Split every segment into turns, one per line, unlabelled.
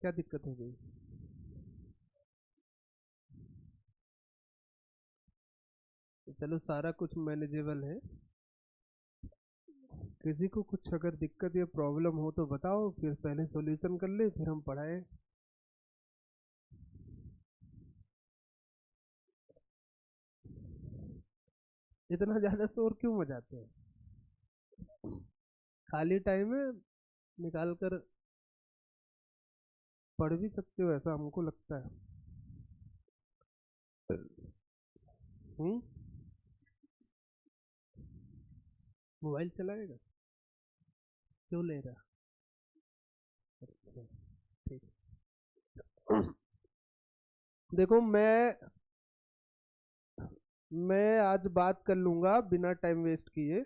क्या दिक्कत हो गई? चलो सारा कुछ मैनेजेबल है। किसी को कुछ अगर दिक्कत या प्रॉब्लम हो तो बताओ, फिर पहले सॉल्यूशन कर ले फिर हम पढ़ाएं। इतना ज़्यादा शोर क्यों मचाते हैं? खाली टाइम में निकाल कर पढ़ भी सकते हो, ऐसा हमको लगता है। हम्म। मोबाइल चलाएगा? क्यों ले रहा? अच्छा, ठीक। देखो मैं आज बात कर लूंगा बिना टाइम वेस्ट किए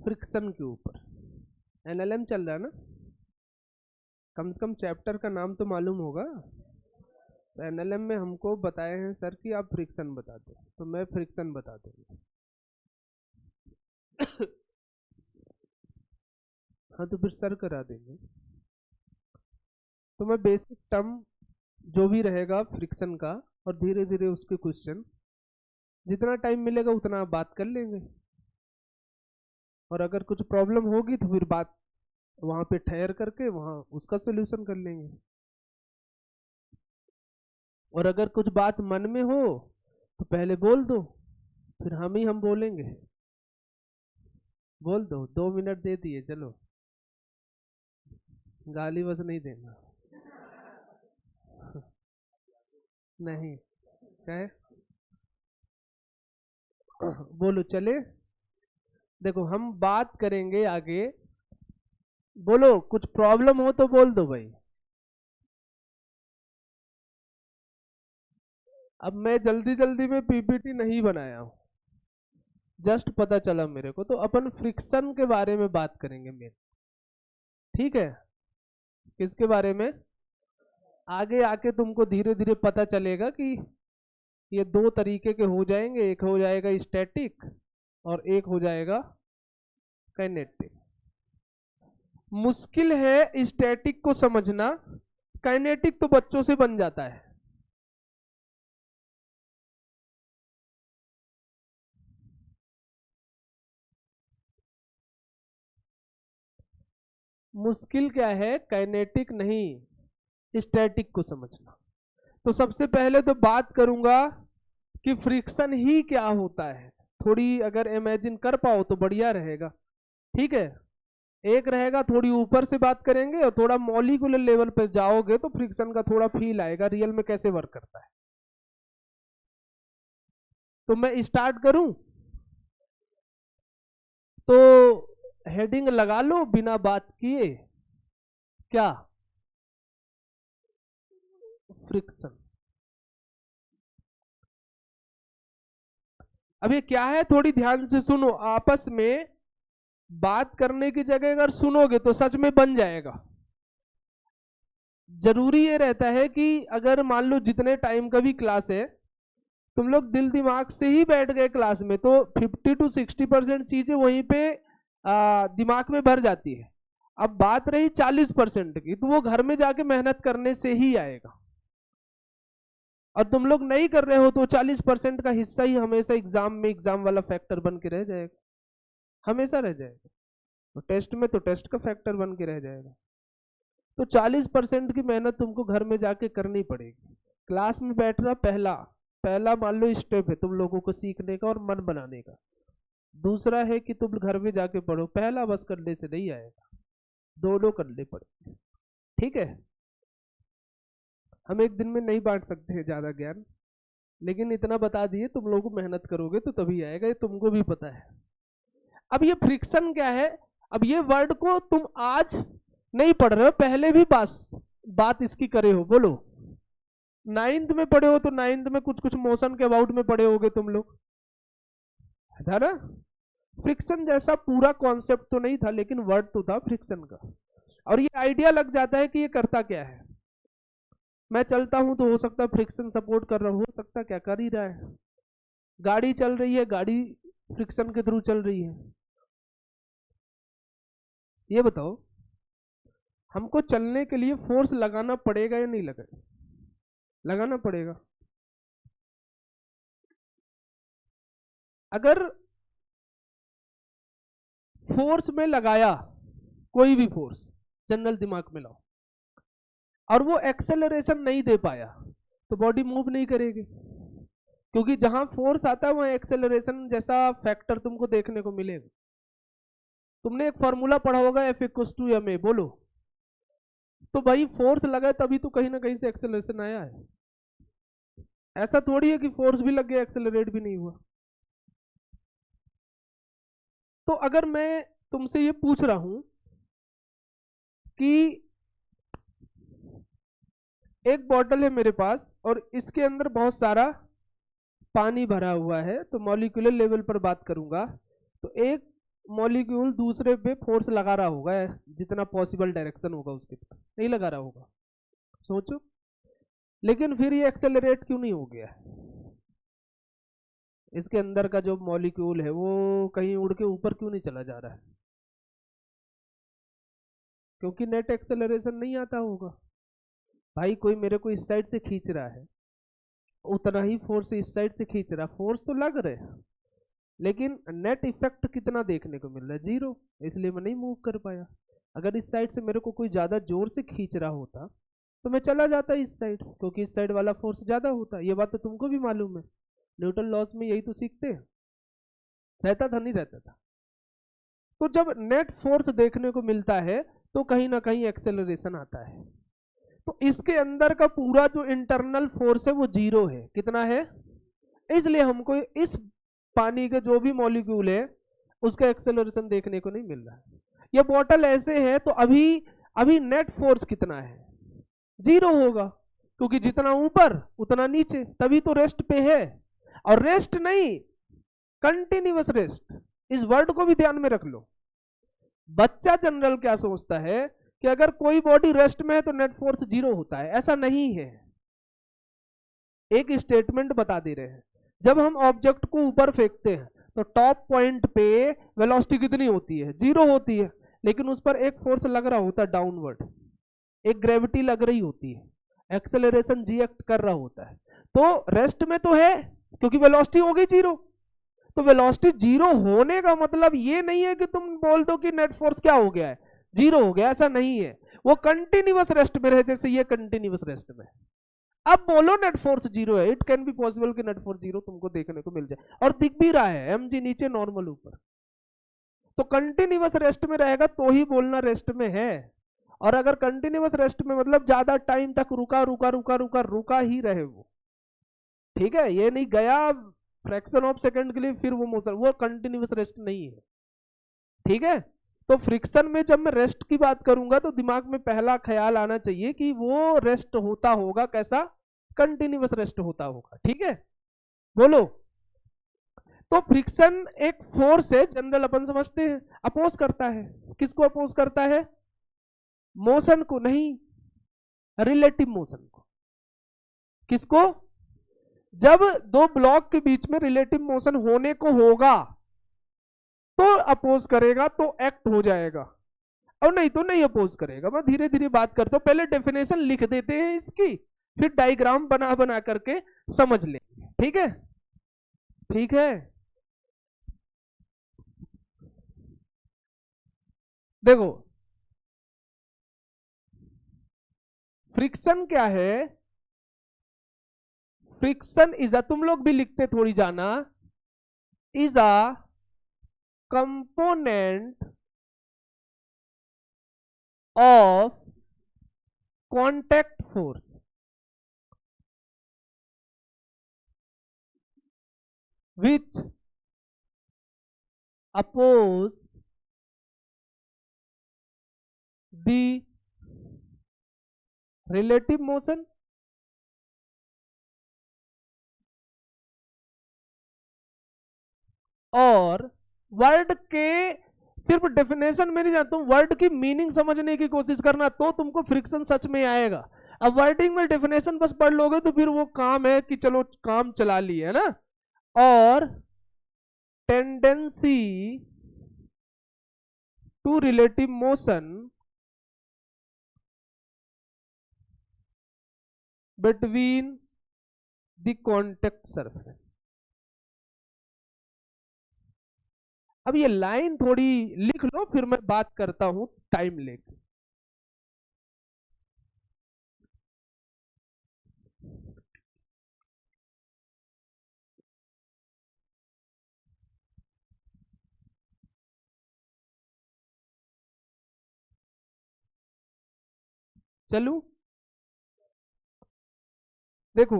फ्रिक्शन के ऊपर। एनएलएम चल रहा है ना, कम से कम चैप्टर का नाम तो मालूम होगा। तो एनएलएम में हमको बताए हैं सर कि आप फ्रिक्शन बता दो, तो मैं फ्रिक्शन बता दूंगा। हाँ तो फिर सर करा देंगे। तो मैं बेसिक टर्म जो भी रहेगा फ्रिक्शन का, और धीरे धीरे उसके क्वेश्चन, जितना टाइम मिलेगा उतना बात कर लेंगे। और अगर कुछ प्रॉब्लम होगी तो फिर बात वहाँ पे ठहर करके वहाँ उसका सोल्यूशन कर लेंगे। और अगर कुछ बात मन में हो तो पहले बोल दो, फिर हम बोलेंगे। बोल दो, 2 मिनट दे दिए, चलो। गाली बस नहीं देना। नहीं, क्या है? बोलो चले। देखो हम बात करेंगे आगे। बोलो, कुछ प्रॉब्लम हो तो बोल दो भाई। अब मैं जल्दी जल्दी में पीपीटी नहीं बनाया हूँ, जस्ट पता चला मेरे को, तो अपन फ्रिक्शन के बारे में बात करेंगे मेरे। ठीक है? किसके बारे में? आगे आके तुमको धीरे धीरे पता चलेगा कि ये दो तरीके के हो जाएंगे, एक हो जाएगा स्टैटिक और एक हो जाएगा काइनेटिक। मुश्किल है स्टैटिक को समझना, काइनेटिक तो बच्चों से बन जाता है। मुश्किल क्या है? काइनेटिक नहीं, स्टैटिक को समझना। तो सबसे पहले तो बात करूंगा कि फ्रिक्शन ही क्या होता है। थोड़ी अगर इमेजिन कर पाओ तो बढ़िया रहेगा। ठीक है? एक रहेगा थोड़ी ऊपर से बात करेंगे, और थोड़ा मॉलिक्यूलर लेवल पर जाओगे तो फ्रिक्शन का थोड़ा फील आएगा रियल में कैसे वर्क करता है। तो मैं स्टार्ट करूं? तो हेडिंग लगा लो बिना बात किए। क्या? फ्रिक्शन। अब ये क्या है, थोड़ी ध्यान से सुनो। आपस में बात करने की जगह अगर सुनोगे तो सच में बन जाएगा। जरूरी ये रहता है कि अगर मान लो जितने टाइम का भी क्लास है, तुम लोग दिल दिमाग से ही बैठ गए क्लास में, तो 50 to 60% चीजें वहीं पे दिमाग में भर जाती है। अब बात रही 40% की, तो वो घर में जाके मेहनत करने से ही आएगा। और तुम लोग नहीं कर रहे हो तो 40% का हिस्सा ही हमेशा एग्जाम में एग्जाम वाला फैक्टर बन के रह जाएगा, हमेशा रह जाएगा। तो टेस्ट में तो टेस्ट का फैक्टर बन के रह जाएगा। तो 40% की मेहनत तुमको घर में जाके करनी पड़ेगी। क्लास में बैठना पहला पहला मान लो स्टेप है तुम लोगों को सीखने का और मन बनाने का। दूसरा है कि तुम घर में जाके पढ़ो। पहला बस करने से नहीं आएगा, दोनों करने पड़ेंगे। ठीक है? हम एक दिन में नहीं बांट सकते हैं ज्यादा ज्ञान, लेकिन इतना बता दिए, तुम लोग मेहनत करोगे तो तभी आएगा, ये तुमको भी पता है। अब ये फ्रिक्शन क्या है? अब ये वर्ड को तुम आज नहीं पढ़ रहे हो, पहले भी बात इसकी करे हो। बोलो, 9th में पढ़े हो तो 9th में कुछ कुछ मोशन के अबाउट में पढ़े होगे तुम लोग, है ना? फ्रिक्शन जैसा पूरा कॉन्सेप्ट तो नहीं था, लेकिन वर्ड तो था फ्रिक्शन का, और ये आइडिया लग जाता है कि ये करता क्या है। मैं चलता हूं तो हो सकता है फ्रिक्शन सपोर्ट कर रहा हूं, हो सकता है क्या कर ही रहा है। गाड़ी चल रही है, गाड़ी फ्रिक्शन के थ्रू चल रही है। ये बताओ, हमको चलने के लिए फोर्स लगाना पड़ेगा या नहीं लगेगा? लगाना पड़ेगा। अगर फोर्स में लगाया, कोई भी फोर्स जनरल दिमाग में लाओ, और वो एक्सेलरेशन नहीं दे पाया, तो बॉडी मूव नहीं करेगी, क्योंकि जहां फोर्स आता है वहां एक्सेलरेशन जैसा फैक्टर तुमको देखने को मिलेगा। तुमने एक फॉर्मूला पढ़ा होगा F=ma, बोलो। तो भाई फोर्स लगा तभी तो कहीं ना कहीं से एक्सेलरेशन आया है। ऐसा थोड़ी है कि फोर्स भी लग गया एक्सेलरेट भी नहीं हुआ। तो अगर मैं तुमसे ये पूछ रहा हूं कि एक बॉटल है मेरे पास और इसके अंदर बहुत सारा पानी भरा हुआ है, तो मॉलिक्यूलर लेवल पर बात करूंगा, तो एक मॉलिक्यूल दूसरे पे फोर्स लगा रहा होगा, जितना पॉसिबल डायरेक्शन होगा उसके पास, नहीं लगा रहा होगा? सोचो। लेकिन फिर ये एक्सेलरेट क्यों नहीं हो गया? इसके अंदर का जो मॉलिक्यूल है वो कहीं उड़ के ऊपर क्यों नहीं चला जा रहा है? क्योंकि नेट एक्सेलरेशन नहीं आता होगा। भाई कोई मेरे को इस साइड से खींच रहा है, उतना ही फोर्स इस साइड से खींच रहा, फोर्स तो लग रहे हैं, लेकिन नेट इफेक्ट कितना देखने को मिल रहा है? 0। इसलिए मैं नहीं मूव कर पाया। अगर इस साइड से मेरे को कोई ज्यादा जोर से खींच रहा होता तो मैं चला जाता इस साइड, क्योंकि इस साइड वाला फोर्स ज्यादा होता। ये बात तो तुमको भी मालूम है, न्यूटन लॉस में यही तो सीखते हैं। रहता था, नहीं रहता था? तो जब नेट फोर्स देखने को मिलता है तो कहीं ना कहीं एक्सेलरेशन आता है। तो इसके अंदर का पूरा जो इंटरनल फोर्स है वो 0 है। कितना है? इसलिए हमको इस पानी के जो भी मॉलिक्यूल है उसका एक्सेलरेशन देखने को नहीं मिल रहा है। ये बॉटल ऐसे है तो अभी नेट फोर्स कितना है? 0 होगा, क्योंकि जितना ऊपर उतना नीचे, तभी तो रेस्ट पे है। और रेस्ट नहीं, कंटिन्यूअस रेस्ट। इस वर्ड को भी ध्यान में रख लो। बच्चा जनरल क्या सोचता है कि अगर कोई बॉडी रेस्ट में है तो नेट फोर्स 0 होता है। ऐसा नहीं है। एक स्टेटमेंट बता दे रहे हैं, जब हम ऑब्जेक्ट को ऊपर फेंकते हैं तो टॉप पॉइंट पे वेलोसिटी कितनी होती है? 0 होती है, लेकिन उस पर एक फोर्स लग रहा होता है डाउनवर्ड, एक ग्रेविटी लग रही होती है, एक्सेलरेशन जी एक्ट कर रहा होता है। तो रेस्ट में तो है, क्योंकि वेलोसिटी हो गई 0। तो वेलोसिटी 0 होने का मतलब ये नहीं है कि तुम बोल दो कि नेट फोर्स क्या हो गया है, 0 हो गया। ऐसा नहीं है, वो कंटिन्यूअस रेस्ट में रहे, जैसे ये कंटिन्यूअस रेस्ट में। अब बोलो नेट फोर्स 0 है, इट कैन बी पॉसिबल कि नेट फोर्स 0 तुमको देखने को मिल जाए, और दिख भी रहा है, mg नीचे नॉर्मल ऊपर। तो कंटिन्यूअस रेस्ट में रहेगा तो ही बोलना रेस्ट में है। और अगर कंटिन्यूअस रेस्ट में मतलब ज्यादा टाइम तक रुका रुका रुका रुका रुका ही रहे वो, ठीक है, ये नहीं गया फ्रैक्शन ऑफ सेकंड के लिए फिर वो मोशन, वो कंटिन्यूअस रेस्ट नहीं है। ठीक है, तो फ्रिक्शन में जब मैं रेस्ट की बात करूंगा तो दिमाग में पहला ख्याल आना चाहिए कि वो रेस्ट होता होगा कैसा? कंटिन्यूअस रेस्ट होता होगा। ठीक है, बोलो। तो फ्रिक्शन एक फोर्स है, जनरल अपन समझते हैं, अपोज करता है। किसको अपोज करता है? मोशन को नहीं, रिलेटिव मोशन को। किसको? जब दो ब्लॉक के बीच में रिलेटिव मोशन होने को होगा तो अपोज करेगा, तो एक्ट हो जाएगा, और नहीं तो नहीं अपोज करेगा। मैं धीरे धीरे बात करता हूं, पहले डेफिनेशन लिख देते हैं इसकी, फिर डायग्राम बना बना करके समझ लेंगे। ठीक है, ठीक है। देखो, फ्रिक्शन क्या है? फ्रिक्शन इज अ, तुम लोग भी लिखते थोड़ी जाना, is a component of contact force which oppose the relative motion और वर्ड के सिर्फ डेफिनेशन में नहीं जानता हूं, वर्ड की मीनिंग समझने की कोशिश करना, तो तुमको फ्रिक्शन सच में आएगा। अब वर्डिंग में डेफिनेशन बस पढ़ लोगे तो फिर वो काम है कि चलो काम चला लिए, है ना। और tendency to relative motion between the contact surface. अब ये लाइन थोड़ी लिख लो, फिर मैं बात करता हूं टाइम लेके। चलू देखो,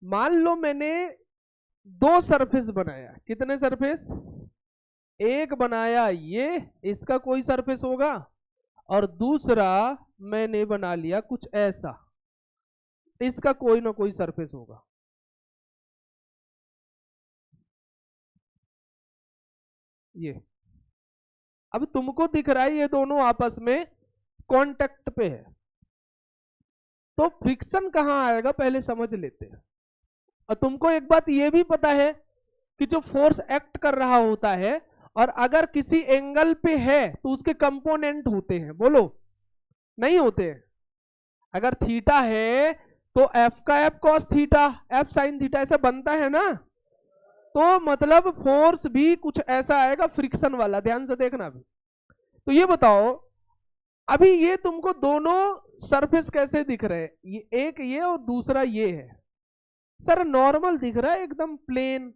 मान लो मैंने दो सरफेस बनाया। कितने सरफेस? एक बनाया ये, इसका कोई सरफेस होगा, और दूसरा मैंने बना लिया कुछ ऐसा, इसका कोई ना कोई सरफेस होगा। ये अब तुमको दिख रहा है ये दोनों आपस में कांटेक्ट पे है, तो फ्रिक्शन कहां आएगा पहले समझ लेते हैं। और तुमको एक बात ये भी पता है कि जो फोर्स एक्ट कर रहा होता है और अगर किसी एंगल पे है तो उसके कंपोनेंट होते हैं, बोलो नहीं होते हैं? अगर थीटा है तो एफ का F cos theta, F sine theta, ऐसा बनता है ना। तो मतलब फोर्स भी कुछ ऐसा आएगा फ्रिक्शन वाला, ध्यान से देखना भी। तो ये बताओ, अभी ये तुमको दोनों सरफेस कैसे दिख रहे हैं? ये एक ये और दूसरा ये है। सर नॉर्मल दिख रहा है एकदम प्लेन,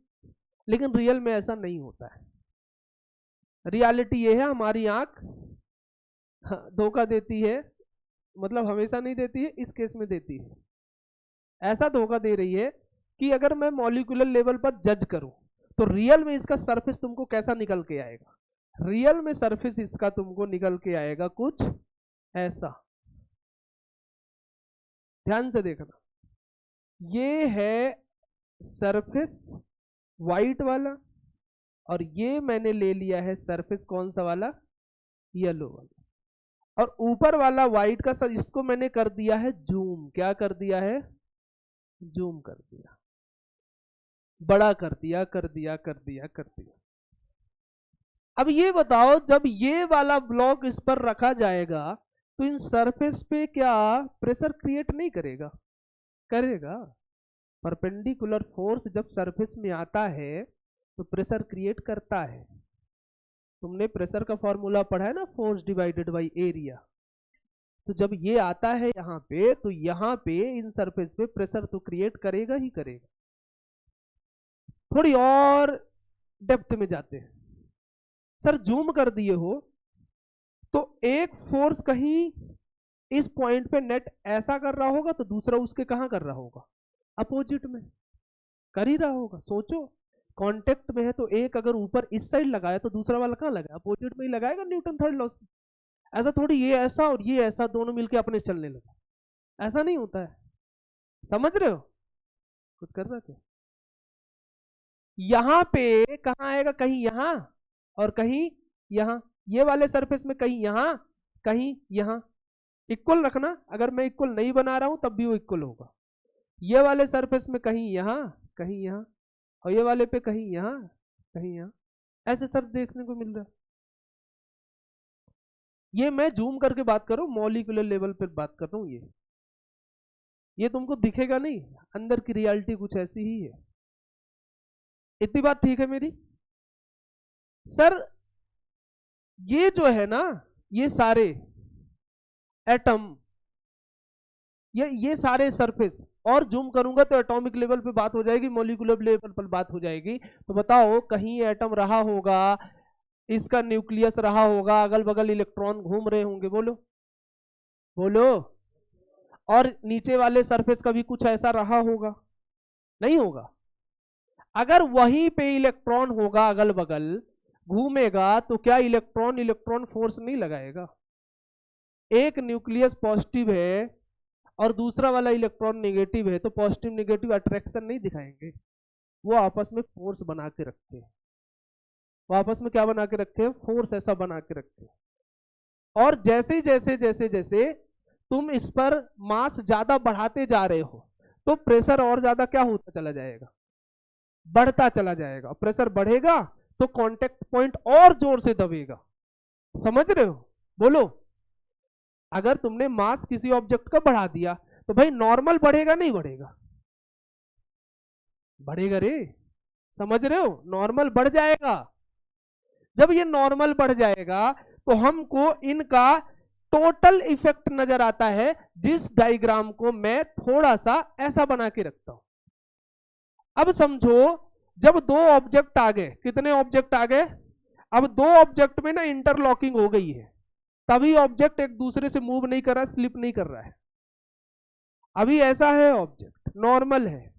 लेकिन रियल में ऐसा नहीं होता है। रियलिटी ये है, हमारी आंख धोखा देती है, मतलब हमेशा नहीं देती है, इस केस में देती है। ऐसा धोखा दे रही है कि अगर मैं मॉलिक्यूलर लेवल पर जज करूं तो रियल में इसका सरफेस तुमको कैसा निकल के आएगा? रियल में सरफेस इसका तुमको निकल के आएगा कुछ ऐसा। ध्यान से देखना, ये है सरफेस वाइट वाला, और ये मैंने ले लिया है सरफेस कौन सा वाला? येलो वाला। और ऊपर वाला व्हाइट का सर, इसको मैंने कर दिया है जूम। क्या कर दिया है? जूम कर दिया, बड़ा कर दिया, कर दिया, कर दिया, कर दिया। अब ये बताओ, जब ये वाला ब्लॉक इस पर रखा जाएगा तो इन सरफेस पे क्या प्रेशर क्रिएट नहीं करेगा? करेगा। परपेंडिकुलर फोर्स जब सरफेस में आता है तो प्रेशर क्रिएट करता है। तुमने प्रेशर का फॉर्मूला पढ़ा है ना, फोर्स डिवाइडेड बाय एरिया। तो जब ये आता है यहाँ पे, तो यहाँ पे इन सरफेस पे प्रेशर तो क्रिएट करेगा ही करेगा। थोड़ी और डेप्थ में जाते हैं। सर जूम कर दिए हो तो एक फोर्स कहीं इस पॉइंट पे नेट ऐसा कर रहा होगा, तो दूसरा उसके कहां कर रहा होगा? अपोजिट में कर ही रहा होगा। सोचो, कांटेक्ट में है तो एक अगर ऊपर इस साइड लगाया तो दूसरा वाला कहां लगाया? अपोजिट में ही लगाएगा, न्यूटन थर्ड लॉ से। ऐसा थोड़ी ये ऐसा और ये ऐसा दोनों मिलके अपने चलने लगे, ऐसा नहीं होता है। समझ रहे हो? कुछ कर रहे थे यहां पे, कहां आएगा? कहीं यहां और कहीं यहां। ये वाले सरफेस में कहीं यहां, कहीं यहां। इक्वल रखना, अगर मैं इक्वल नहीं बना रहा हूं तब भी वो इक्वल होगा। ये वाले सरफेस में कहीं यहां, कहीं यहां, और ये वाले पे कहीं यहां, कहीं यहां। ऐसे सब देखने को मिल रहा है। ये मैं जूम करके बात कर रहा हूं, मॉलिक्यूलर लेवल पर बात कर रहा हूं। ये तुमको दिखेगा नहीं, अंदर की रियलिटी कुछ ऐसी ही है। इतनी बात ठीक है मेरी? सर ये जो है ना, ये सारे एटम, ये सारे सरफेस, और जूम करूंगा तो एटॉमिक लेवल पे बात हो जाएगी, मॉलिक्यूलर लेवल पर बात हो जाएगी। तो बताओ, कहीं एटम रहा होगा, इसका न्यूक्लियस रहा होगा, अगल बगल इलेक्ट्रॉन घूम रहे होंगे, बोलो बोलो। और नीचे वाले सरफेस का भी कुछ ऐसा रहा होगा, नहीं होगा? अगर वहीं पे इलेक्ट्रॉन होगा, अगल बगल घूमेगा, तो क्या इलेक्ट्रॉन इलेक्ट्रॉन फोर्स नहीं लगाएगा? एक न्यूक्लियस पॉजिटिव है और दूसरा वाला इलेक्ट्रॉन नेगेटिव है, तो पॉजिटिव नेगेटिव अट्रैक्शन नहीं दिखाएंगे? वो आपस में फोर्स बना के रखते हैं। वो आपस में क्या बना के रखते हैं? फोर्स ऐसा बना के रखते हैं। और जैसे जैसे जैसे जैसे तुम इस पर मास ज्यादा बढ़ाते जा रहे हो, तो प्रेशर और ज्यादा क्या होता चला जाएगा? बढ़ता चला जाएगा। प्रेशर बढ़ेगा तो कांटेक्ट पॉइंट और जोर से दबेगा। समझ रहे हो? बोलो। अगर तुमने मास किसी ऑब्जेक्ट का बढ़ा दिया तो भाई नॉर्मल बढ़ेगा नहीं बढ़ेगा? बढ़ेगा रे, समझ रहे हो? नॉर्मल बढ़ जाएगा। जब ये नॉर्मल बढ़ जाएगा तो हमको इनका टोटल इफेक्ट नजर आता है, जिस डायग्राम को मैं थोड़ा सा ऐसा बना के रखता हूं। अब समझो जब दो ऑब्जेक्ट आ गए, कितने ऑब्जेक्ट आ गए? अब दो ऑब्जेक्ट में ना इंटरलॉकिंग हो गई है, तभी ऑब्जेक्ट एक दूसरे से मूव नहीं कर रहा, स्लिप नहीं कर रहा है। अभी ऐसा है, ऑब्जेक्ट नॉर्मल है,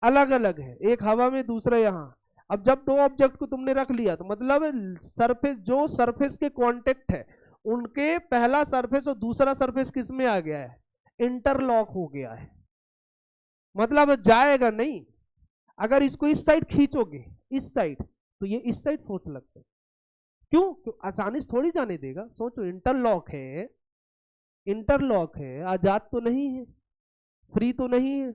अलग अलग है, एक हवा में दूसरा यहां। अब जब दो ऑब्जेक्ट को तुमने रख लिया तो मतलब सरफेस, जो सरफेस के कांटेक्ट है उनके पहला सरफेस और दूसरा सरफेस किस में आ गया है? इंटरलॉक हो गया है। मतलब जाएगा नहीं। अगर इसको इस साइड खींचोगे, इस साइड, तो ये इस साइड फोर्स लगता है। क्यों? आसानी से थोड़ी जाने देगा। सोचो, इंटरलॉक है, इंटरलॉक है, आजाद तो नहीं है, फ्री तो नहीं है।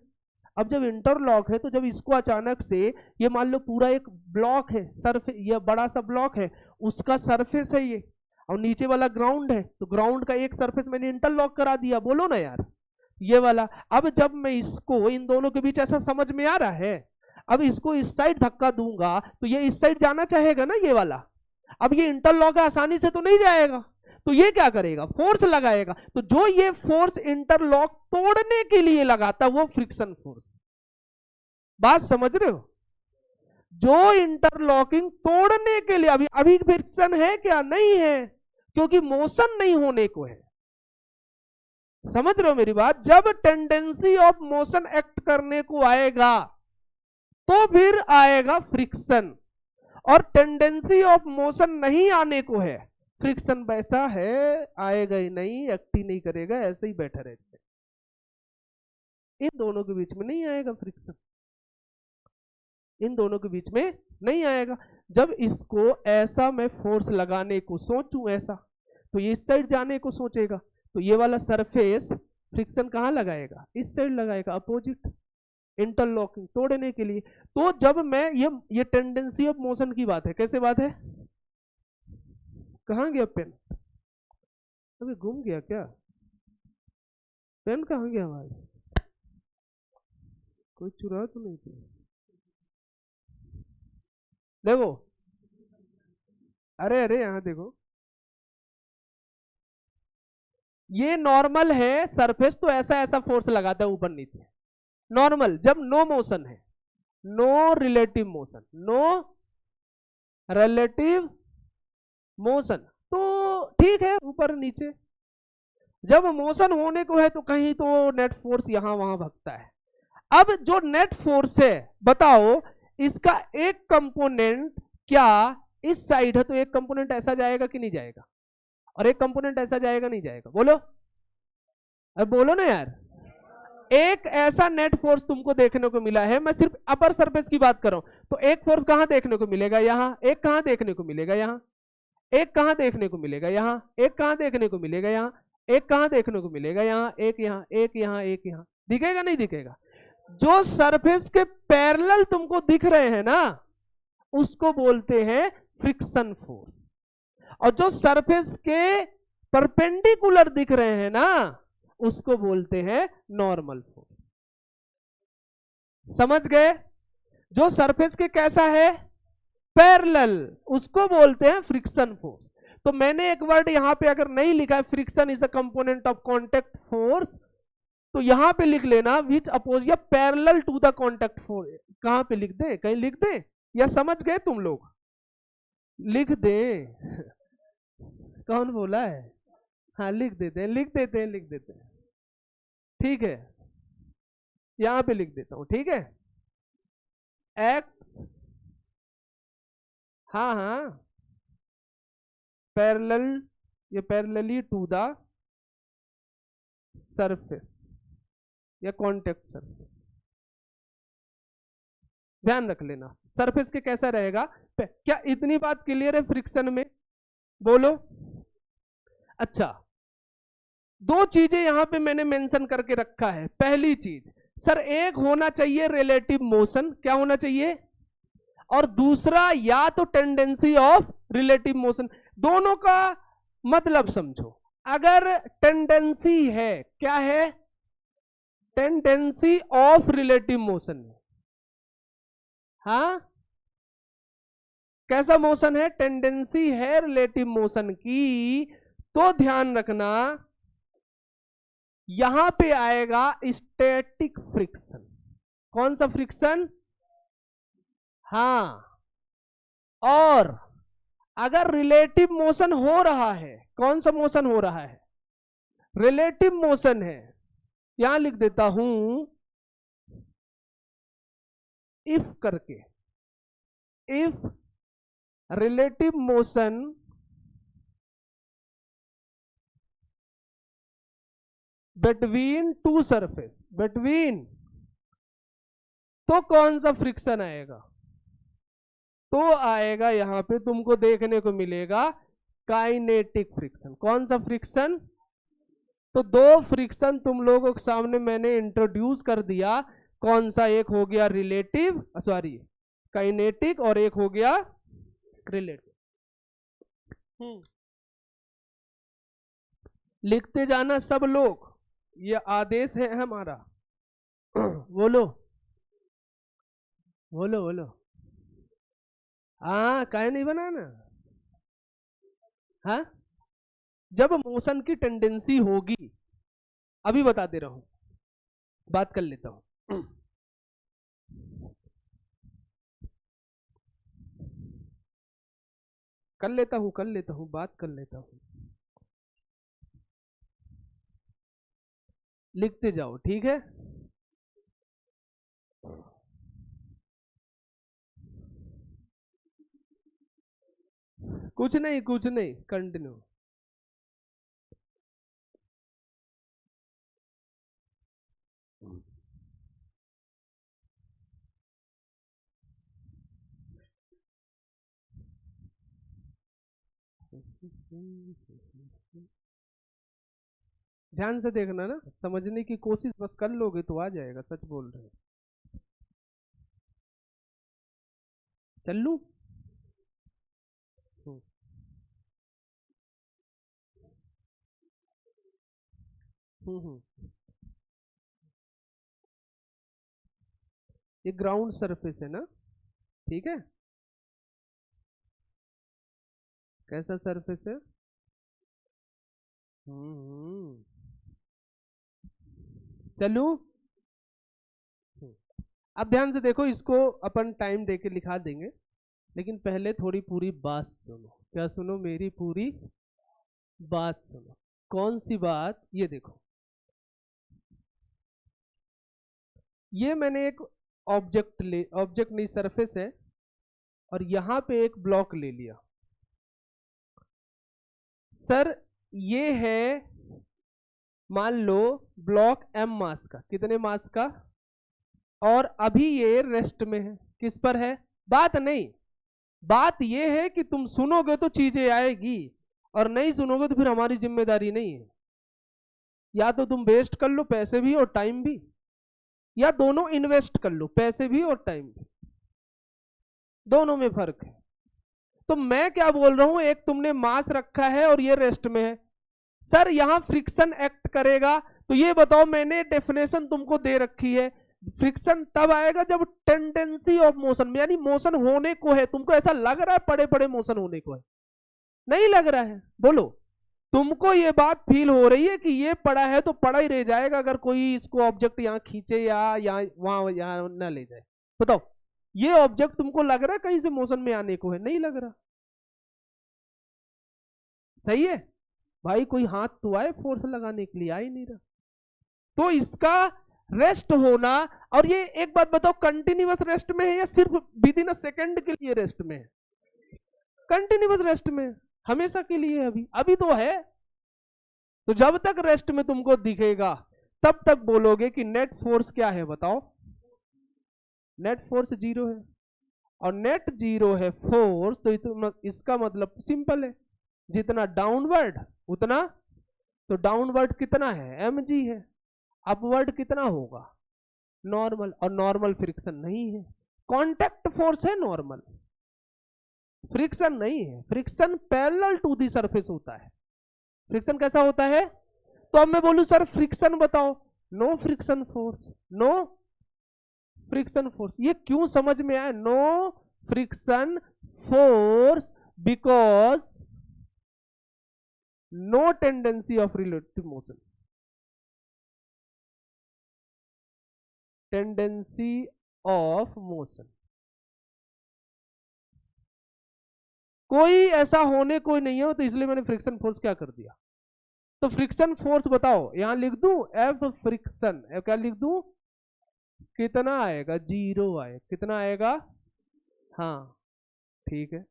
अब जब इंटरलॉक है तो जब इसको अचानक से, ये मान लो पूरा एक ब्लॉक है, सरफेस, ये बड़ा सा ब्लॉक है, उसका सरफेस है ये, और नीचे वाला ग्राउंड है, तो ग्राउंड का एक सरफेस मैंने इंटरलॉक करा दिया। बोलो ना यार, ये वाला। अब जब मैं इसको, इन दोनों के बीच, ऐसा समझ में आ रहा है, अब इसको इस साइड धक्का दूंगा तो ये इस साइड जाना चाहेगा ना, ये वाला। अब ये इंटरलॉक है, आसानी से तो नहीं जाएगा, तो ये क्या करेगा? फोर्स लगाएगा। तो जो ये फोर्स इंटरलॉक तोड़ने के लिए लगाता, वो फ्रिक्शन फोर्स। बात समझ रहे हो? जो इंटरलॉकिंग तोड़ने के लिए, अभी फ्रिक्शन है क्या? नहीं है, क्योंकि मोशन नहीं होने को है। समझ रहे हो मेरी बात? जब टेंडेंसी ऑफ मोशन एक्ट करने को आएगा तो फिर आएगा फ्रिक्शन, और टेंडेंसी ऑफ मोशन नहीं आने को है, फ्रिक्शन बैठा है, आएगा ही नहीं, एक्ट ही नहीं करेगा, ऐसे ही बैठा रहेगा। इन दोनों के बीच में नहीं आएगा फ्रिक्शन, इन दोनों के बीच में नहीं आएगा। जब इसको ऐसा मैं फोर्स लगाने को सोचूं ऐसा, तो ये इस साइड जाने को सोचेगा, तो ये वाला सरफेस फ्रिक्शन कहां लगाएगा? इस साइड लगाएगा, अपोजिट, इंटरलॉकिंग तोड़ने के लिए। तो जब मैं ये टेंडेंसी ऑफ मोशन की बात है, कैसे बात है? कहां गया पेन? अभी घूम गया क्या? पेन कहां गया हमारा? कोई चुरा तो नहीं किया? देखो, अरे अरे यहां देखो, ये नॉर्मल है सरफेस, तो ऐसा ऐसा फोर्स लगाता है ऊपर नीचे, नॉर्मल। जब नो मोशन है, no relative motion, no relative motion, तो ठीक है, ऊपर नीचे। जब मोशन होने को है तो कहीं तो नेट फोर्स यहां वहां भगता है। अब जो नेट फोर्स है, बताओ, इसका एक कंपोनेंट क्या इस साइड है, तो एक कंपोनेंट ऐसा जाएगा कि नहीं जाएगा? और एक कंपोनेंट ऐसा जाएगा नहीं जाएगा? बोलो, अब बोलो ना यार। एक ऐसा नेट फोर्स तुमको देखने को मिला है, मैं सिर्फ अपर सरफेस की बात कर रहा हूं, तो एक फोर्स कहां देखने को मिलेगा? यहां। एक कहां देखने को मिलेगा? यहां। एक कहां देखने को मिलेगा? यहां। एक कहां देखने को मिलेगा? यहां। एक कहां देखने को मिलेगा? यहां। एक यहां, एक यहां, एक यहां। दिखेगा नहीं दिखेगा? जो सरफेस के पैरेलल तुमको दिख रहे हैं ना, उसको बोलते हैं फ्रिक्शन फोर्स, और जो सरफेस के परपेंडिकुलर दिख रहे हैं ना, उसको बोलते हैं नॉर्मल फोर्स। समझ गए? जो सरफेस के कैसा है? पैरेलल, उसको बोलते हैं फ्रिक्शन फोर्स। तो मैंने एक वर्ड यहां पे अगर नहीं लिखा है, friction is a component of contact force, तो यहां पे लिख लेना विच अपोज या parallel to the contact force. कहां पे लिख दे? कहीं लिख दे, या समझ गए तुम लोग? लिख दे। कौन बोला है? हाँ, लिख देते हैं, लिख देते हैं, लिख देते हैं। ठीक है, यहां पे लिख देता हूं, ठीक है? एक्स, हाँ हाँ, पैरेलल, ये पैरेलली टू द सरफेस या कांटेक्ट सरफेस। ध्यान रख लेना, सरफेस के कैसा रहेगा। क्या इतनी बात क्लियर है फ्रिक्शन में? बोलो। अच्छा, दो चीजें यहां पे मैंने मेंशन करके रखा है। पहली चीज, सर, एक होना चाहिए रिलेटिव मोशन, क्या होना चाहिए? और दूसरा या तो टेंडेंसी ऑफ रिलेटिव मोशन। दोनों का मतलब समझो। अगर टेंडेंसी है, क्या है? टेंडेंसी ऑफ रिलेटिव मोशन है। हाँ, कैसा मोशन है? टेंडेंसी है रिलेटिव मोशन की, तो ध्यान रखना यहां पे आएगा स्टैटिक फ्रिक्शन। कौन सा फ्रिक्शन? हाँ, और अगर रिलेटिव मोशन हो रहा है, कौन सा मोशन हो रहा है? रिलेटिव मोशन है। यहां लिख देता हूं इफ करके, if relative motion between two surface, between, तो कौन सा फ्रिक्शन आएगा? तो आएगा यहां पे तुमको देखने को मिलेगा काइनेटिक फ्रिक्शन। कौन सा फ्रिक्शन? तो दो फ्रिक्शन तुम लोगों के सामने मैंने इंट्रोड्यूस कर दिया। कौन सा? एक हो गया रिलेटिव, सॉरी काइनेटिक, और एक हो गया रिलेटिव। लिखते जाना सब लोग, ये आदेश है हमारा। बोलो बोलो बोलो। हाँ, काहे नहीं बनाना? हाँ, जब मोशन की टेंडेंसी होगी, अभी बता दे रहा हूं, बात कर लेता हूं। कर लेता हूं, बात कर लेता हूं। लिखते जाओ, ठीक है? कुछ नहीं, कंटिन्यू। ध्यान से देखना ना, समझने की कोशिश बस कर लोगे तो आ जाएगा, सच बोल रहे हैं। चलू? ये ग्राउंड सरफेस है ना, ठीक है? कैसा सरफेस है? चलू? अब ध्यान से देखो, इसको अपन टाइम देके लिखा देंगे, लेकिन पहले थोड़ी पूरी बात सुनो। क्या सुनो? मेरी पूरी बात सुनो। कौन सी बात? ये देखो, ये मैंने एक ऑब्जेक्ट नहीं, सरफेस है, और यहां पे एक ब्लॉक ले लिया। सर ये है, मान लो ब्लॉक m मास का, कितने मास का? और अभी ये रेस्ट में है। किस पर है? बात नहीं, बात ये है कि तुम सुनोगे तो चीजें आएगी, और नहीं सुनोगे तो फिर हमारी जिम्मेदारी नहीं है। या तो तुम वेस्ट कर लो पैसे भी और टाइम भी, या दोनों इन्वेस्ट कर लो, पैसे भी और टाइम भी। दोनों में फर्क है। तो मैं क्या बोल रहा हूं, एक तुमने मास रखा है और ये रेस्ट में है। सर यहां फ्रिक्शन एक्ट करेगा, तो ये बताओ, मैंने डेफिनेशन तुमको दे रखी है, फ्रिक्शन तब आएगा जब टेंडेंसी ऑफ मोशन में, यानी मोशन होने को है। तुमको ऐसा लग रहा है पड़े पड़े मोशन होने को है? नहीं लग रहा है? बोलो, तुमको ये बात फील हो रही है कि ये पड़ा है तो पड़ा ही रह जाएगा, अगर कोई इसको ऑब्जेक्ट यहां खींचे या वहां यहां ना ले जाए? बताओ, ये ऑब्जेक्ट तुमको लग रहा है कहीं से मोशन में आने को है? नहीं लग रहा। सही है भाई? कोई हाथ तो आए फोर्स लगाने के लिए, आ ही नहीं रहा। तो इसका रेस्ट होना, और ये एक बात बताओ, कंटिन्यूअस रेस्ट में है या सिर्फ विद इन अ सेकंड के लिए रेस्ट में है? कंटिन्यूअस रेस्ट में, हमेशा के लिए। अभी तो है। तो जब तक रेस्ट में तुमको दिखेगा, तब तक बोलोगे कि नेट फोर्स क्या है? बताओ। नेट फोर्स 0 है, और नेट 0 है फोर्स, तो इसका मतलब सिंपल है, जितना डाउनवर्ड उतना, तो डाउनवर्ड कितना है? mg है। अपवर्ड कितना होगा? नॉर्मल, और नॉर्मल फ्रिक्शन नहीं है, कांटेक्ट फोर्स है नॉर्मल, फ्रिक्शन नहीं है। Friction parallel to the surface होता है। फ्रिक्शन कैसा होता है? तो अब मैं बोलूं सर फ्रिक्शन बताओ, no friction force, no friction force. ये क्यों समझ में आया? No friction force because no tendency of relative motion, tendency of motion, कोई ऐसा होने कोई नहीं है, तो इसलिए मैंने फ्रिक्शन फोर्स क्या कर दिया। तो फ्रिक्शन फोर्स बताओ, यहां लिख दूं एफ फ्रिक्शन, क्या लिख दूं? कितना आएगा? 0 आएगा। कितना आएगा? हाँ ठीक है।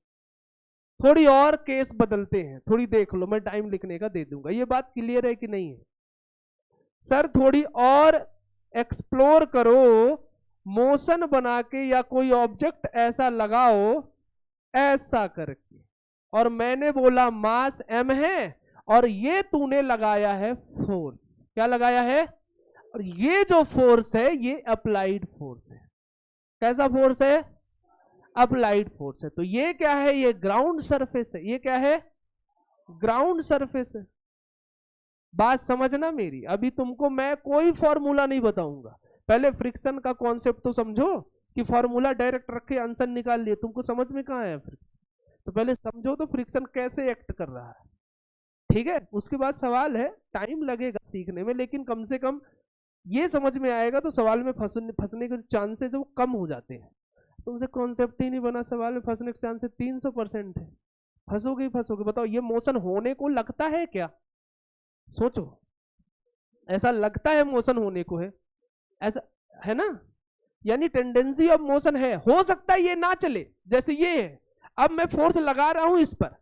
थोड़ी और केस बदलते हैं, थोड़ी देख लो, मैं टाइम लिखने का दे दूंगा। ये बात क्लियर है कि नहीं है? सर थोड़ी और एक्सप्लोर करो, मोशन बना के या कोई ऑब्जेक्ट ऐसा लगाओ ऐसा करके, और मैंने बोला मास m है और ये तूने लगाया है फोर्स। क्या लगाया है? और ये जो फोर्स है ये अप्लाइड फोर्स है। कैसा फोर्स है? अप्लाइड फोर्स है। तो ये क्या है? ये ग्राउंड सरफेस है। ये क्या है? ग्राउंड सरफेस है। बात समझना मेरी, अभी तुमको मैं कोई फॉर्मूला नहीं बताऊंगा, पहले फ्रिक्शन का कॉन्सेप्ट तो समझो, कि फॉर्मूला डायरेक्ट रखे आंसर निकाल लिए, तुमको समझ में कहां है फ्रिक्शन? तो पहले समझो तो फ्रिक्शन कैसे एक्ट कर रहा है, ठीक है? उसके बाद सवाल है, टाइम लगेगा सीखने में, लेकिन कम से कम ये समझ में आएगा तो सवाल में फंसने के चांसेस वो कम हो जाते हैं। तुमसे कॉन्सेप्ट ही नहीं बना, सवाल में फंसने के चांसेस 300% है। फंसोगे ही फंसोगे। बताओ ये मोशन होने को लगता है क्या? सोचो, ऐसा लगता है मोशन होने को है? ऐसा है ना? यानी टेंडेंसी ऑफ मोशन है। हो सकता है ये ना चले, जैसे ये है, अब मैं फोर्स लगा रहा हूं, इस पर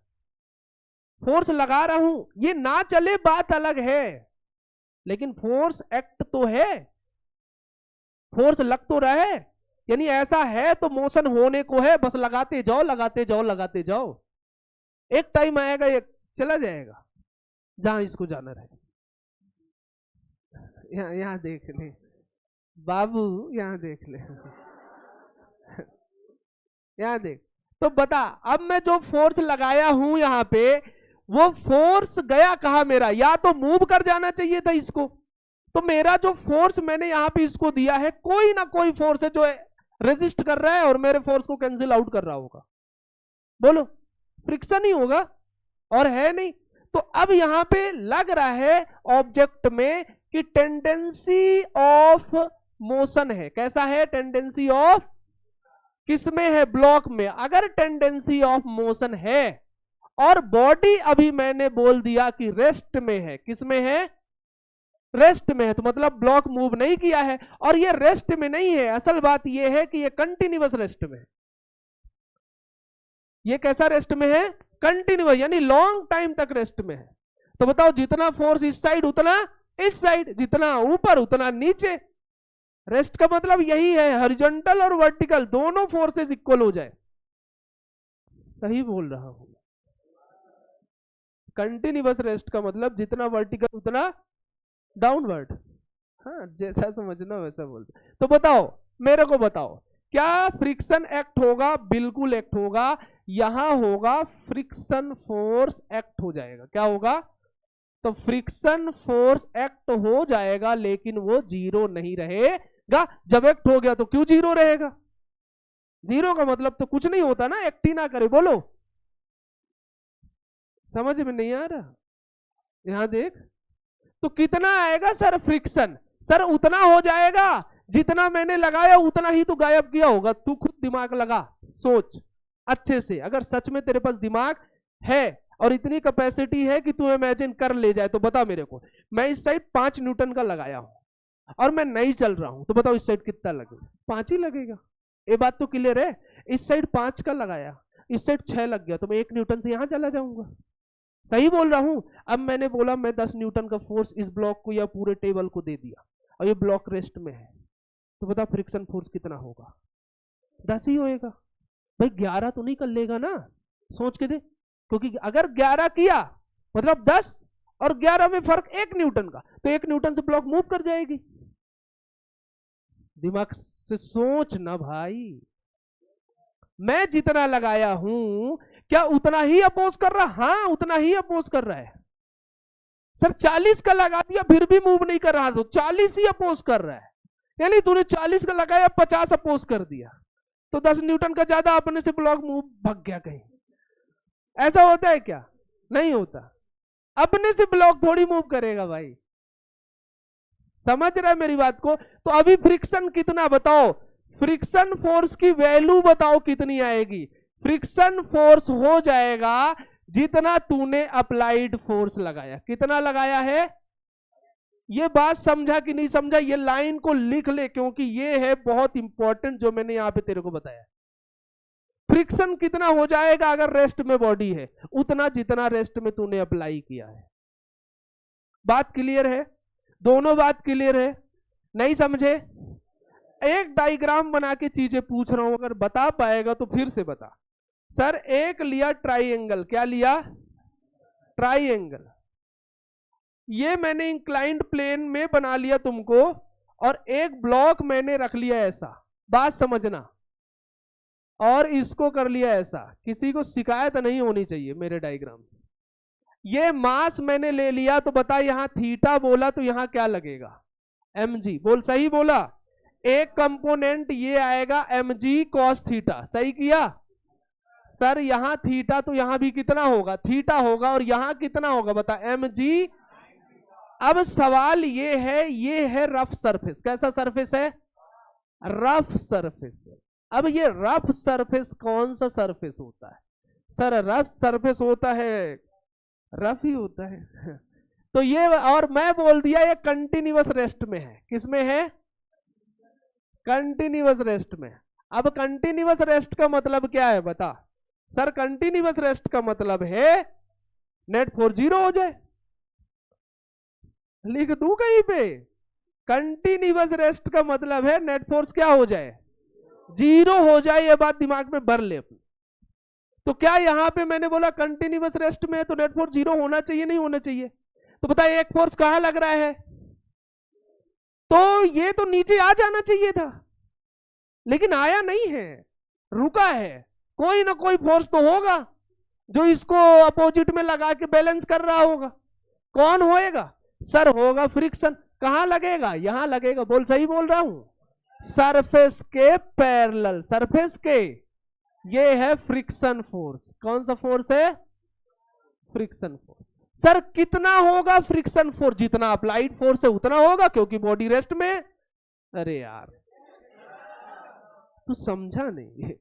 फोर्स लगा रहा हूं, ये ना चले बात अलग है, लेकिन फोर्स एक्ट तो है, फोर्स लग तो रहा है। यानी ऐसा है तो मोशन होने को है, बस लगाते जाओ लगाते जाओ लगाते जाओ, एक टाइम आएगा ये चला जाएगा जहां इसको जाना रहे। यहां देख ले बाबू, यहां देख ले यहां देख। तो बता, अब मैं जो फोर्स लगाया हूं यहां पे, वो फोर्स गया कहां मेरा? या तो मूव कर जाना चाहिए था इसको, तो मेरा जो फोर्स मैंने यहां पे इसको दिया है, कोई ना कोई फोर्स है जो रेजिस्ट कर रहा है और मेरे फोर्स को कैंसिल आउट कर रहा होगा। बोलो, फ्रिक्शन ही होगा, और है नहीं। तो अब यहां पे लग रहा है ऑब्जेक्ट में कि टेंडेंसी ऑफ मोशन है। कैसा है? टेंडेंसी ऑफ, किसमें है? ब्लॉक में। अगर टेंडेंसी ऑफ मोशन है और बॉडी अभी मैंने बोल दिया कि रेस्ट में है, किसमें है? रेस्ट में है, तो मतलब ब्लॉक मूव नहीं किया है। और ये रेस्ट में नहीं है, असल बात ये है कि ये कंटिन्यूअस रेस्ट में है। ये कैसा रेस्ट में है? कंटिन्यूअस, यानी लॉन्ग टाइम तक रेस्ट में है। तो बताओ, जितना फोर्स इस साइड उतना इस साइड, जितना ऊपर उतना नीचे। रेस्ट का मतलब यही है, हॉरिजॉन्टल और वर्टिकल दोनों फोर्सेस इक्वल हो जाए। सही बोल रहा हूं? कंटिन्यूअस रेस्ट का मतलब जितना वर्टिकल उतना डाउनवर्ड। हाँ, जैसा समझना वैसा बोलते। तो बताओ, मेरे को बताओ, क्या फ्रिक्शन एक्ट होगा? बिल्कुल एक्ट होगा। यहां होगा फ्रिक्शन फोर्स एक्ट हो जाएगा। क्या होगा? तो फ्रिक्शन फोर्स एक्ट हो जाएगा, लेकिन वो जीरो नहीं रहेगा। जब एक्ट हो गया तो क्यों जीरो रहेगा? जीरो का मतलब तो कुछ नहीं होता ना, एक्ट ही ना करे। बोलो, समझ में नहीं आ रहा? यहां देख, तो कितना आएगा सर फ्रिक्शन? सर उतना हो जाएगा जितना मैंने लगाया, उतना ही तो गायब किया होगा। तू खुद दिमाग लगा, सोच अच्छे से। अगर सच में तेरे पास दिमाग है और इतनी कैपेसिटी है कि तू इमेजिन कर ले जाए, तो बता मेरे को। मैं इस साइड 5 न्यूटन का लगाया हूं और मैं नहीं चल रहा हूं, तो बताओ इस साइड कितना लगेगा? 5 ही लगेगा। ये बात तो क्लियर है। इस साइड 5 का लगाया, इस साइड 6 लग गया, तो मैं 1 न्यूटन से यहां चला जाऊंगा। सही बोल रहा हूं? अब मैंने बोला मैं 10 न्यूटन का फोर्स इस ब्लॉक को या पूरे टेबल को दे दिया और ये ब्लॉक रेस्ट में है, तो बता फ्रिक्शन फोर्स कितना होगा? 10 ही होएगा। भाई 11 तो नहीं कर लेगा ना? सोच के दे, क्योंकि अगर 11 किया मतलब 10 और 11 में फर्क 1 न्यूटन का, तो 1 न्यूटन से ब्लॉक मूव कर जाएगी। दिमाग से सोच ना भाई। मैं जितना लगाया हूं क्या उतना ही अपोज कर रहा? हाँ, उतना ही अपोज कर रहा है। सर 40 का लगा दिया फिर भी मूव नहीं कर रहा, तो 40 ही अपोज कर रहा है, यानी तूने 40 का लगाया 50 अपोज कर दिया, तो 10 न्यूटन का ज्यादा अपने से ब्लॉक मूव भाग गया कहीं। ऐसा होता है क्या? नहीं होता। अपने से ब्लॉक थोड़ी मूव करेगा भाई। समझ रहा है मेरी बात को? तो अभी फ्रिक्शन कितना बताओ, फ्रिक्शन फोर्स की वैल्यू बताओ कितनी आएगी। फ्रिक्शन फोर्स हो जाएगा जितना तूने अप्लाइड फोर्स लगाया। कितना लगाया है? ये बात समझा कि नहीं समझा? ये लाइन को लिख ले, क्योंकि ये है बहुत इंपॉर्टेंट जो मैंने यहां पे तेरे को बताया। फ्रिक्शन कितना हो जाएगा अगर रेस्ट में बॉडी है? उतना जितना रेस्ट में तूने अप्लाई किया है। बात क्लियर है? दोनों बात क्लियर है? नहीं समझे? एक डायग्राम बना के चीजें पूछ रहा हूं, अगर बता पाएगा तो फिर से बता। सर एक लिया ट्राइंगल, क्या लिया? ट्राइंगल। ये मैंने इंक्लाइंड प्लेन में बना लिया तुमको, और एक ब्लॉक मैंने रख लिया ऐसा, बात समझना, और इसको कर लिया ऐसा। किसी को शिकायत नहीं होनी चाहिए मेरे डायग्राम से। ये मास मैंने ले लिया, तो बता यहां थीटा बोला तो यहां क्या लगेगा? mg। बोल, सही बोला? एक कंपोनेंट ये आएगा mg cos थीटा, सही किया? सर यहां थीटा तो यहां भी कितना होगा? थीटा होगा, और यहां कितना होगा बता? mg। अब सवाल ये है रफ सरफेस। कैसा सरफेस है? Rough surface. अब ये रफ सरफेस कौन सा सरफेस होता है? सर रफ सरफेस होता है, रफ ही होता है। तो ये, और मैं बोल दिया ये कंटिन्यूअस रेस्ट में है। किसमें है? कंटिन्यूअस रेस्ट में। अब कंटिन्यूअस रेस्ट का मतलब क्या है बता? सर कंटिन्यूअस रेस्ट का मतलब है नेट फोर्स 0 हो जाए। लिख दूं कहीं पे? कंटिन्यूअस रेस्ट का मतलब है नेट फोर्स क्या हो जाए? 0 हो जाए। ये बात दिमाग में भर ले अपने। तो क्या यहां पे मैंने बोला कंटिन्यूअस रेस्ट में तो नेट फोर्स 0 होना चाहिए, नहीं होना चाहिए? तो बताइए एक फोर्स कहां लग रहा है? तो ये तो नीचे आ जाना चाहिए था, लेकिन आया नहीं है, रुका है। कोई ना कोई फोर्स तो होगा जो इसको अपोजिट में लगा के बैलेंस कर रहा होगा। कौन होएगा? सर होगा फ्रिक्शन। कहां लगेगा? यहां लगेगा। बोल, सही बोल रहा हूं? सरफेस के पैरेलल, सरफेस के। ये है फ्रिक्शन फोर्स। कौन सा फोर्स है? Friction force. सर कितना होगा फ्रिक्शन फोर्स? जितना अप्लाइड फोर्स है उतना होगा, क्योंकि बॉडी रेस्ट में। अरे यार तू समझा नहीं।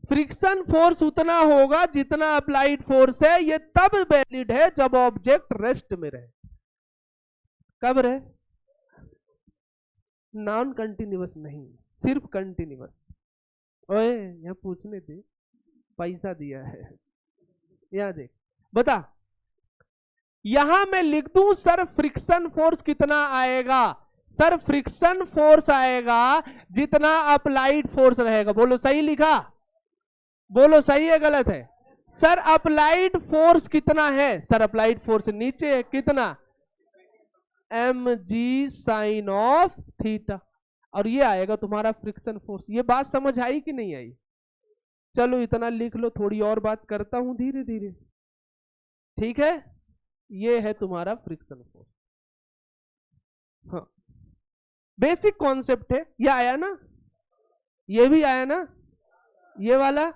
फ्रिक्शन फोर्स उतना होगा जितना अप्लाइड फोर्स है। ये तब वैलिड है जब ऑब्जेक्ट रेस्ट में रहे। कब रहे? नॉन कंटिन्यूअस नहीं, सिर्फ कंटिन्यूअस। ओए यहां पूछने दे, पैसा दिया है। यहां देख, बता। यहां मैं लिख दूं सर फ्रिक्शन फोर्स कितना आएगा? सर फ्रिक्शन फोर्स आएगा जितना अप्लाइड फोर्स रहेगा। बोलो सही लिखा? बोलो सही है गलत है? सर अप्लाइड फोर्स कितना है? सर अप्लाइड फोर्स नीचे है, कितना? mg साइन ऑफ थीटा, और ये आएगा तुम्हारा फ्रिक्शन फोर्स। ये बात समझ आई कि नहीं आई? चलो इतना लिख लो, थोड़ी और बात करता हूं धीरे धीरे, ठीक है? ये है तुम्हारा फ्रिक्शन फोर्स। हाँ, बेसिक कॉन्सेप्ट है। ये आया ना? ये भी आया ना? ये वाला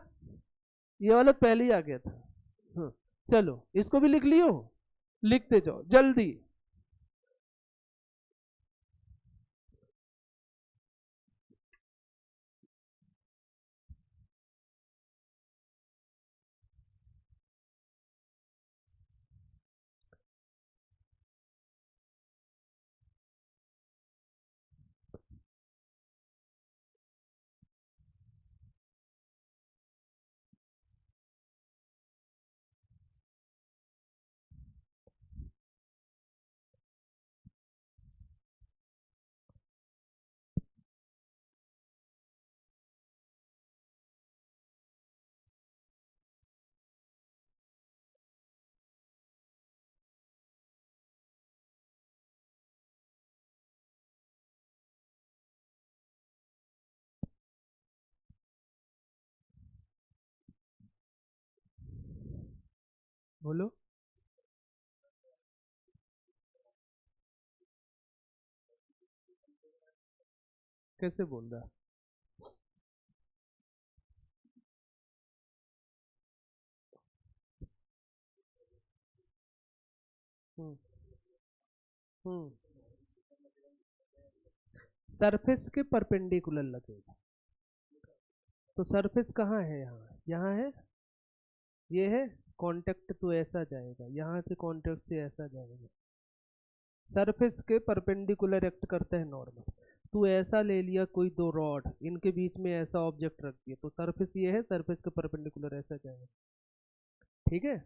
तो पहले ही आ गया था। हाँ, चलो इसको भी लिख लियो, लिखते जाओ जल्दी। बोलो। कैसे बोल रहा? हम्म सरफेस के परपेंडिकुलर लगेगा। तो सरफेस कहाँ है? यहाँ, यहाँ है, ये है कांटेक्ट, तो ऐसा जाएगा, यहाँ से कांटेक्ट से ऐसा जाएगा। सरफेस के परपेंडिकुलर एक्ट करता है नॉर्मल। तू ऐसा ले लिया कोई दो रॉड, इनके बीच में ऐसा ऑब्जेक्ट रख दिया, तो सरफेस ये है, सरफेस के परपेंडिकुलर ऐसा जाएगा। ठीक है,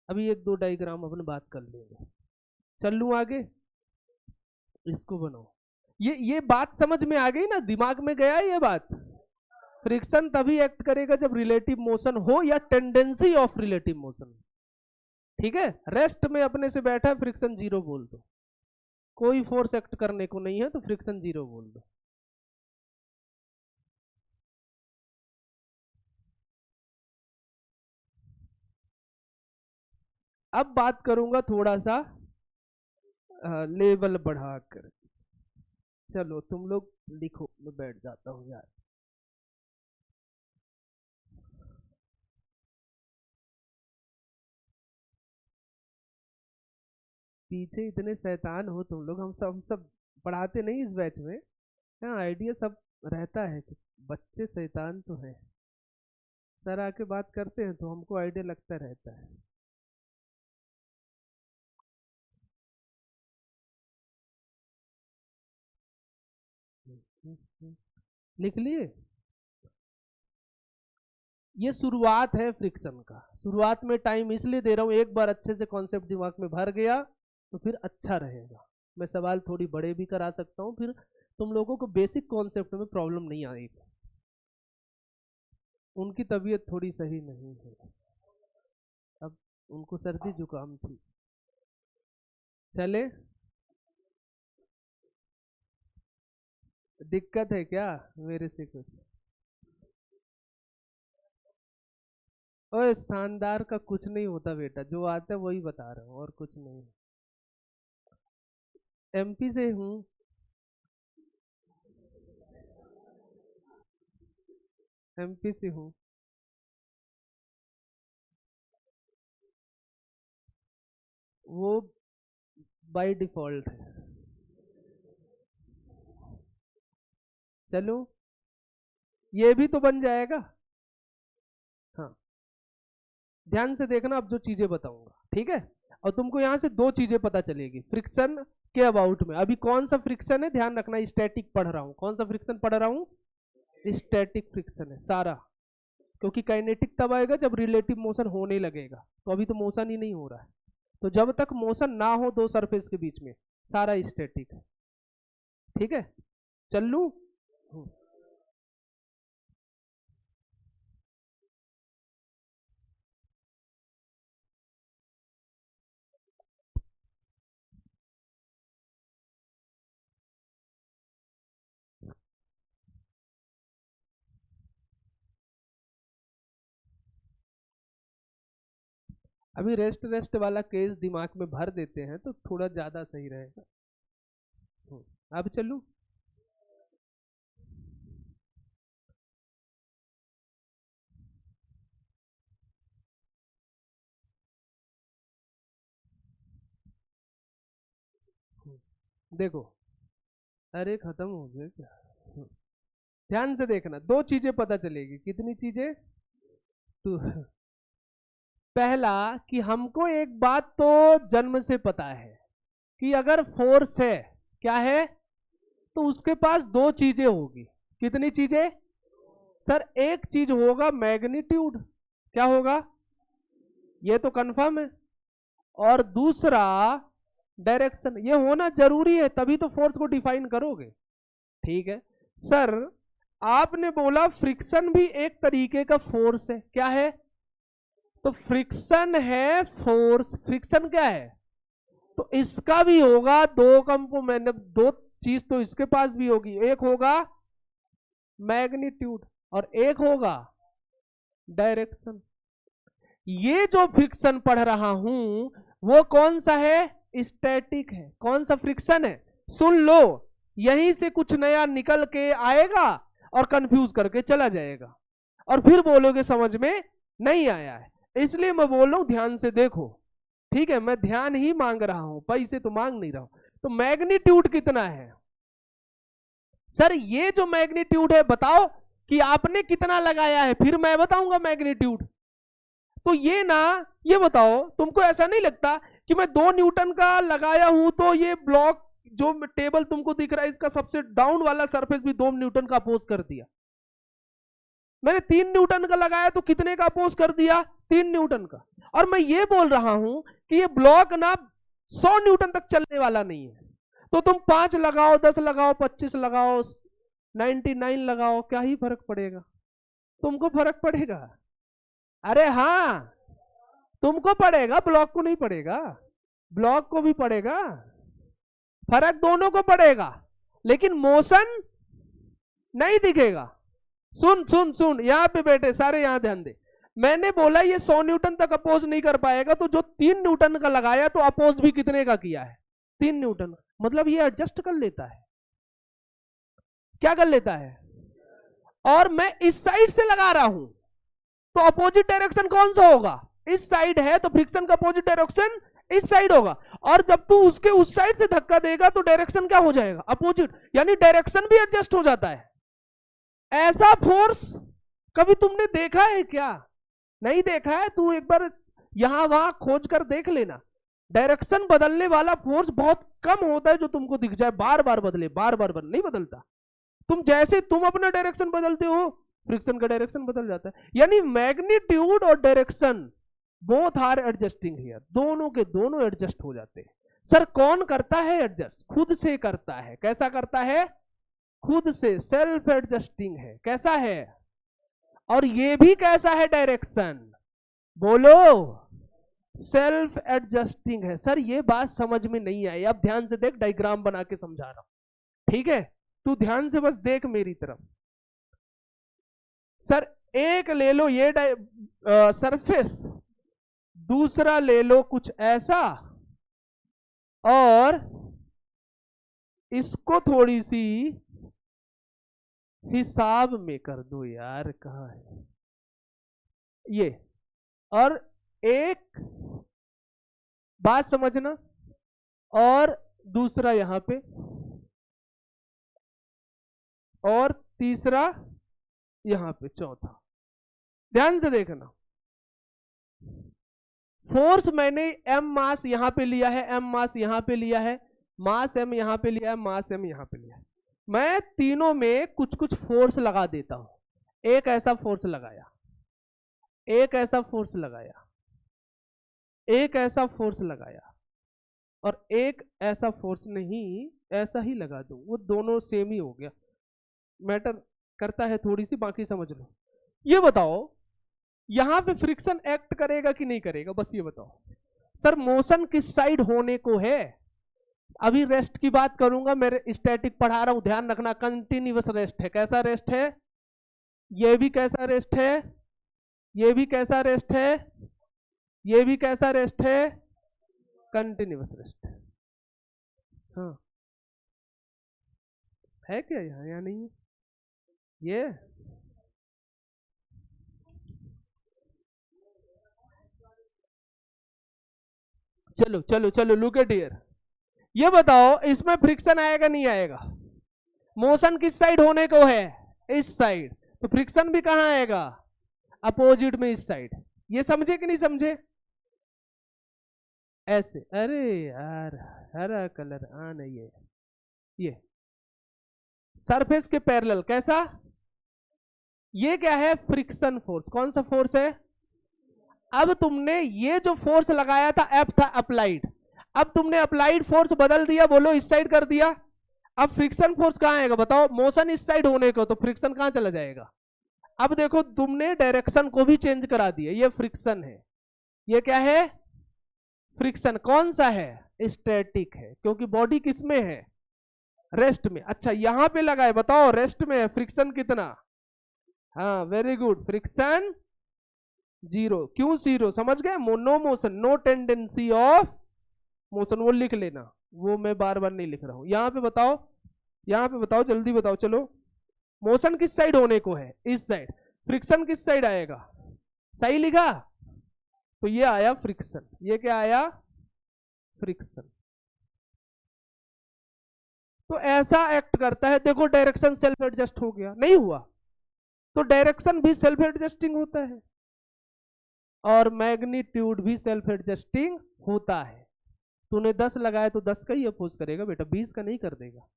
अभी एक दो डायग्राम अपन बात कर लेंगे। चल लूँ आगे, इसको बनाओ। ये बात समझ में आ गई ना, दिमाग में गया ये बात? फ्रिक्शन तभी एक्ट करेगा जब रिलेटिव मोशन हो या टेंडेंसी ऑफ रिलेटिव मोशन। ठीक है, रेस्ट में अपने से बैठा है, फ्रिक्शन जीरो बोल दो, कोई फोर्स एक्ट करने को नहीं है, तो फ्रिक्शन जीरो बोल दो। अब बात करूंगा थोड़ा सा लेवल बढ़ाकर। चलो तुम लोग लिखो, मैं बैठ जाता हूँ यार। पीछे इतने शैतान हो तुम लोग, हम सब पढ़ाते नहीं इस बैच में। हाँ, आइडिया सब रहता है कि बच्चे शैतान तो है, सर आके बात करते हैं तो हमको आइडिया लगता रहता है। लिख लिए? ये शुरुआत है फ्रिक्शन का। शुरुआत में टाइम इसलिए दे रहा हूं, एक बार अच्छे से कॉन्सेप्ट दिमाग में भर गया तो फिर अच्छा रहेगा। मैं सवाल थोड़ी बड़े भी करा सकता हूं, फिर तुम लोगों को बेसिक कॉन्सेप्ट में प्रॉब्लम नहीं आएगी। उनकी तबीयत थोड़ी सही नहीं है, अब उनको सर्दी जुकाम थी। चले, दिक्कत है क्या मेरे से कुछ? ओए शानदार का कुछ नहीं होता बेटा, जो आता है वही बता रहा हूँ, और कुछ नहीं। एमपी से हूँ। एमपी से हूँ। वो बाय डिफॉल्ट है। चलो ये भी तो बन जाएगा। हाँ, ध्यान से देखना अब जो चीजें बताऊंगा, ठीक है? और तुमको यहां से दो चीजें पता चलेगी फ्रिक्शन के अबाउट में। अभी कौन सा फ्रिक्शन है ध्यान रखना, स्टैटिक पढ़ रहा हूं। कौन सा फ्रिक्शन पढ़ रहा हूं? स्टैटिक फ्रिक्शन है सारा, क्योंकि काइनेटिक तब आएगा जब रिलेटिव मोशन होने लगेगा, तो अभी तो मोशन ही नहीं हो रहा है। तो जब तक मोशन ना हो दो सरफेस के बीच में, सारा स्टैटिक है। ठीक है, चल लू। अभी रेस्ट रेस्ट वाला केस दिमाग में भर देते हैं तो थोड़ा ज्यादा सही रहेगा। अब चलू। देखो, अरे खत्म हो गया क्या? ध्यान से देखना, दो चीजें पता चलेगी। कितनी चीजें? तो पहला कि हमको एक बात तो जन्म से पता है कि अगर फोर्स है, क्या है, तो उसके पास दो चीजें होगी। कितनी चीजें? सर एक चीज होगा मैग्नीट्यूड, क्या होगा, ये तो कंफर्म है। और दूसरा डायरेक्शन, ये होना जरूरी है, तभी तो फोर्स को डिफाइन करोगे। ठीक है सर, आपने बोला फ्रिक्शन भी एक तरीके का फोर्स है, क्या है? तो फ्रिक्शन है फोर्स, फ्रिक्शन क्या है? तो इसका भी होगा दो कंपोनेंट, दो चीज तो इसके पास भी होगी। एक होगा मैग्नीट्यूड और एक होगा डायरेक्शन। ये जो फ्रिक्शन पढ़ रहा हूं वो कौन सा है? स्टैटिक है। कौन सा फ्रिक्शन है? सुन लो, यहीं से कुछ नया निकल के आएगा और कंफ्यूज करके चला जाएगा, और फिर बोलोगे समझ में नहीं आया है। इसलिए मैं बोल रहा हूं ध्यान से देखो, ठीक है? मैं ध्यान ही मांग रहा हूं, पैसे तो मांग नहीं रहा हूं। तो मैग्नीट्यूड कितना है सर? ये जो मैग्नीट्यूड है बताओ कि आपने कितना लगाया है, फिर मैं बताऊंगा मैग्नीट्यूड। तो ये बताओ, तुमको ऐसा नहीं लगता कि मैं 2 न्यूटन का लगाया हूं तो ये ब्लॉक जो टेबल तुमको दिख रहा है इसका सबसे डाउन वाला सरफेस भी 2 न्यूटन का अपोज कर दिया। मैंने 3 न्यूटन का लगाया तो कितने का अपोज कर दिया? 3 न्यूटन का। और मैं ये बोल रहा हूं कि ये ब्लॉक ना 100 न्यूटन तक चलने वाला नहीं है। तो तुम 5 लगाओ, 10 लगाओ, 25 लगाओ, 99 लगाओ, क्या ही फर्क पड़ेगा? तुमको फर्क पड़ेगा? अरे हाँ, तुमको पड़ेगा, ब्लॉक को नहीं पड़ेगा। ब्लॉक को भी पड़ेगा, फर्क दोनों को पड़ेगा, लेकिन मोशन नहीं दिखेगा। सुन सुन सुन, यहां पे बैठे सारे यहां ध्यान दे। मैंने बोला ये 100 न्यूटन तक अपोज नहीं कर पाएगा, तो जो 3 न्यूटन का लगाया तो अपोज भी कितने का किया है? 3 न्यूटन। मतलब ये एडजस्ट कर लेता है। क्या कर लेता है? और मैं इस साइड से लगा रहा हूं तो अपोजिट डायरेक्शन कौन सा होगा? इस साइड है तो फ्रिक्शन का अपोजिट डायरेक्शन इस साइड होगा। और जब तू उसके उस साइड से धक्का देगा तो डायरेक्शन क्या हो जाएगा? अपोजिट। यानी डायरेक्शन भी एडजस्ट हो जाता है। ऐसा फोर्स कभी तुमने देखा है क्या? नहीं देखा है? तू एक बार यहां वहां खोज कर देख लेना। डायरेक्शन बदलने वाला फोर्स बहुत कम होता है जो तुमको दिख जाए बार बार बदले, बार बार बदले, नहीं बदलता। तुम अपना डायरेक्शन बदलते हो, फ्रिक्शन का डायरेक्शन बदल जाता है। यानी मैग्नीट्यूड और direction both are adjusting here, दोनों के दोनों एडजस्ट हो जाते हैं। सर कौन करता है एडजस्ट? खुद से करता है। कैसा करता है? खुद से, सेल्फ एडजस्टिंग है। कैसा है? और ये भी कैसा है डायरेक्शन? बोलो, सेल्फ एडजस्टिंग है। सर ये बात समझ में नहीं आई, अब ध्यान से देख, डायग्राम बना के समझा रहा हूं, ठीक है? तू ध्यान से बस देख मेरी तरफ। सर एक ले लो ये सरफेस, दूसरा ले लो कुछ ऐसा, और इसको थोड़ी सी हिसाब में कर दो यार, कहां है ये? और एक बात समझना, और दूसरा यहां पे, और तीसरा यहां पे, चौथा। ध्यान से देखना, फोर्स मैंने m मास यहां पे लिया है, m मास यहां पे लिया है, मास m यहां पे लिया है, मास m यहां पे लिया है। मैं तीनों में कुछ कुछ फोर्स लगा देता हूं। एक ऐसा फोर्स लगाया, एक ऐसा फोर्स लगाया, एक ऐसा फोर्स लगाया, और एक ऐसा फोर्स नहीं, ऐसा ही लगा दूं, वो दोनों सेम ही हो गया। मैटर करता है थोड़ी सी, बाकी समझ लो। ये बताओ यहां पे फ्रिक्शन एक्ट करेगा कि नहीं करेगा? बस ये बताओ। सर मोशन किस साइड होने को है? अभी रेस्ट की बात करूंगा, मेरे स्टैटिक पढ़ा रहा हूं, ध्यान रखना। कंटिन्यूअस रेस्ट है। कैसा रेस्ट है? ये भी कैसा रेस्ट है? ये भी कैसा रेस्ट है? ये भी कैसा रेस्ट है? Continuous rest. हाँ है क्या यहाँ? यहाँ नहीं है ये? चलो चलो चलो, लुक एट हियर। ये बताओ इसमें फ्रिक्शन आएगा नहीं आएगा? मोशन किस साइड होने को है? इस साइड। तो फ्रिक्शन भी कहां आएगा? अपोजिट में, इस साइड। ये समझे कि नहीं समझे? ऐसे। अरे यार हरा कलर आ नहीं है। ये सरफेस के पैरेलल। कैसा? ये क्या है? Friction force. कौन सा फोर्स है? अब तुमने ये जो फोर्स लगाया था F था अप्लाइड, अब तुमने अप्लाइड फोर्स बदल दिया, बोलो इस साइड कर दिया। अब फ्रिक्शन फोर्स कहां आएगा बताओ? मोशन इस साइड होने को, तो फ्रिक्शन कहां चला जाएगा? अब देखो तुमने डायरेक्शन को भी चेंज करा दिया, ये फ्रिक्शन है। ये क्या है? फ्रिक्शन। कौन सा है? स्टैटिक है, क्योंकि बॉडी किस में है? रेस्ट में। अच्छा यहां पे लगाए, बताओ रेस्ट में है, फ्रिक्शन कितना? हाँ वेरी गुड, फ्रिक्शन 0। क्यों 0? समझ गए? No motion, no tendency of motion. वो लिख लेना, वो मैं बार बार नहीं लिख रहा हूं। यहां पे बताओ, यहाँ पे बताओ, जल्दी बताओ, चलो। मोशन किस साइड होने को है? इस साइड। फ्रिक्शन किस साइड आएगा? सही लिखा? तो ये आया फ्रिक्शन। ये क्या आया? फ्रिक्शन। तो ऐसा एक्ट करता है, देखो डायरेक्शन सेल्फ एडजस्ट हो गया, नहीं हुआ? तो डायरेक्शन भी सेल्फ एडजस्टिंग होता है और मैग्नीट्यूड भी सेल्फ एडजस्टिंग होता है। तूने 10 लगाया तो 10 का ही अपोज करेगा बेटा, 20 का नहीं कर देगा।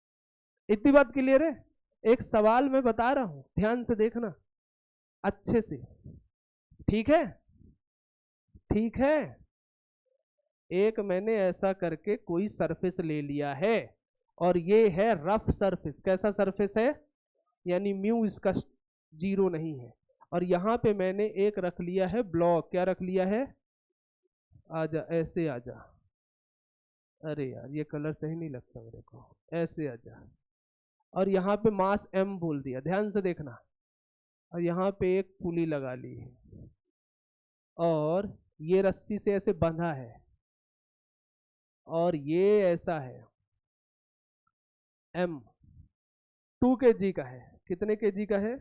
इतनी बात क्लियर है? एक सवाल मैं बता रहा हूं, ध्यान से देखना अच्छे से, ठीक है? ठीक है। एक मैंने ऐसा करके कोई सरफेस ले लिया है और ये है रफ सरफेस। कैसा सरफेस है? यानी म्यू इसका 0 नहीं है। और यहां पे मैंने एक रख लिया है ब्लॉक। क्या रख लिया है? आजा, ऐसे आजा। अरे यार ये कलर सही नहीं लगता मेरे को, ऐसे आजा। और यहाँ पे मास m बोल दिया, ध्यान से देखना। और यहाँ पे एक पुली लगा ली है और ये रस्सी से ऐसे बंधा है और ये ऐसा है। m 2 kg का है। कितने kg का है?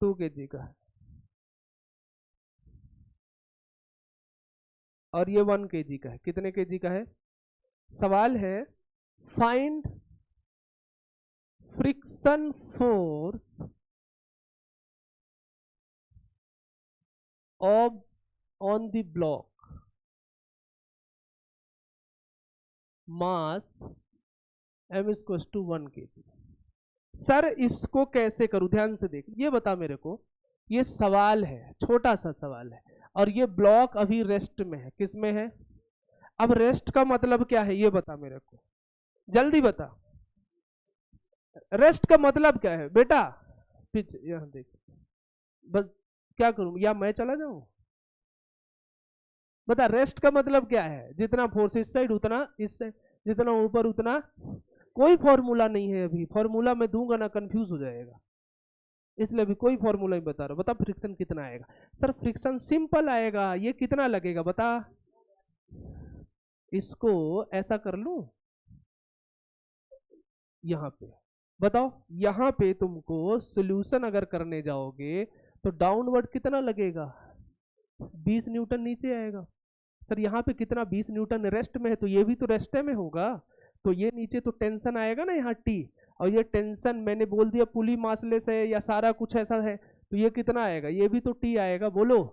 2 kg का है। और ये 1 kg का है। कितने kg का है? सवाल है find friction force of on the block mass m equals to 1 kg। Sir इसको कैसे करूं? ध्यान से देख, ये बता मेरे को। ये सवाल है, छोटा सा सवाल है और ये ब्लॉक अभी रेस्ट में है। किस में है? अब रेस्ट का मतलब क्या है ये बता मेरे को, जल्दी बता। रेस्ट का मतलब क्या है बेटा? पीछे यहाँ देख, बस क्या करूं, या मैं चला जाऊं? बता, रेस्ट का मतलब क्या है? जितना फोर्स इस साइड उतना इस साइड, जितना ऊपर उतना। कोई फॉर्मूला नहीं है अभी, फॉर्मूला मैं दूंगा ना कंफ्यूज हो जाएगा, इसलिए अभी कोई फॉर्मूला नहीं बता रहा। बता फ्रिक्शन कितना आएगा? सर फ्रिक्शन सिंपल आएगा। ये कितना लगेगा बता? इसको ऐसा कर लूं यहाँ पे, बताओ। यहाँ पे तुमको सोल्यूशन अगर करने जाओगे तो डाउनवर्ड कितना लगेगा? 20 न्यूटन नीचे आएगा। सर यहाँ पे कितना? 20 न्यूटन रेस्ट में है, तो ये भी तो रेस्ट में होगा। तो ये नीचे तो टेंशन आएगा ना यहाँ टी, और ये टेंशन मैंने बोल दिया पुली मासलेस है या सारा कुछ ऐसा है, तो ये कितना आएगा? ये भी तो टी आएगा, बोलो।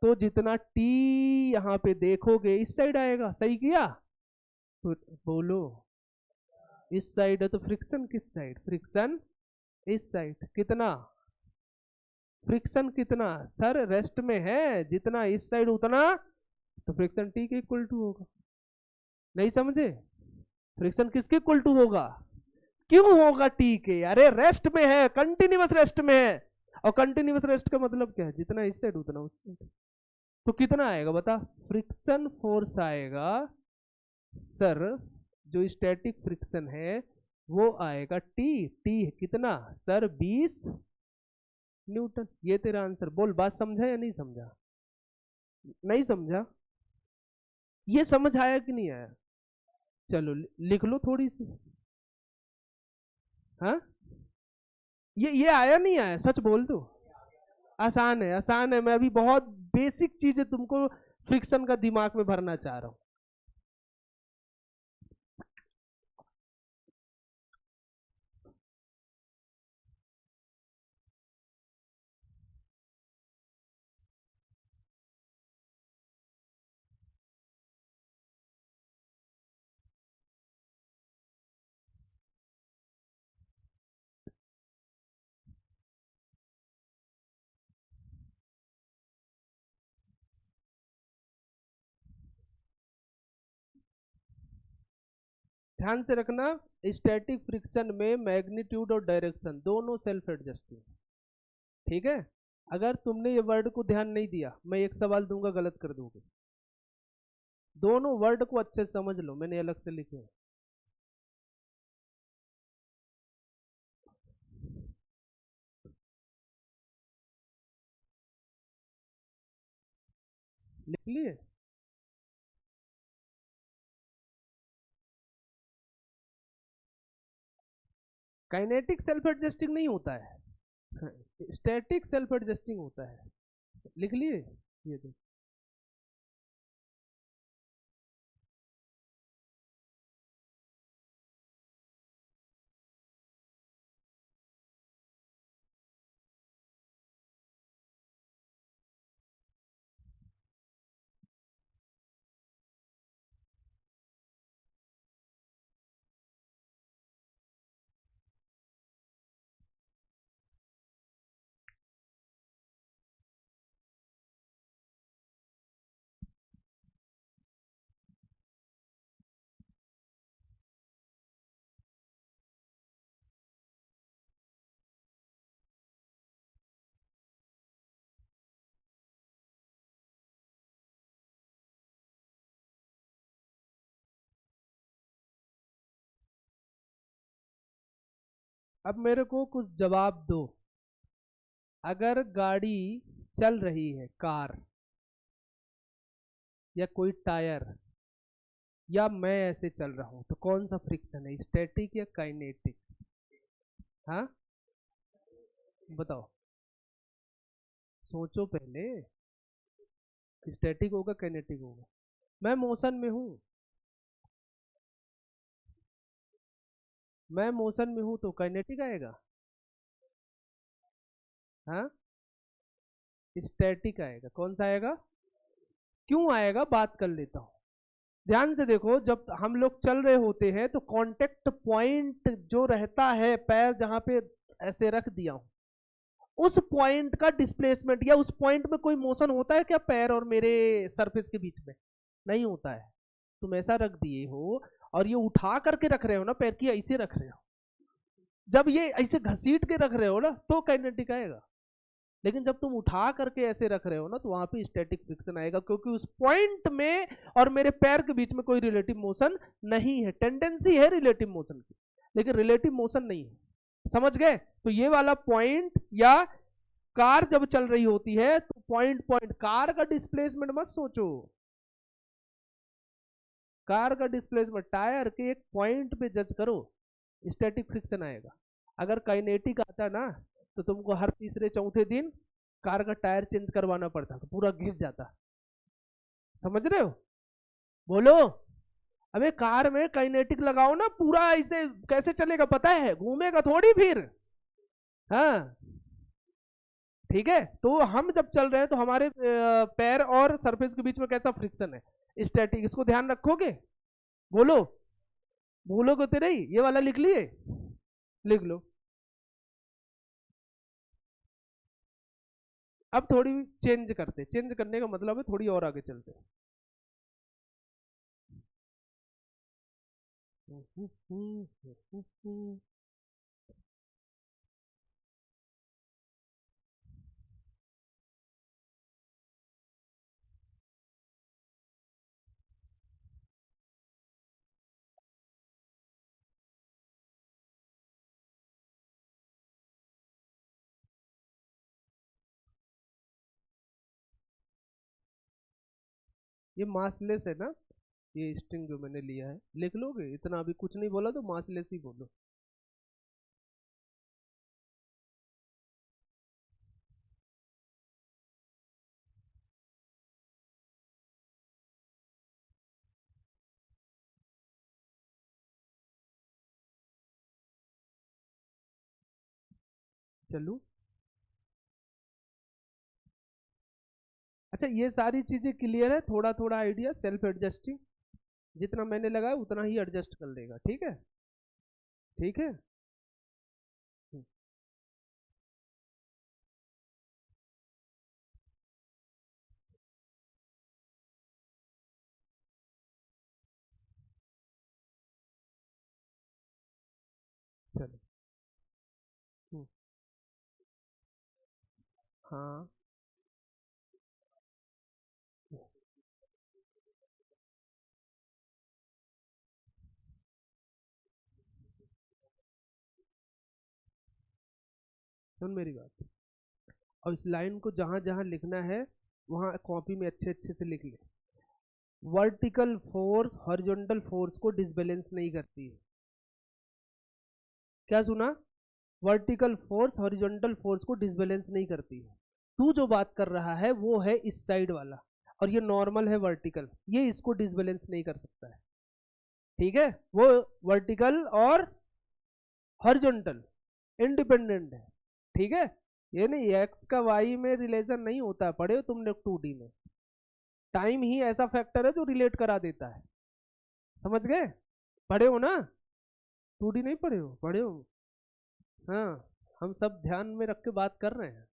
तो जितना टी यहाँ पे देखोगे इस साइड आएगा, सही किया? तो बोलो इस साइड है तो फ्रिक्शन किस साइड? फ्रिक्शन इस साइड। कितना फ्रिक्शन? कितना सर? रेस्ट में है, जितना इस साइड उतना, तो फ्रिक्शन टी के इक्वल टू होगा। नहीं समझे? फ्रिक्शन किसके इक्वल टू होगा? क्यों होगा टी के? अरे रेस्ट में है, कंटिन्यूअस रेस्ट में है। और कंटिन्यूअस रेस्ट का मतलब क्या है? जितना इस साइड उतना उस साइड। तो कितना आएगा बता? फ्रिक्शन फोर्स आएगा सर, जो स्टैटिक फ्रिक्शन है वो आएगा टी। टी कितना सर? 20 न्यूटन। ये तेरा आंसर। बोल, बात समझा या नहीं समझा? नहीं समझा? ये समझ आया कि नहीं आया? चलो लिख लो थोड़ी सी। हाँ, ये आया नहीं आया? सच बोल दो। आसान है, आसान है। मैं अभी बहुत बेसिक चीजें तुमको फ्रिक्शन का दिमाग में भरना चाह रहा हूं। ध्यान से रखना, स्टैटिक फ्रिक्शन में मैग्नीट्यूड और डायरेक्शन दोनों सेल्फ एडजस्टिंग। ठीक है? अगर तुमने ये वर्ड को ध्यान नहीं दिया, मैं एक सवाल दूंगा गलत कर दोगे। दोनों वर्ड को अच्छे से समझ लो, मैंने अलग से लिखे हैं। लिख लिए? काइनेटिक सेल्फ एडजस्टिंग नहीं होता है, स्टैटिक सेल्फ एडजस्टिंग होता है। लिख लिए ये देखो। अब मेरे को कुछ जवाब दो। अगर गाड़ी चल रही है, कार या कोई टायर, या मैं ऐसे चल रहा हूं, तो कौन सा फ्रिक्शन है, स्टैटिक या काइनेटिक? हाँ बताओ, सोचो पहले, स्टैटिक होगा काइनेटिक होगा? मैं मोशन में हूं, मैं मोशन में हूं तो काइनेटिक आएगा। हाँ स्टैटिक आएगा। कौन सा आएगा? क्यों आएगा, बात कर लेता हूं। ध्यान से देखो, जब हम लोग चल रहे होते हैं तो कांटेक्ट पॉइंट जो रहता है, पैर जहां पे ऐसे रख दिया हूं, उस पॉइंट का डिस्प्लेसमेंट या उस पॉइंट में कोई मोशन होता है क्या पैर और मेरे सरफेस के बीच में? नहीं होता है। तुम ऐसा रख दिए हो और ये उठा करके रख रहे हो ना, पैर की ऐसे रख रहे हो, जब ये ऐसे घसीट के रख रहे हो ना तो काइनेटिक आएगा। लेकिन जब तुम उठा करके ऐसे रख रहे हो ना तो वहां पे स्टैटिक फ्रिक्शन आएगा, क्योंकि उस पॉइंट में और मेरे पैर के बीच में कोई रिलेटिव मोशन नहीं है। टेंडेंसी है रिलेटिव मोशन की, लेकिन रिलेटिव मोशन नहीं है। समझ गए? तो ये वाला पॉइंट, या कार जब चल रही होती है तो पॉइंट पॉइंट, कार का डिस्प्लेसमेंट मत सोचो, कार का डिस्प्लेसमेंट टायर के एक पॉइंट पे जज करो, स्टैटिक फ्रिक्शन आएगा। अगर काइनेटिक आता ना तो तुमको हर तीसरे चौथे दिन कार का टायर चेंज करवाना पड़ता, तो पूरा घिस जाता। समझ रहे हो? बोलो। अबे कार में काइनेटिक लगाओ ना, पूरा ऐसे कैसे चलेगा पता है? घूमेगा थोड़ी फिर। हाँ ठीक है, तो हम जब चल रहे हैं तो हमारे पैर और सरफेस के बीच में कैसा फ्रिक्शन है? स्टैटिक। इसको ध्यान रखोगे? बोलो। भूलोगे तो नहीं। ये वाला लिख लिए? लिख लो। अब थोड़ी चेंज करते, चेंज करने का मतलब है थोड़ी और आगे चलते। ये मासलेस है ना, ये स्ट्रिंग जो मैंने लिया है, लिख लोगे? इतना अभी कुछ नहीं बोला तो मासलेस ही बोलो। चलो अच्छा, ये सारी चीजें क्लियर है? थोड़ा थोड़ा आइडिया, सेल्फ एडजस्टिंग जितना मैंने लगाया उतना ही एडजस्ट कर लेगा। ठीक है? ठीक है। चलो। हाँ सुन मेरी बात, और इस लाइन को जहां जहां लिखना है वहां कॉपी में अच्छे अच्छे से लिख ले। वर्टिकल फोर्स हॉरिजॉन्टल फोर्स को डिसबैलेंस नहीं करती है। क्या सुना? वर्टिकल फोर्स हॉरिजॉन्टल फोर्स को डिसबैलेंस नहीं करती है। तू जो बात कर रहा है वो है इस साइड वाला, और ये नॉर्मल है वर्टिकल, ये इसको डिसबैलेंस नहीं कर सकता है, ठीक है? वो वर्टिकल और हॉरिजॉन्टल इंडिपेंडेंट है, ठीक है? ये नहीं एक्स का वाई में रिलेशन नहीं होता, पढ़े हो तुमने 2D में। टाइम ही ऐसा फैक्टर है जो रिलेट करा देता है, समझ गए? पढ़े हो ना? 2D नहीं पढ़े हो? पढ़े हो? हाँ, हम सब ध्यान में रख के बात कर रहे हैं।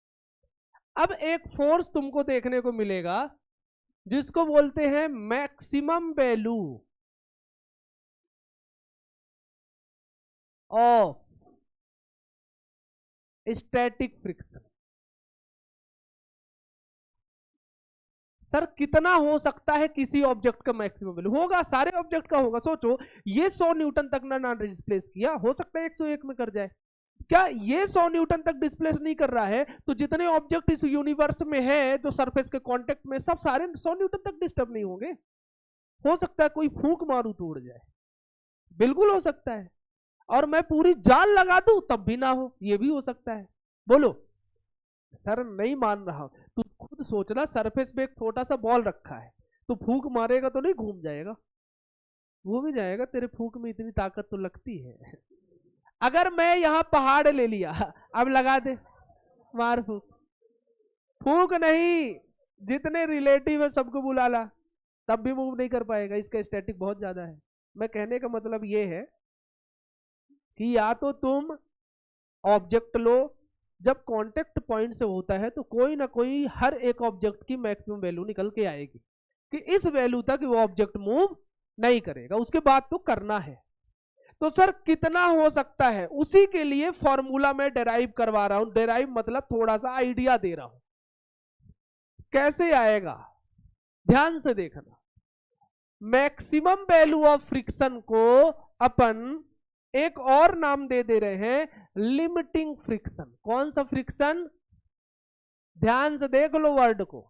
अब एक फोर्स तुमको देखने को मिलेगा जिसको बोलते हैं maximum value of static friction. Sir कितना हो सकता है किसी ऑब्जेक्ट का मैक्सिमम वैल्यू? होगा, सारे ऑब्जेक्ट का होगा। सोचो ये 100 न्यूटन तक ना डिस्प्लेस किया, हो सकता है 101 में कर जाए। क्या ये 100 न्यूटन तक डिस्प्लेस नहीं कर रहा है तो जितने ऑब्जेक्ट इस यूनिवर्स में है जो सरफेस के कांटेक्ट में, सब सारे 100 न्यूटन तक डिस्टर्ब नहीं होंगे? हो सकता है कोई फूंक मारू तो उड़ जाए, बिल्कुल हो सकता है। और मैं पूरी जाल लगा दूं तब भी ना हो, ये भी हो सकता है। बोलो सर नहीं मान रहा, तू खुद सोचना, सरफेस पे एक छोटा सा बॉल रखा है, तो फूंक मारेगा तो नहीं घूम जाएगा? वो भी जाएगा, तेरे फूंक में इतनी ताकत तो लगती है। अगर मैं यहां पहाड़ ले लिया, अब लगा दे, मार फूंक, फूंक नहीं, जितने रिलेटिव है सबको बुला ला, तब भी मूव नहीं कर पाएगा, इसका स्टैटिक बहुत ज्यादा है। मैं कहने का मतलब ये है कि या तो तुम ऑब्जेक्ट लो, जब कांटेक्ट पॉइंट से होता है तो कोई ना कोई हर एक ऑब्जेक्ट की मैक्सिमम वैल्यू निकल के आएगी कि इस वैल्यू तक वो ऑब्जेक्ट मूव नहीं करेगा, उसके बाद तो करना है। तो सर कितना हो सकता है, उसी के लिए फॉर्मूला मैं डेराइव करवा रहा हूं। डेराइव मतलब थोड़ा सा आइडिया दे रहा हूं, कैसे आएगा ध्यान से देखना। मैक्सिमम वैल्यू ऑफ फ्रिक्शन को अपन एक और नाम दे रहे हैं, लिमिटिंग फ्रिक्शन। कौन सा फ्रिक्शन? ध्यान से देख लो वर्ड को,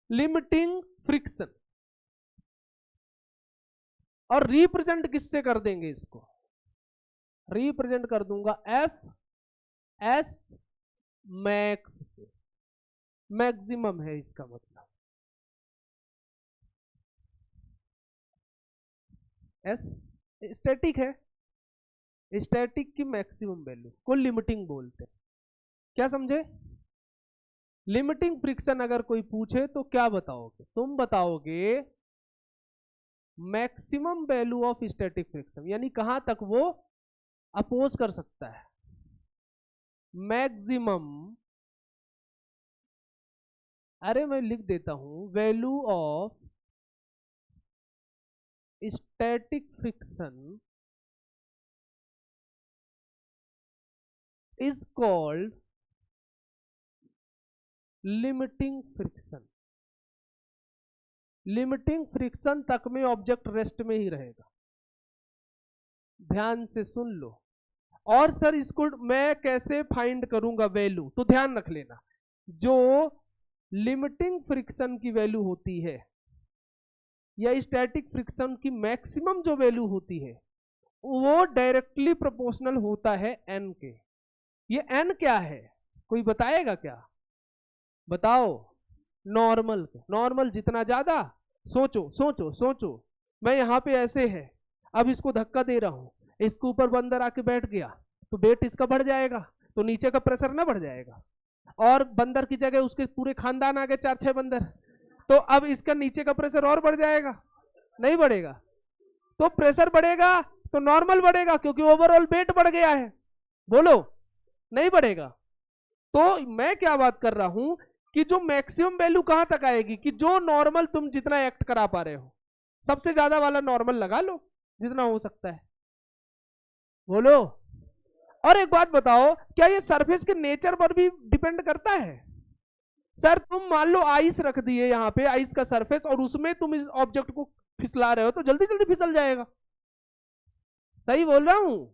लिमिटिंग फ्रिक्शन। और रिप्रेजेंट किससे कर देंगे इसको? रिप्रेजेंट कर दूंगा एफ एस मैक्स से, मैक्सिमम है इसका मतलब। एस स्टैटिक है, स्टैटिक की मैक्सिमम वैल्यू को लिमिटिंग बोलते हैं। क्या समझे? लिमिटिंग फ्रिक्शन अगर कोई पूछे तो क्या बताओगे? तुम बताओगे maximum value of static friction, यानी कहां तक वो अपोज कर सकता है। मैक्सिमम, अरे मैं लिख देता हूं, value of static friction is called limiting friction। Limiting friction तक में ऑब्जेक्ट रेस्ट में ही रहेगा, ध्यान से सुन लो। और सर इसको मैं कैसे फाइंड करूंगा वैल्यू? तो ध्यान रख लेना, जो लिमिटिंग फ्रिक्शन की वैल्यू होती है या स्टैटिक फ्रिक्शन की मैक्सिमम जो वैल्यू होती है वो डायरेक्टली प्रोपोर्शनल होता है एन के। ये एन क्या है कोई बताएगा क्या? बताओ। नॉर्मल, नॉर्मल जितना ज्यादा, सोचो सोचो सोचो, मैं यहां पे ऐसे है, अब इसको धक्का दे रहा हूं, इसके ऊपर बंदर आके बैठ गया तो वेट इसका बढ़ जाएगा, तो नीचे का प्रेशर ना बढ़ जाएगा, और बंदर की जगह उसके पूरे खानदान आ गए 4-6 बंदर, तो अब इसका नीचे का प्रेशर और बढ़ जाएगा, नहीं बढ़ेगा? तो प्रेशर बढ़ेगा तो नॉर्मल बढ़ेगा क्योंकि ओवरऑल वेट बढ़ गया है, बोलो नहीं बढ़ेगा? तो मैं क्या बात कर रहा हूं कि जो मैक्सिमम वैल्यू कहां तक आएगी कि जो नॉर्मल तुम जितना एक्ट करा पा रहे हो, सबसे ज्यादा वाला नॉर्मल लगा लो जितना हो सकता है, बोलो। और एक बात बताओ, क्या ये सरफेस के नेचर पर भी डिपेंड करता है? सर तुम मान लो आइस रख दिए यहाँ पे, आइस का सरफेस, और उसमें तुम इस ऑब्जेक्ट को फिसला रहे हो तो जल्दी जल्दी फिसल जाएगा, सही बोल रहा हूं?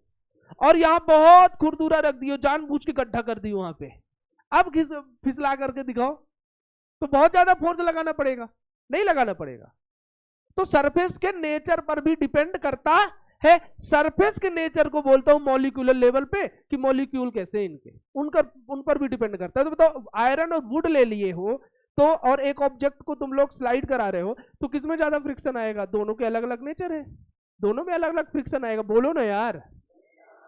और यहां बहुत खुरदुरा रख दियो, जानबूझ के गड्ढा कर दियो वहां पे, अब फिसला करके दिखाओ तो बहुत ज्यादा फोर्स लगाना पड़ेगा, नहीं लगाना पड़ेगा? तो सरफेस के नेचर पर भी डिपेंड करता है। सरफेस के नेचर को बोलता हूं मॉलिक्यूलर लेवल पे कि मॉलिक्यूल कैसे इनके उन पर भी डिपेंड करता है। तो बताओ आयरन और वुड ले लिए हो तो और एक ऑब्जेक्ट को तुम लोग स्लाइड करा रहे हो तो किसमें ज्यादा फ्रिक्शन आएगा? दोनों के अलग अलग नेचर है, दोनों में अलग अलग फ्रिक्शन आएगा। बोलो ना यार,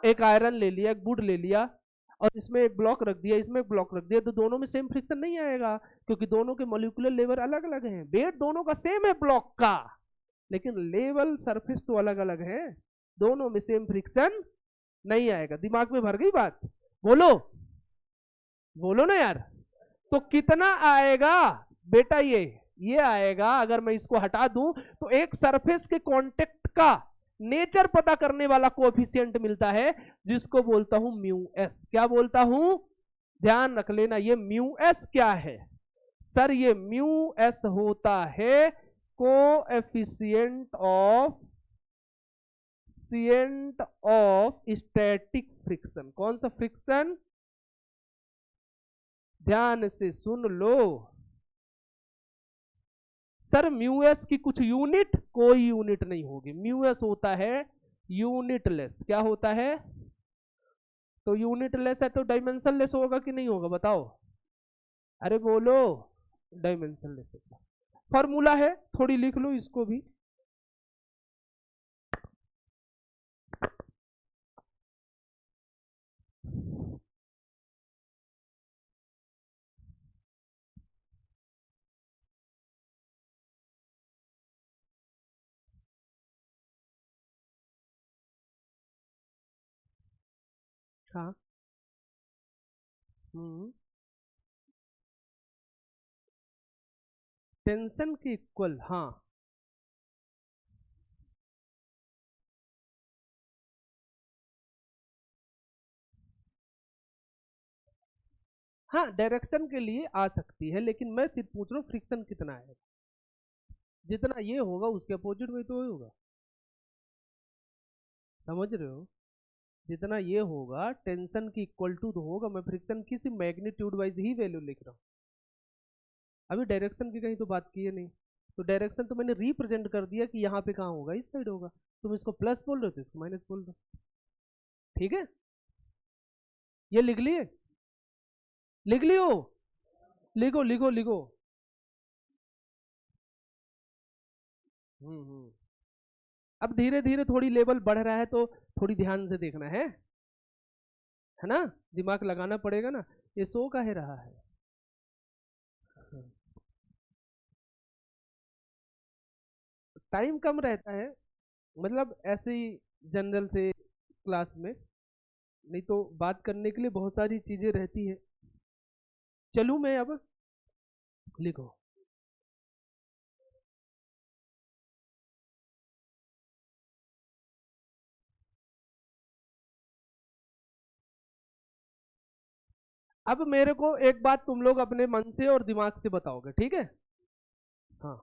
एक आयरन ले लिया, एक वुड ले लिया और इसमें एक ब्लॉक रख दिया, इसमें एक ब्लॉक रख दिया, तो दोनों में सेम फ्रिक्शन नहीं आएगा क्योंकि दोनों के मॉलिक्यूलर लेवल अलग अलग हैं। वेट दोनों का सेम है ब्लॉक का, लेकिन लेवल सरफेस तो अलग अलग है, दोनों में सेम फ्रिक्शन नहीं आएगा। दिमाग में भर गई बात? बोलो बोलो ना यार। तो कितना आएगा बेटा? ये आएगा, अगर मैं इसको हटा दूं तो एक सरफेस के कांटेक्ट का नेचर पता करने वाला कोएफिशिएंट मिलता है जिसको बोलता हूं म्यू एस। क्या बोलता हूं? ध्यान रख लेना, ये म्यू एस क्या है सर? ये म्यू एस होता है कोएफिशिएंट ऑफ स्टैटिक फ्रिक्शन। कौन सा फ्रिक्शन? ध्यान से सुन लो सर, म्यू एस की कुछ यूनिट, कोई यूनिट नहीं होगी। म्यू एस होता है यूनिटलेस। क्या होता है? तो यूनिटलेस है तो डायमेंशनलेस होगा कि नहीं होगा? बताओ, अरे बोलो। डायमेंशनलेस होगा। फॉर्मूला है, थोड़ी लिख लो इसको भी। हाँ, टेंशन के इक्वल। हाँ, हाँ डायरेक्शन के लिए आ सकती है, लेकिन मैं सिर्फ पूछ रहा हूँ फ्रिक्शन कितना है। जितना ये होगा उसके अपोजिट में तो होगा, समझ रहे हो? जितना ये होगा टेंशन की इक्वल टू तो होगा। मैं फ्रिक्शन की सिर्फ मैग्नीट्यूड वाइज ही वैल्यू लिख रहा हूँ, अभी डायरेक्शन की कहीं तो बात की है नहीं। तो डायरेक्शन तो मैंने रिप्रेजेंट कर दिया कि यहाँ पे कहाँ होगा, इस साइड होगा। तुम इसको प्लस बोल रहे हो तो इसको माइनस बोल रहे हो, ठीक है? ये लिख लिए? लिख लियो? लिखो लिखो लिखो। अब धीरे धीरे थोड़ी लेवल बढ़ रहा है तो थोड़ी ध्यान से देखना है ना? दिमाग लगाना पड़ेगा ना। ये सो काहे रहा है? टाइम कम रहता है, मतलब ऐसे ही जनरल से क्लास में, नहीं तो बात करने के लिए बहुत सारी चीजें रहती है। चलूं मैं अब? लिखो। अब मेरे को एक बात तुम लोग अपने मन से और दिमाग से बताओगे, ठीक है? हाँ,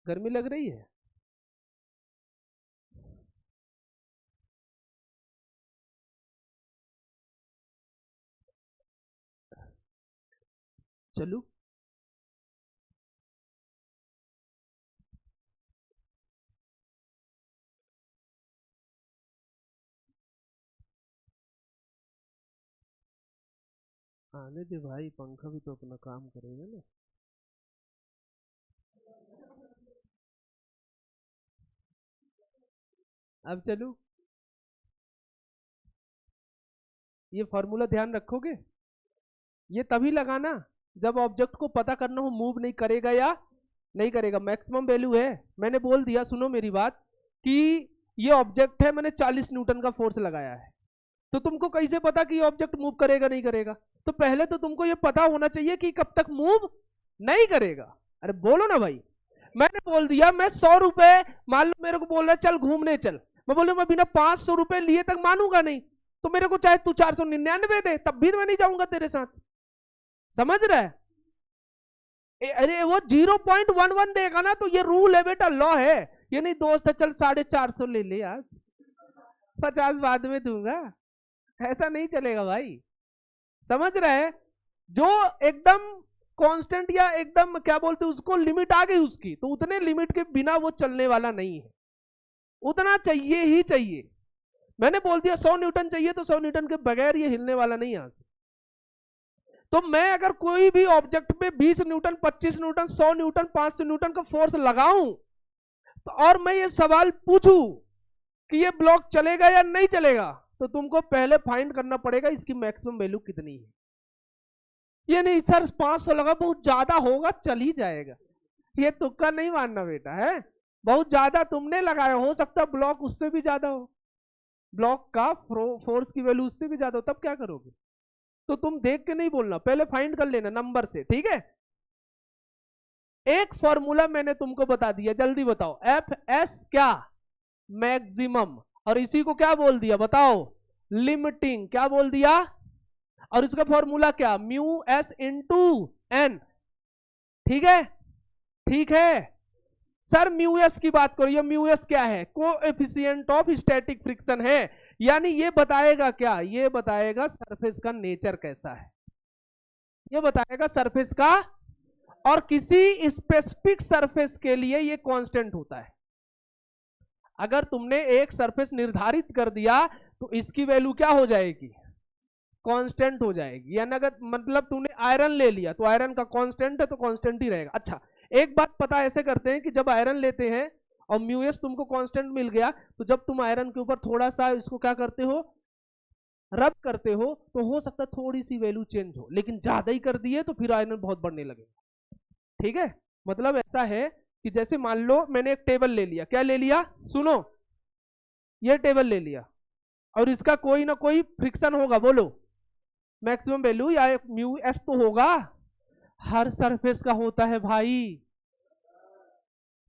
गर्मी लग रही है? चलू? आने दे भाई, पंखा भी तो अपना काम करेगा ना। अब चलू? ये फॉर्मूला ध्यान रखोगे? ये तभी लगाना जब ऑब्जेक्ट को पता करना हो मूव नहीं करेगा या नहीं करेगा। मैक्सिमम वैल्यू है, मैंने बोल दिया, सुनो मेरी बात, कि ये ऑब्जेक्ट है, मैंने 40 न्यूटन का फोर्स लगाया है, तो तुमको कैसे पता कि ऑब्जेक्ट मूव करेगा नहीं करेगा? तो पहले तो तुमको ये पता होना चाहिए कि कब तक मूव नहीं करेगा। अरे बोलो ना भाई। मैंने बोल दिया मैं 100 रुपए, मान लो मेरे को बोल रहा है चल घूमने चल, मैं बोलूँ मैं बिना 500 रुपए लिए तक मानूंगा नहीं, तो मेरे को चाहे तू 499 दे तब भी मैं नहीं जाऊंगा तेरे साथ। समझ रहा है? अरे वो 0.11 देगा ना तो ये रूल है बेटा, लॉ है। ये नहीं दोस्त है चल 450 ले ले, आज 50 बाद में दूंगा, ऐसा नहीं चलेगा भाई। समझ रहे हैं? जो एकदम कांस्टेंट या एकदम क्या बोलते हैं उसको, लिमिट आ गई उसकी, तो उतने लिमिट के बिना वो चलने वाला नहीं है, उतना चाहिए ही चाहिए। मैंने बोल दिया 100 न्यूटन चाहिए तो 100 न्यूटन के बगैर ये हिलने वाला नहीं यहां से। तो मैं अगर कोई भी ऑब्जेक्ट पे 20 न्यूटन, 25 न्यूटन, 100 न्यूटन, 500 न्यूटन का फोर्स लगाऊं, तो और मैं ये सवाल पूछूं कि ये ब्लॉक चलेगा या नहीं चलेगा, तो तुमको पहले फाइंड करना पड़ेगा इसकी मैक्सिमम वैल्यू कितनी है। ये नहीं सर 500 लगा, बहुत ज्यादा होगा, चल ही जाएगा, ये तुक्का नहीं मानना बेटा है। बहुत ज्यादा तुमने लगाया, हो सकता है ब्लॉक उससे भी ज्यादा हो, ब्लॉक का फोर्स की वैल्यू उससे भी ज्यादा हो, तब क्या करोगे? तो तुम देख के नहीं बोलना, पहले फाइंड कर लेना नंबर से, ठीक है। एक फॉर्मूला मैंने तुमको बता दिया, जल्दी बताओ, एफ एस क्या, मैक्सिमम, और इसी को क्या बोल दिया बताओ, लिमिटिंग, क्या बोल दिया, और इसका फॉर्मूला क्या, म्यू एस इंटू एन, ठीक है, ठीक है। सर म्यू एस की बात करो, ये म्यू एस क्या है, कोएफिशिएंट ऑफ स्टैटिक फ्रिक्शन है, यानी ये बताएगा क्या, ये बताएगा सरफेस का नेचर कैसा है, ये बताएगा सरफेस का, और किसी स्पेसिफिक सरफेस के लिए ये कांस्टेंट होता है। अगर तुमने एक सरफेस निर्धारित कर दिया तो इसकी वैल्यू क्या हो जाएगी, कांस्टेंट हो जाएगी। यानी अगर मतलब तुमने आयरन ले लिया तो आयरन का कांस्टेंट है तो कांस्टेंट ही रहेगा। अच्छा एक बात पता ऐसे करते हैं कि जब आयरन लेते हैं और म्यू एस तुमको कांस्टेंट मिल गया, तो जब तुम आयरन के ऊपर थोड़ा सा इसको क्या करते हो, रब करते हो, तो हो सकता है थोड़ी सी वैल्यू चेंज हो, लेकिन ज्यादा ही कर दिए तो फिर आयरन बहुत बढ़ने लगेगा, ठीक है। मतलब ऐसा है कि जैसे मान लो मैंने एक टेबल ले लिया, क्या ले लिया, सुनो, ये टेबल ले लिया और इसका कोई ना कोई फ्रिक्शन होगा, बोलो मैक्सिमम वैल्यू या म्यू एस तो होगा, हर सरफेस का होता है भाई,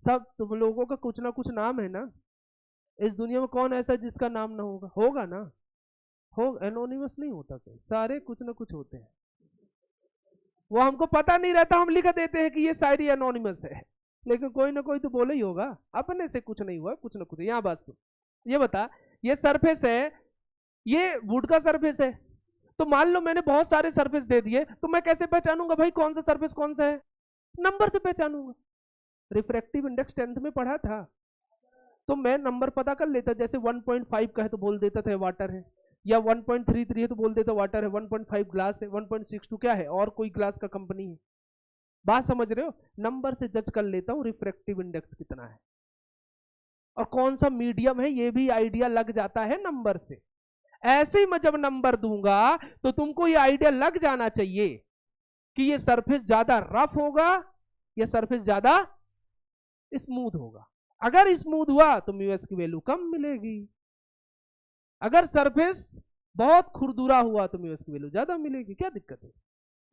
सब तुम लोगों का कुछ ना कुछ नाम है ना, इस दुनिया में कौन ऐसा जिसका नाम ना होगा, होगा ना, हो, एनोनिमस नहीं होता, कहीं सारे कुछ ना कुछ होते हैं, वो हमको पता नहीं रहता, हम लिख देते हैं कि ये शायरी एनोनिमस है, लेकिन कोई ना कोई तो बोले ही होगा, अपने से कुछ नहीं हुआ, कुछ ना कुछ। यहाँ बात सुन, ये बता, ये सरफेस है, ये वुड का सरफेस है, तो मान लो मैंने बहुत सारे सरफेस दे दिए, तो मैं कैसे पहचानूंगा भाई कौन सा सरफेस कौन सा है, नंबर से पहचानूंगा। रिफ्रैक्टिव इंडेक्स 10th में पढ़ा था, तो मैं नंबर पता कर लेता, जैसे 1.5 का है तो बोल देता था वाटर है, या 1.33 है तो बोल देता वाटर है, 1.5 ग्लास है, 1.62 क्या है और कोई ग्लास का कंपनी है, बात समझ रहे हो, नंबर से जज कर लेता हूं रिफ्रैक्टिव इंडेक्स कितना है और कौन सा मीडियम है, ये भी आइडिया लग जाता है नंबर से। ऐसे ही मैं जब नंबर दूंगा तो तुमको ये आइडिया लग जाना चाहिए कि ये सरफेस ज्यादा रफ होगा या सरफेस ज्यादा स्मूथ होगा। अगर स्मूथ हुआ तो म्यू एस की वैल्यू कम मिलेगी, अगर सरफेस बहुत खुरदुरा हुआ तो म्यू एस की वैल्यू ज्यादा मिलेगी, क्या दिक्कत है,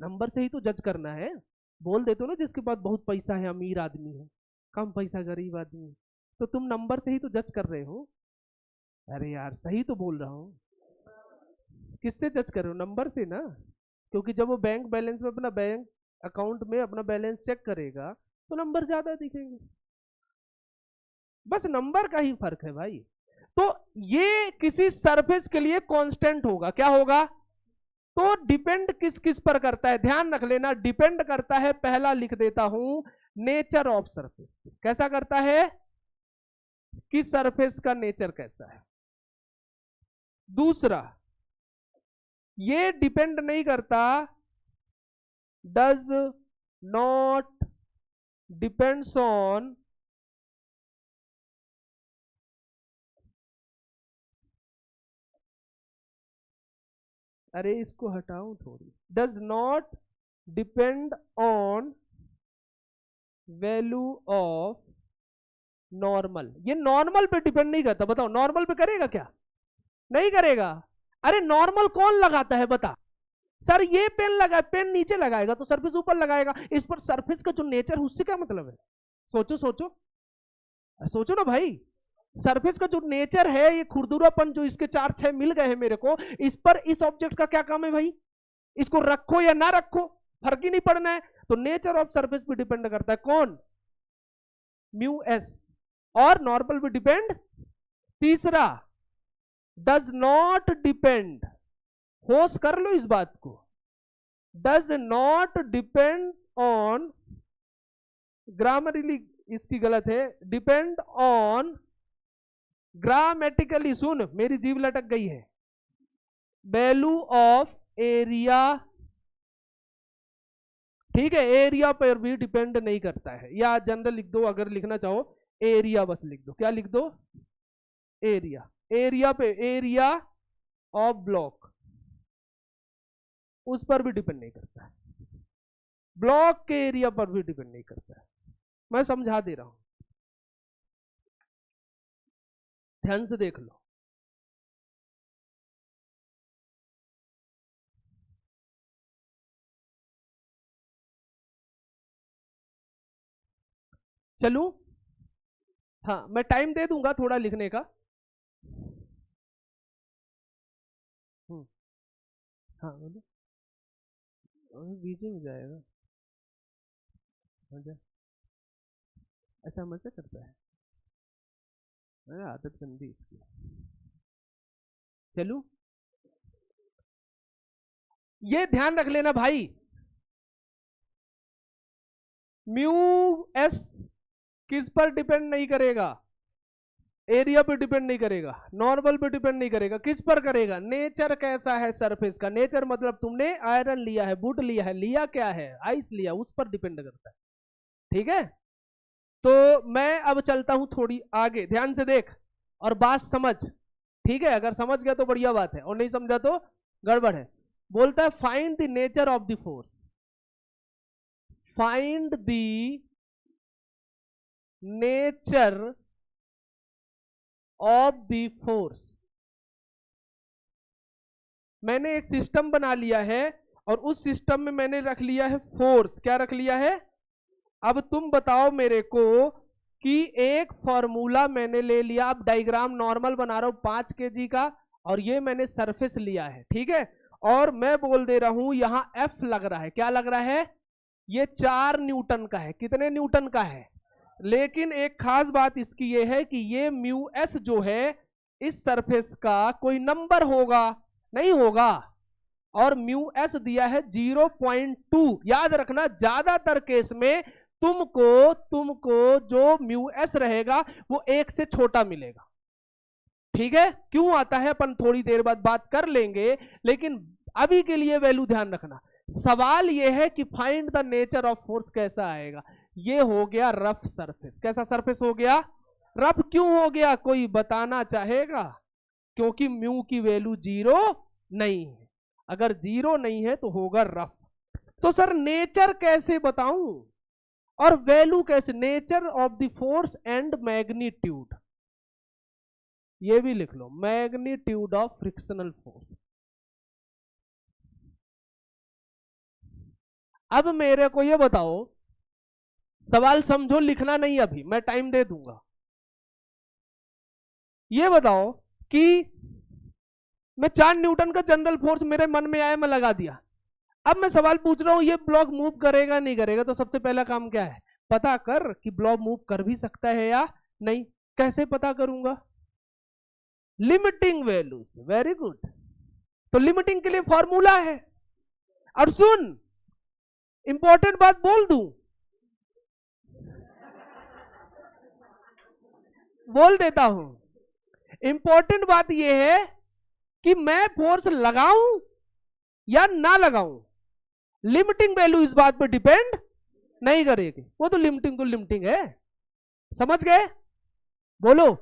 नंबर से ही तो जज करना है। बोल देते हो ना जिसके पास बहुत पैसा है अमीर आदमी है, कम पैसा गरीब आदमी है, तो तुम नंबर से ही तो जज कर रहे हो। अरे यार सही तो बोल रहा हूं, किससे जज कर रहे हो, नंबर से ना, क्योंकि जब वो बैंक बैलेंस में अपना बैंक अकाउंट में अपना बैलेंस चेक करेगा तो नंबर ज्यादा दिखेंगे, बस नंबर का ही फर्क है भाई। तो ये किसी सरफेस के लिए कांस्टेंट होगा, क्या होगा, तो डिपेंड किस किस पर करता है, ध्यान रख लेना, डिपेंड करता है, पहला लिख देता हूं, नेचर ऑफ सरफेस, कैसा करता है, किस सरफेस का नेचर कैसा है। दूसरा, ये डिपेंड नहीं करता, डज नॉट डिपेंड्स ऑन अरे इसको हटाऊं थोड़ी, does not depend on value of normal, ये नॉर्मल पे डिपेंड नहीं करता, बताओ नॉर्मल पे करेगा क्या, नहीं करेगा। अरे नॉर्मल कौन लगाता है बता, सर ये पेन लगा, पेन नीचे लगाएगा तो सरफेस ऊपर लगाएगा, इस पर सरफेस का जो नेचर है उससे क्या मतलब है, सोचो सोचो सोचो ना भाई, सरफेस का जो नेचर है, ये खुरदुरापन जो इसके 4-6 मिल गए हैं मेरे को, इस पर इस ऑब्जेक्ट का क्या काम है भाई, इसको रखो या ना रखो फर्क ही नहीं पड़ना है, तो नेचर ऑफ सरफेस पे डिपेंड करता है कौन, म्यू एस, और नॉर्मल पे डिपेंड। तीसरा, डज नॉट डिपेंड, होश कर लो इस बात को, does not depend on, Grammarly इसकी गलत है, डिपेंड ऑन ग्रामेटिकली, सुन मेरी जीभ लटक गई है, वैल्यू ऑफ एरिया, ठीक है, एरिया पर भी डिपेंड नहीं करता है, या जनरल लिख दो, अगर लिखना चाहो एरिया बस लिख दो, क्या लिख दो, एरिया, एरिया पे, एरिया ऑफ ब्लॉक, उस पर भी डिपेंड नहीं करता है, ब्लॉक के एरिया पर भी डिपेंड नहीं करता है। मैं समझा दे रहा हूं, ध्यान से देख लो। चलूं? हाँ, मैं टाइम दे दूंगा थोड़ा लिखने का। हाँ बोलो, बीच में जाएगा, ऐसा मजा करता है, आदत गंदी इसकी। चलूं? ये ध्यान रख लेना भाई, म्यू एस किस पर डिपेंड नहीं करेगा, एरिया पे डिपेंड नहीं करेगा, नॉर्मल पे डिपेंड नहीं करेगा, किस पर करेगा, नेचर कैसा है सरफेस का, नेचर मतलब तुमने आयरन लिया है, वुड लिया है, लिया क्या है, आइस लिया, उस पर डिपेंड करता है, ठीक है। तो मैं अब चलता हूं थोड़ी आगे, ध्यान से देख और बात समझ, ठीक है, अगर समझ गया तो बढ़िया बात है, और नहीं समझा तो गड़बड़ है। बोलता है find the nature of the force, find the nature of the force. मैंने एक सिस्टम बना लिया है और उस सिस्टम में मैंने रख लिया है फोर्स, क्या रख लिया है, अब तुम बताओ मेरे को कि एक फॉर्मूला मैंने ले लिया, अब डायग्राम नॉर्मल बना रहा हूं 5 kg का, और ये मैंने सरफेस लिया है, ठीक है, और मैं बोल दे रहा हूं यहां F लग रहा है, क्या लग रहा है, ये 4 न्यूटन का है, कितने न्यूटन का है, लेकिन एक खास बात इसकी ये है कि ये म्यू एस जो है इस सरफेस का कोई नंबर होगा, नहीं होगा, और म्यू एस दिया है 0.2, याद रखना ज्यादातर केस में तुमको जो म्यू एस रहेगा वो 1 से छोटा मिलेगा, ठीक है, क्यों आता है अपन थोड़ी देर बाद बात कर लेंगे, लेकिन अभी के लिए वैल्यू ध्यान रखना। सवाल यह है कि find the nature of force कैसा आएगा, ये हो गया रफ सरफेस, कैसा सरफेस हो गया, रफ, क्यों हो गया कोई बताना चाहेगा, क्योंकि म्यू की वैल्यू 0 नहीं है, अगर 0 नहीं है तो होगा रफ। तो सर नेचर कैसे बताऊं और वैल्यू कैसे, nature of the force and magnitude, ये भी लिख लो, मैग्नीट्यूड ऑफ फ्रिक्शनल फोर्स। अब मेरे को ये बताओ, सवाल समझो, लिखना नहीं अभी, मैं टाइम दे दूंगा, ये बताओ कि मैं 4 न्यूटन का जनरल फोर्स मेरे मन में आया, मैं लगा दिया, अब मैं सवाल पूछ रहा हूं ये ब्लॉक मूव करेगा नहीं करेगा, तो सबसे पहला काम क्या है, पता कर कि ब्लॉक मूव कर भी सकता है या नहीं, कैसे पता करूंगा, लिमिटिंग वैल्यूज, वेरी गुड, तो लिमिटिंग के लिए फॉर्मूला है, और सुन इंपॉर्टेंट बात बोल दूं, बोल देता हूं, इंपॉर्टेंट बात यह है कि मैं फोर्स लगाऊं या ना लगाऊं, लिमिटिंग वैल्यू इस बात पर डिपेंड नहीं करेगी, वो तो लिमिटिंग को लिमिटिंग है, समझ गए, बोलो।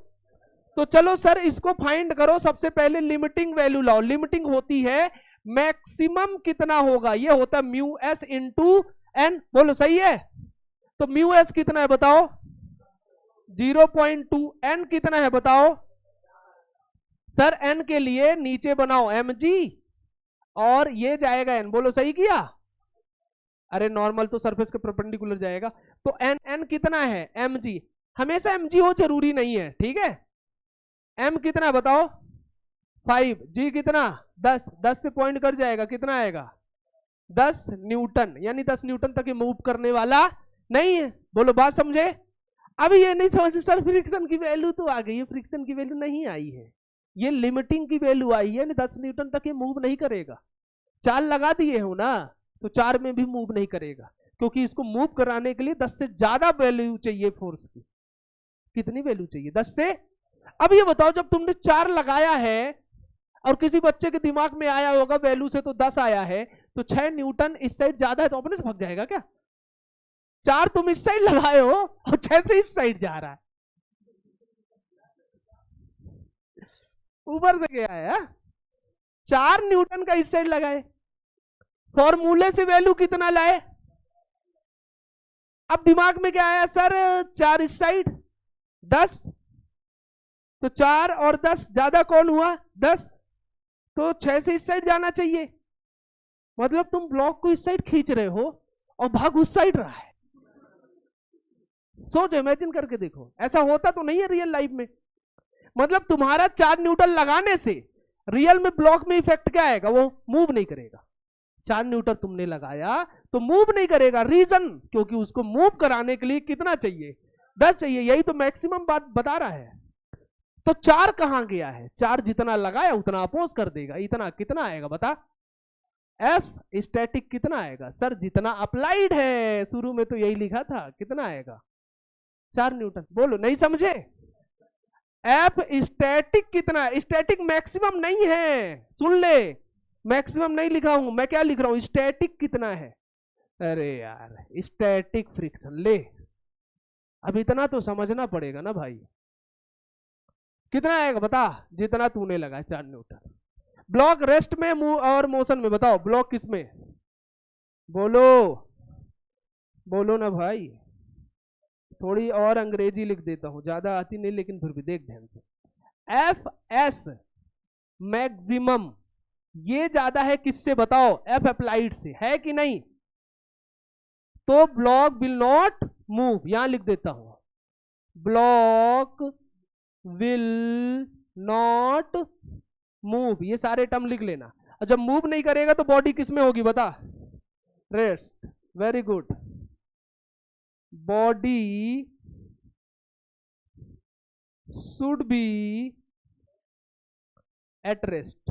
तो चलो सर इसको फाइंड करो, सबसे पहले लिमिटिंग वैल्यू लाओ, लिमिटिंग होती है मैक्सिमम कितना होगा, ये होता है म्यू एस इंटू एन, बोलो सही है, तो म्यू एस कितना है बताओ, 0.2, एन कितना है बताओ, सर एन के लिए नीचे बनाओ mg और ये जाएगा एन, बोलो सही किया, अरे नॉर्मल तो सरफेस के परपेंडिकुलर जाएगा, तो एन, एन कितना है mg, हमेशा mg हो जरूरी नहीं है, ठीक है, m कितना है बताओ 5, g कितना 10, 10 से पॉइंट कर जाएगा, कितना आएगा 10 न्यूटन, यानी 10 न्यूटन तक ये मूव करने वाला नहीं है, बोलो बात समझे। अब ये नहीं समझ सर फ्रिक्शन की वैल्यू तो आ गई है, फ्रिक्शन की वैल्यू नहीं आई है, ये लिमिटिंग की वैल्यू आई है, 10 न्यूटन तक ये मूव नहीं करेगा, 4 लगा दिए हो ना, तो 4 में भी मूव नहीं करेगा, क्योंकि इसको मूव कराने के लिए 10 से ज्यादा वैल्यू चाहिए फोर्स की। कितनी वैल्यू चाहिए? 10 से। अब ये बताओ, जब तुमने 4 लगाया है और किसी बच्चे के दिमाग में आया होगा वैल्यू से तो 10 आया है, तो 6 न्यूटन इस साइड ज्यादा है तो अपने से भाग जाएगा क्या? 4 तुम इस साइड लगाए हो और 6 से इस साइड जा रहा है, ऊपर से गया है। 4 न्यूटन का इस साइड लगाए, फॉर्मूले से वैल्यू कितना लाए? अब दिमाग में क्या आया सर? 4 इस साइड 10, तो 4 और 10 ज्यादा कौन हुआ? 10, तो 6 से इस साइड जाना चाहिए। मतलब तुम ब्लॉक को इस साइड खींच रहे हो और भाग उस साइड रहा है। सोचो, इमेजिन करके देखो, ऐसा होता तो नहीं है रियल लाइफ में। मतलब तुम्हारा 4 न्यूटन लगाने से रियल में ब्लॉक में इफेक्ट क्या आएगा? वो मूव नहीं करेगा। 4 न्यूटन तुमने लगाया तो मूव नहीं करेगा। रीजन, क्योंकि उसको मूव कराने के लिए कितना चाहिए? 10 चाहिए। यही तो मैक्सिमम बात बता रहा है। तो 4 कहां गया है? 4 जितना लगाया उतना अपोज कर देगा। इतना कितना आएगा बता? F स्टैटिक कितना आएगा? सर जितना अप्लाइड है, शुरू में तो यही लिखा था, कितना आएगा? 4 न्यूटन। बोलो, नहीं समझे? F स्टैटिक कितना? स्टैटिक मैक्सिमम नहीं है, सुन ले, मैक्सिमम नहीं लिखा हूं मैं। क्या लिख रहा हूं? स्टैटिक कितना है? अरे यार, स्टैटिक फ्रिक्शन। ले, अब इतना तो समझना पड़ेगा ना भाई। कितना आएगा बता? जितना तूने लगाया 4 न्यूटन। ब्लॉक रेस्ट में और मोशन में, बताओ ब्लॉक किस में? बोलो, बोलो ना भाई। थोड़ी और अंग्रेजी लिख देता हूं, ज्यादा आती नहीं लेकिन फिर भी देख ध्यान से। एफ एस मैक्सिमम, ये ज्यादा है किससे बताओ? एफ अप्लाइड से, है कि नहीं? तो ब्लॉक विल नॉट मूव। यहां लिख देता हूं, ब्लॉक विल नॉट मूव। ये सारे टर्म लिख लेना। और जब मूव नहीं करेगा तो बॉडी किस में होगी बता? Rest. Very good. Body should be at rest.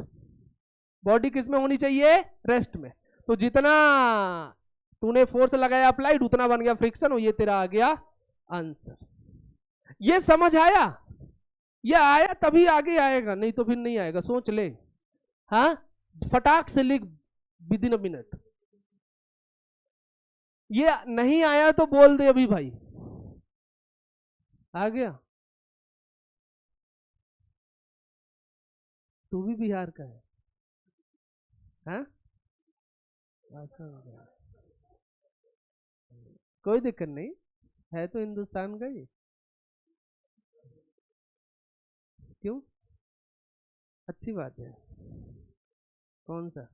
Body किस में होनी चाहिए? रेस्ट में। तो जितना तूने फोर्स लगाया अप्लाइड, उतना बन गया फ्रिक्शन, और ये तेरा आ गया आंसर। ये समझ आया? ये आया तभी आगे आएगा, नहीं तो फिर नहीं आएगा। सोच ले, हाँ, फटाक से लिख विद इन अ मिनट। ये नहीं आया तो बोल दे अभी भाई। आ गया? तू भी बिहार का है? हाँ, कोई दिक्कत नहीं है, तो हिंदुस्तान का ही। क्यों? अच्छी बात है। कौन सा?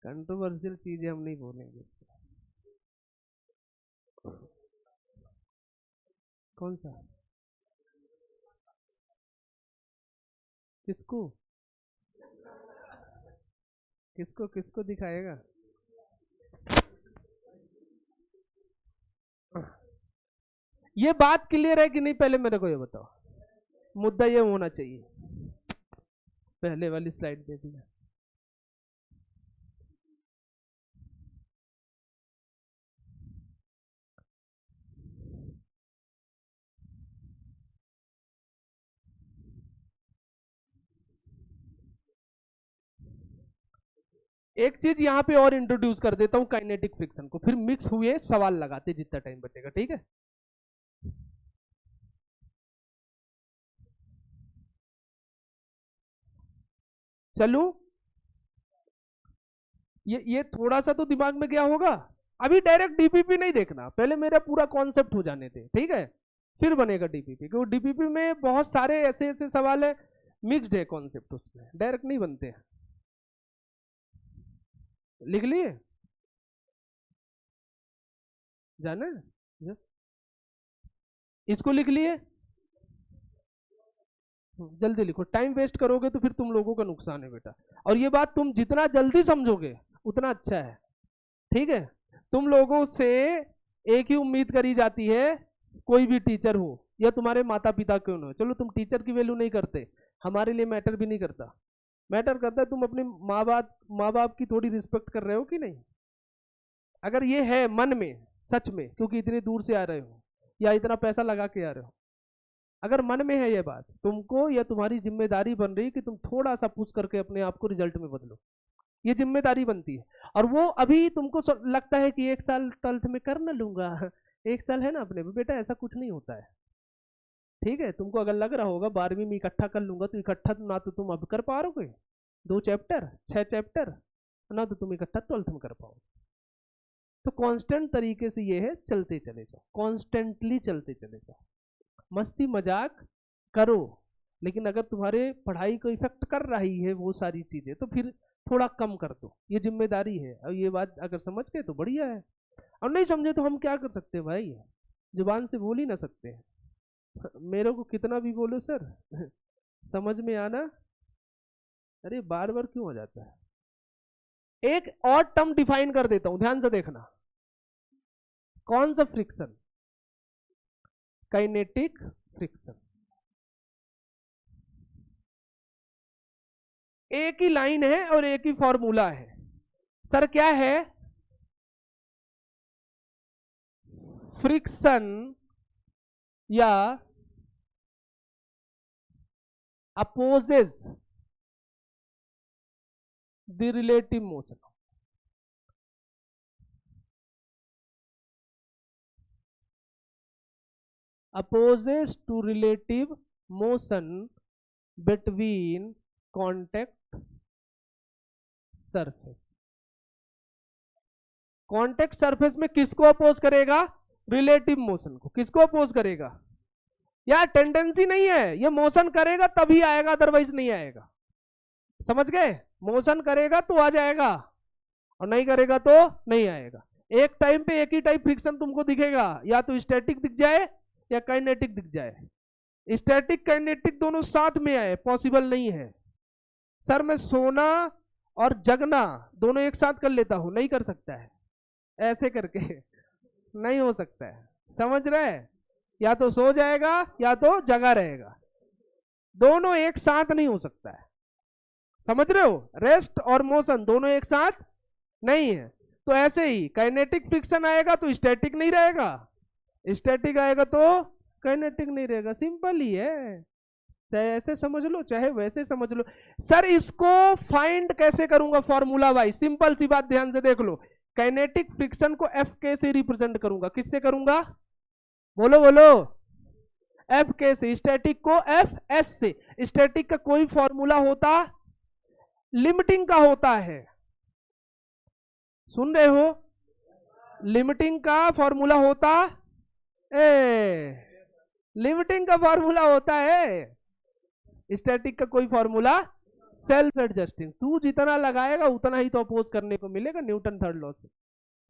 कंट्रोवर्शियल चीजें हम नहीं बोलेंगे। कौन सा? किसको किसको किसको दिखाएगा? ये बात क्लियर है कि नहीं? पहले मेरे को ये बताओ, मुद्दा ये होना चाहिए। पहले वाली स्लाइड दे दिया। एक चीज यहां पे और इंट्रोड्यूस कर देता हूं, काइनेटिक फ्रिक्शन को, फिर मिक्स हुए सवाल लगाते जितना टाइम बचेगा, ठीक है? चलो, ये थोड़ा सा तो दिमाग में गया होगा। अभी डायरेक्ट डीपीपी नहीं देखना, पहले मेरा पूरा कॉन्सेप्ट हो जाने दे, ठीक है? फिर बनेगा डीपीपी, क्योंकि डीपीपी में बहुत सारे ऐसे ऐसे सवाल है, मिक्स्ड है कॉन्सेप्ट, उसमें डायरेक्ट नहीं बनते हैं। लिख लिए? जाना है? इसको लिख लिए? जल्दी लिखो, टाइम वेस्ट करोगे तो फिर तुम लोगों का नुकसान है बेटा। और ये बात तुम जितना जल्दी समझोगे उतना अच्छा है, ठीक है? तुम लोगों से एक ही उम्मीद करी जाती है, कोई भी टीचर हो या तुम्हारे माता पिता क्यों न हो। चलो तुम टीचर की वैल्यू नहीं करते, हमारे लिए मैटर भी नहीं करता, मैटर करता है तुम अपने माँ बाप की थोड़ी रिस्पेक्ट कर रहे हो कि नहीं। अगर ये है मन में सच में, क्योंकि इतनी दूर से आ रहे हो या इतना पैसा लगा के आ रहे हो, अगर मन में है ये बात, तुमको या तुम्हारी जिम्मेदारी बन रही है कि तुम थोड़ा सा पुश करके अपने आप को रिजल्ट में बदलो, ये जिम्मेदारी बनती है। और वो अभी तुमको लगता है कि 1 साल 12th में कर ना लूंगा, 1 साल है ना अपने में, बेटा ऐसा कुछ नहीं होता है। ठीक है, तुमको अगर लग रहा होगा 12वीं में इकट्ठा कर लूंगा, तो इकट्ठा ना तो तुम अब कर पाओगे 2 चैप्टर 6 चैप्टर, ना तो तुम इकट्ठा 12th में कर पाओगे। तो कांस्टेंट तरीके से ये है, चलते चले जाओ, कॉन्स्टेंटली चलते चले जाओ, मस्ती मजाक करो, लेकिन अगर तुम्हारे पढ़ाई को इफेक्ट कर रही है वो सारी चीजें, तो फिर थोड़ा कम कर दो, ये जिम्मेदारी है। और ये बात अगर समझ गए तो बढ़िया है, और नहीं समझे तो हम क्या कर सकते हैं भाई, जुबान से बोल ही ना सकते हैं। मेरे को कितना भी बोलो सर समझ में आना, अरे बार बार क्यों हो जाता है। एक और टर्म डिफाइन कर देता हूं, ध्यान से देखना, कौन सा फ्रिक्शन, काइनेटिक फ्रिक्शन। एक ही लाइन है और एक ही फॉर्मूला है। सर क्या है, फ्रिक्शन या opposes the relative motion. Opposes to relative motion between contact surface. Contact surface में किसको अपोज करेगा, रिलेटिव मोशन को। किसको अपोज करेगा, यार टेंडेंसी नहीं है, ये मोशन करेगा तभी आएगा, अदरवाइज नहीं आएगा। समझ गए, मोशन करेगा तो आ जाएगा और नहीं करेगा तो नहीं आएगा। एक टाइम पे एक ही टाइप फ्रिक्शन तुमको दिखेगा, या तो स्टैटिक दिख जाए या काइनेटिक दिख जाए। स्टैटिक काइनेटिक दोनों साथ में आए पॉसिबल नहीं है। सर मैं सोना और जगना दोनों एक साथ कर लेता हूं, नहीं कर सकता है, ऐसे करके नहीं हो सकता है। समझ रहे, या तो सो जाएगा या तो जगा रहेगा, दोनों एक साथ नहीं हो सकता है। समझ रहे हो, रेस्ट और मोशन दोनों एक साथ नहीं है। तो ऐसे ही काइनेटिक फ्रिक्शन आएगा तो स्टैटिक नहीं रहेगा, स्टैटिक आएगा तो काइनेटिक नहीं रहेगा। सिंपल ही है, चाहे ऐसे समझ लो चाहे वैसे समझ लो। सर इसको फाइंड कैसे करूंगा, फॉर्मूला वाइज, सिंपल सी बात, ध्यान से देख लो। काइनेटिक फ्रिक्शन को एफ के से रिप्रेजेंट करूंगा, किससे करूंगा, बोलो बोलो, एफ के से। स्टैटिक को एफ एस से। स्टैटिक का कोई फॉर्मूला होता, लिमिटिंग का होता है, सुन रहे हो, लिमिटिंग का फॉर्मूला होता लिमिटिंग का फॉर्मूला होता है। स्टैटिक का कोई फॉर्मूला, सेल्फ एडजस्टिंग, तू जितना लगाएगा उतना ही तो अपोज करने को मिलेगा न्यूटन थर्ड लॉ से।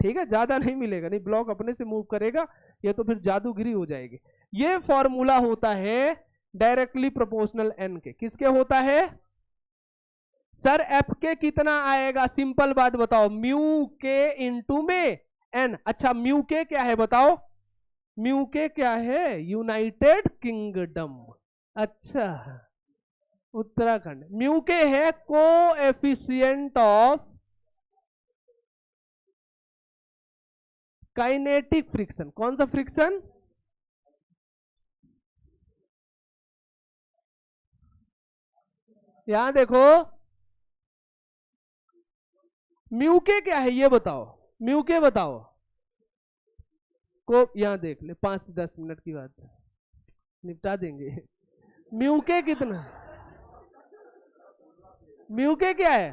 ठीक है, ज्यादा नहीं मिलेगा, नहीं ब्लॉक अपने से मूव करेगा, ये तो फिर जादूगिरी हो जाएगी। ये फॉर्मूला होता है डायरेक्टली प्रोपोर्शनल एन के। किसके होता है सर, एफ के कितना आएगा, सिंपल बात बताओ, म्यू के इंटू में एन। अच्छा म्यू के क्या है बताओ, म्यू के क्या है, यूनाइटेड किंगडम। अच्छा उत्तराखंड। म्यू के है कोएफिशिएंट ऑफ काइनेटिक फ्रिक्शन। कौन सा फ्रिक्शन, यहां देखो, म्यू के क्या है ये बताओ, म्यू के बताओ को, यहां देख ले, 5 से 10 मिनट की बात है, निपटा देंगे। म्यू के कितना, म्यू के क्या है,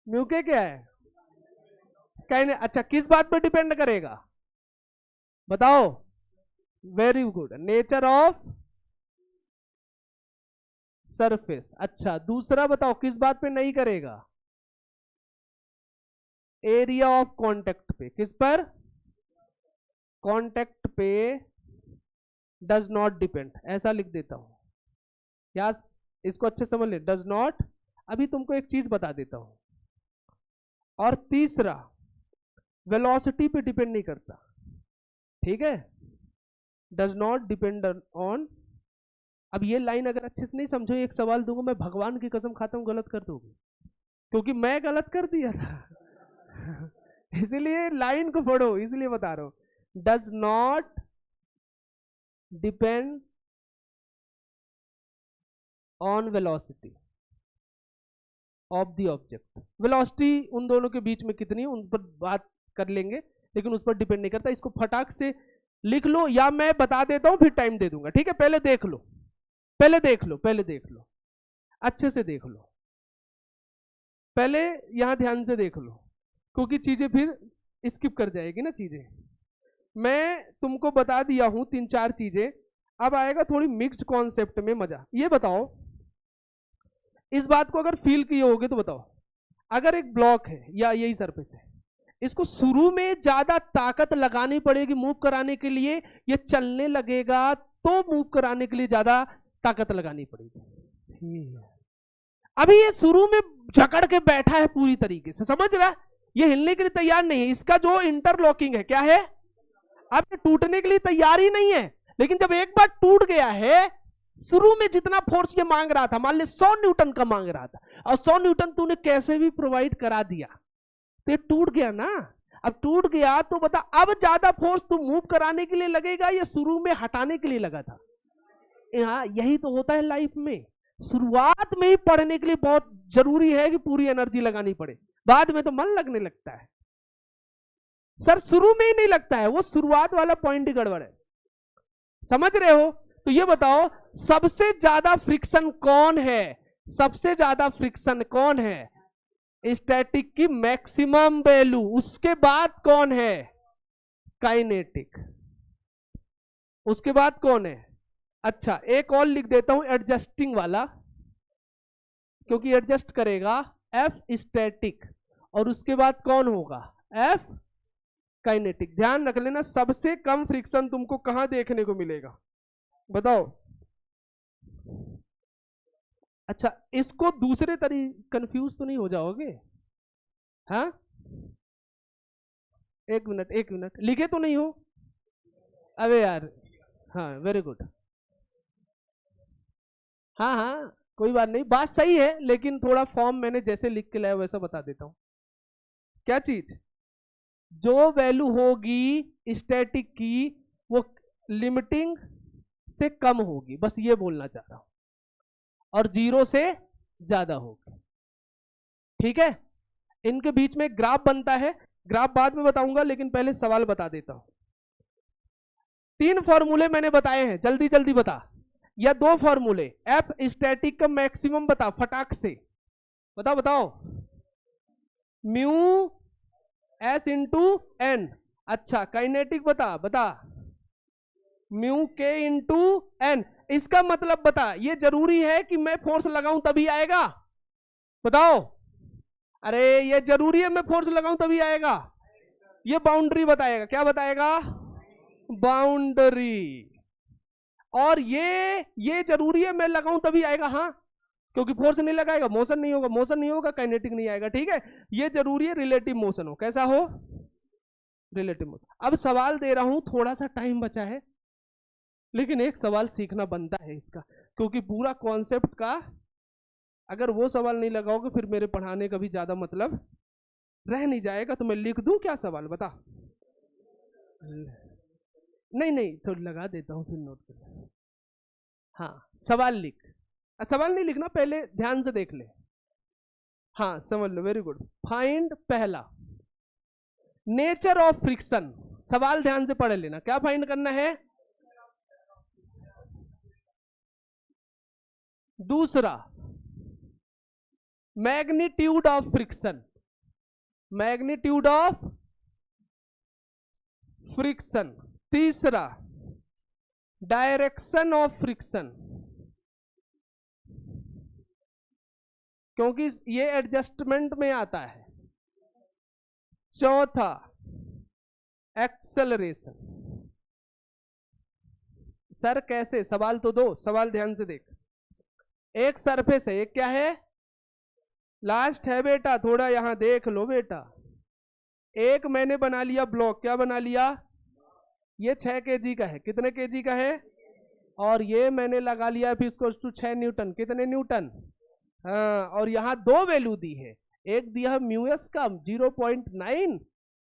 म्यू के क्या है, कहने, अच्छा किस बात पे डिपेंड करेगा बताओ, very good, nature of surface. अच्छा दूसरा बताओ किस बात पे नहीं करेगा, एरिया ऑफ कांटेक्ट पे। किस पर, कांटेक्ट पे डज नॉट डिपेंड, ऐसा लिख देता हूं, या इसको अच्छे समझ ले, डज नॉट। अभी तुमको एक चीज बता देता हूं, और तीसरा वेलोसिटी पे डिपेंड नहीं करता, ठीक है, डज नॉट डिपेंड ऑन अब ये लाइन अगर अच्छे से नहीं समझो, एक सवाल दूंगा, मैं भगवान की कसम खाता हूं गलत कर दोगे, क्योंकि मैं गलत कर दिया था। इसलिए लाइन को पढ़ो, इसलिए बता रहा हूं। Does not depend on velocity of the object. Velocity उन दोनों के बीच में कितनी है उन पर बात कर लेंगे, लेकिन उस पर डिपेंड नहीं करता। इसको फटाक से लिख लो, या मैं बता देता हूं फिर टाइम दे दूंगा, ठीक है? पहले देख लो, पहले देख लो, पहले देख लो, अच्छे से देख लो, पहले यहां ध्यान से देख लो, क्योंकि चीजें फिर स्किप कर जाएगी ना चीजें। मैं तुमको बता दिया हूं 3-4 चीजें, अब आएगा थोड़ी मिक्स्ड कॉन्सेप्ट में मजा। ये बताओ, इस बात को अगर फील किए होगे तो बताओ, अगर एक ब्लॉक है या यही सरफेस है, इसको शुरू में ज्यादा ताकत लगानी पड़ेगी मूव कराने के लिए, ये चलने लगेगा तो मूव कराने के लिए ज्यादा ताकत लगानी पड़ेगी। अभी ये शुरू में जकड़ के बैठा है पूरी तरीके से, समझ रहा है? ये हिलने के लिए तैयार नहीं है। इसका जो इंटरलॉकिंग है क्या है, अब ये टूटने के लिए तैयार ही नहीं है। लेकिन जब एक बार टूट गया है, शुरू में जितना फोर्स ये मांग रहा था, मान ले 100 न्यूटन का मांग रहा था, और 100 न्यूटन तूने कैसे भी प्रोवाइड करा दिया, तो ये टूट गया ना। अब टूट गया तो बता, अब ज्यादा फोर्स तू मूव कराने के लिए लगेगा या शुरू में हटाने के लिए लगा था? हाँ, यही तो होता है लाइफ में। शुरुआत में ही पढ़ने के लिए बहुत जरूरी है कि पूरी एनर्जी लगानी पड़े, बाद में तो मन लगने लगता है। सर शुरू में ही नहीं लगता है, वो शुरुआत वाला पॉइंट ही गड़बड़ है, समझ रहे हो? तो ये बताओ, सबसे ज्यादा फ्रिक्शन कौन है? सबसे ज्यादा फ्रिक्शन कौन है? स्टैटिक की मैक्सिमम वैल्यू। उसके बाद कौन है? काइनेटिक। उसके बाद कौन है? अच्छा, एक और लिख देता हूं, एडजस्टिंग वाला, क्योंकि एडजस्ट करेगा एफ स्टैटिक, और उसके बाद कौन होगा? F kinetic. ध्यान रख लेना, सबसे कम फ्रिक्शन तुमको कहां देखने को मिलेगा बताओ? अच्छा, इसको दूसरे तरीके, कंफ्यूज तो नहीं हो जाओगे? हाँ, एक मिनट, एक मिनट, लिखे तो नहीं हो? अबे यार, हाँ वेरी गुड, हाँ हाँ कोई बात नहीं, बात सही है, लेकिन थोड़ा फॉर्म मैंने जैसे लिख के लाया वैसा बता देता हूं। क्या चीज? जो वैल्यू होगी स्टैटिक की वो लिमिटिंग से कम होगी, बस ये बोलना चाह रहा हूं, और 0 से ज्यादा होगी, ठीक है? इनके बीच में ग्राफ बनता है, ग्राफ बाद में बताऊंगा, लेकिन पहले सवाल बता देता हूं। 3 फॉर्मूले मैंने बताए हैं, जल्दी जल्दी बता, या 2 फॉर्मूले। एफ स्टैटिक का मैक्सिमम बता फटाक से, बताओ बताओ। Mu S into N. अच्छा, काइनेटिक बता बता, म्यू के इंटू एन। इसका मतलब बता, ये जरूरी है कि मैं फोर्स लगाऊं तभी आएगा? बताओ। अरे ये जरूरी है मैं फोर्स लगाऊं तभी आएगा? ये बाउंड्री बताएगा। क्या बताएगा? बाउंड्री। और ये जरूरी है मैं लगाऊं तभी आएगा? हाँ, क्योंकि फोर्स नहीं लगाएगा मोशन नहीं होगा, मोशन नहीं होगा काइनेटिक नहीं आएगा, ठीक है? ये जरूरी है रिलेटिव मोशन हो। कैसा हो? Relative motion. अब सवाल दे रहा हूं, थोड़ा सा टाइम बचा है, लेकिन एक सवाल सीखना बनता है इसका, क्योंकि पूरा कॉन्सेप्ट का अगर वो सवाल नहीं लगाओगे फिर मेरे पढ़ाने का भी ज्यादा मतलब रह नहीं जाएगा। तो मैं लिख दूं क्या सवाल? बता। नहीं नहीं, तो लगा देता हूं फिर नोट कर। हाँ, सवाल लिख। सवाल नहीं लिखना, पहले ध्यान से देख ले। हाँ समझ लो, वेरी गुड। फाइंड पहला नेचर ऑफ फ्रिक्शन। सवाल ध्यान से पढ़ लेना, क्या फाइंड करना है? दूसरा, magnitude of friction. Magnitude of friction. तीसरा, डायरेक्शन ऑफ फ्रिक्शन, क्योंकि ये एडजस्टमेंट में आता है। चौथा, एक्सेलरेशन। सर कैसे? सवाल तो दो, सवाल ध्यान से देख। एक सरफेस है, एक क्या है? लास्ट है बेटा, थोड़ा यहां देख लो बेटा। एक मैंने बना लिया ब्लॉक, क्या बना लिया? ये 6 kg का है। कितने kg का है? और ये मैंने लगा लिया F इक्वल्स टू 6 न्यूटन। कितने न्यूटन? हाँ, और यहाँ दो वैल्यू दी है, एक दिया है म्यू एस का 0.9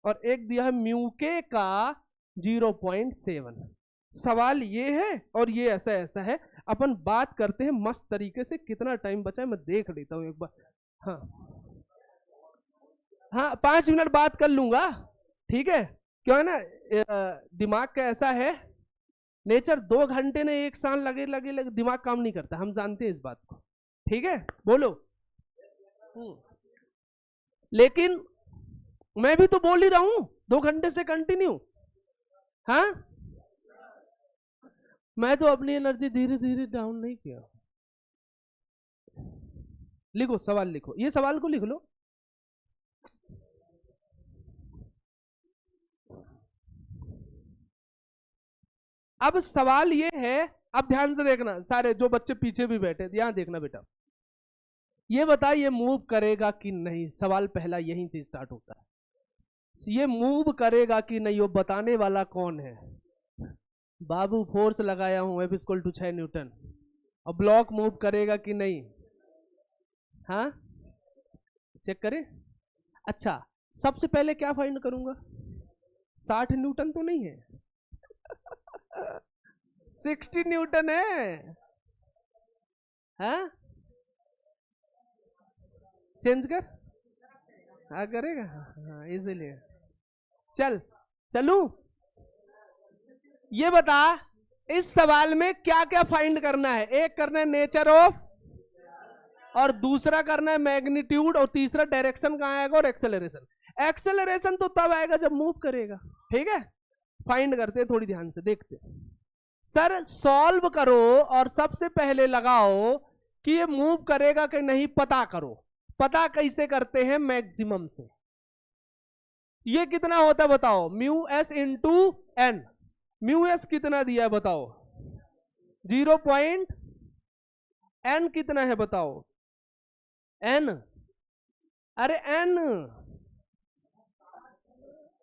और एक दिया है म्यू के का 0.7। सवाल ये है और ये ऐसा ऐसा है। अपन बात करते हैं मस्त तरीके से। कितना टाइम बचा है मैं देख लेता हूँ एक बार। हाँ हाँ, 5 मिनट बात कर लूंगा, ठीक है? क्यों है ना, दिमाग का ऐसा है नेचर, 2 घंटे ने 1 साल लगे लगे लगे दिमाग काम नहीं करता, हम जानते हैं इस बात को, ठीक है? बोलो। लेकिन मैं भी तो बोल ही रहा हूं 2 घंटे से कंटिन्यू। हाँ, मैं तो अपनी एनर्जी धीरे धीरे डाउन नहीं किया। लिखो सवाल, लिखो ये सवाल को लिख लो। अब सवाल ये है, अब ध्यान से देखना सारे जो बच्चे पीछे भी बैठे, यहां देखना बेटा। ये बता ये मूव करेगा कि नहीं, सवाल पहला यहीं से स्टार्ट होता है। ये मूव करेगा कि नहीं वो बताने वाला कौन है? बाबू फोर्स लगाया हूं F इक्वल टू 6 न्यूटन। और ब्लॉक मूव करेगा कि नहीं? हाँ, चेक करें। अच्छा, सबसे पहले क्या फाइंड करूंगा? 60 न्यूटन तो नहीं है 60 न्यूटन है। हाँ, चेंज कर। हाँ करेगा, हाँ इसीलिए। चल चलू। ये बता इस सवाल में क्या क्या फाइंड करना है? एक करना है नेचर ऑफ, और दूसरा करना है मैग्नीट्यूड, और तीसरा डायरेक्शन कहां आएगा, और एक्सेलरेशन। एक्सेलरेशन तो तब आएगा जब मूव करेगा, ठीक है? फाइंड करते हैं, थोड़ी ध्यान से देखते हैं। सर सॉल्व करो और सबसे पहले लगाओ कि ये मूव करेगा कि नहीं पता करो। पता कैसे करते हैं? मैक्सिमम से। ये कितना होता है बताओ? Mu S into N. Mu S कितना दिया है बताओ? 0. एन कितना है बताओ? एन, अरे एन,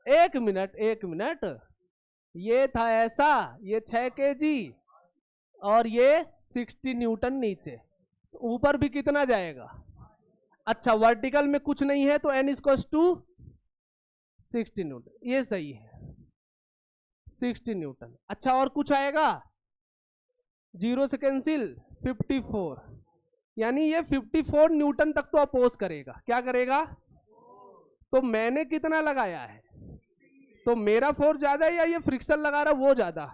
एक मिनट, ये था ऐसा, ये 6 kg और ये 60 न्यूटन नीचे, ऊपर भी कितना जाएगा? अच्छा, वर्टिकल में कुछ नहीं है तो एन इक्वल्स टू 60 न्यूटन, ये सही है 60 न्यूटन। अच्छा, और कुछ आएगा? 0 से कैंसिल, 54, यानी ये 54 न्यूटन तक तो अपोज करेगा। क्या करेगा? तो मैंने कितना लगाया है? तो मेरा फोर्स ज्यादा है या ये फ्रिक्शन लगा रहा वो ज्यादा?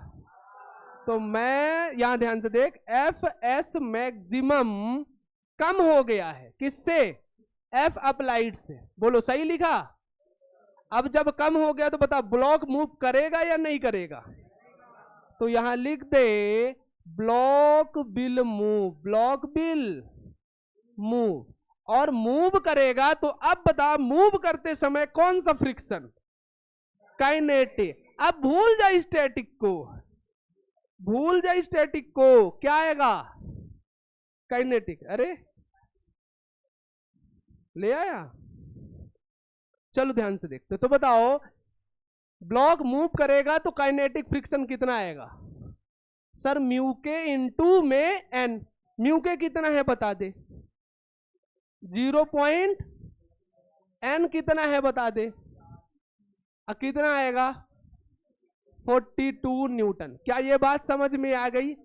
तो मैं यहां ध्यान से देख, एफ एस मैक्सिमम कम हो गया है किससे? एफ अप्लाइड से। बोलो सही लिखा? अब जब कम हो गया तो बता ब्लॉक मूव करेगा या नहीं करेगा? तो यहां लिख they block will move, block will move. और मूव करेगा तो अब बता मूव करते समय कौन सा फ्रिक्शन? काइनेटिक। अब भूल जा स्टैटिक को, भूल जा स्टैटिक को, क्या आएगा? काइनेटिक। अरे ले आया? चलो ध्यान से देखते। तो बताओ ब्लॉक मूव करेगा तो काइनेटिक फ्रिक्शन कितना आएगा? सर म्यू के इंटू में एन। म्यू के कितना है बता दे? 0. एन कितना है बता दे? कितना आएगा? 42 न्यूटन। क्या ये बात समझ में आ गई?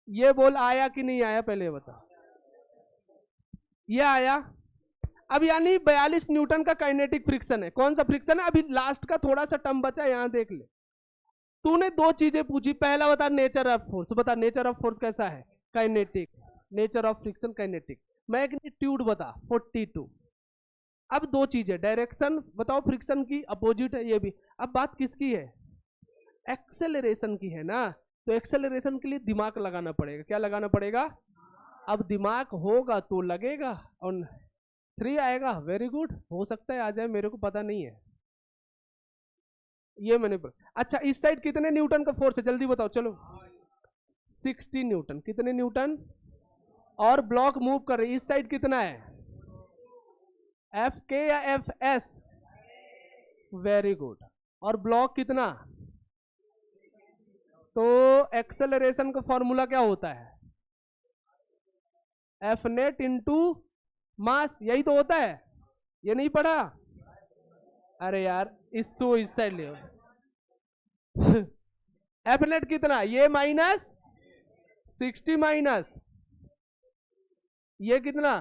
ये बोल आया कि नहीं आया पहले बता। ये आया। अब यानी 42 न्यूटन का काइनेटिक फ्रिक्शन है। कौन सा फ्रिक्शन है? अभी लास्ट का थोड़ा सा टर्म बचा, यहां देख ले। तूने 2 चीजें पूछी, पहला बता नेचर ऑफ फोर्स, बता नेचर ऑफ फोर्स कैसा है? Kinetic. Nature of friction kinetic. Magnitude बता 42। अब 2 चीजें, डायरेक्शन बताओ फ्रिक्शन की अपोजिट है ये भी। अब बात किसकी है? एक्सेलरेशन की है ना। तो एक्सेलरेशन के लिए दिमाग लगाना पड़ेगा। क्या लगाना पड़ेगा? अब दिमाग होगा तो लगेगा। और 3 आएगा, वेरी गुड, हो सकता है आ जाए, मेरे को पता नहीं है। ये मैंने अच्छा, इस साइड कितने न्यूटन का फोर्स है जल्दी बताओ चलो? 60 न्यूटन। कितने न्यूटन? और ब्लॉक मूव कर रही, इस साइड कितना है? एफ के या एफ एस? Very good. और ब्लॉक कितना? तो एक्सेलरेशन का फॉर्मूला क्या होता है? एफ नेट इंटू मास, यही तो होता है। ये नहीं पढ़ा? अरे यार इस साइड ले एफ नेट कितना? ये माइनस 60 माइनस ये कितना?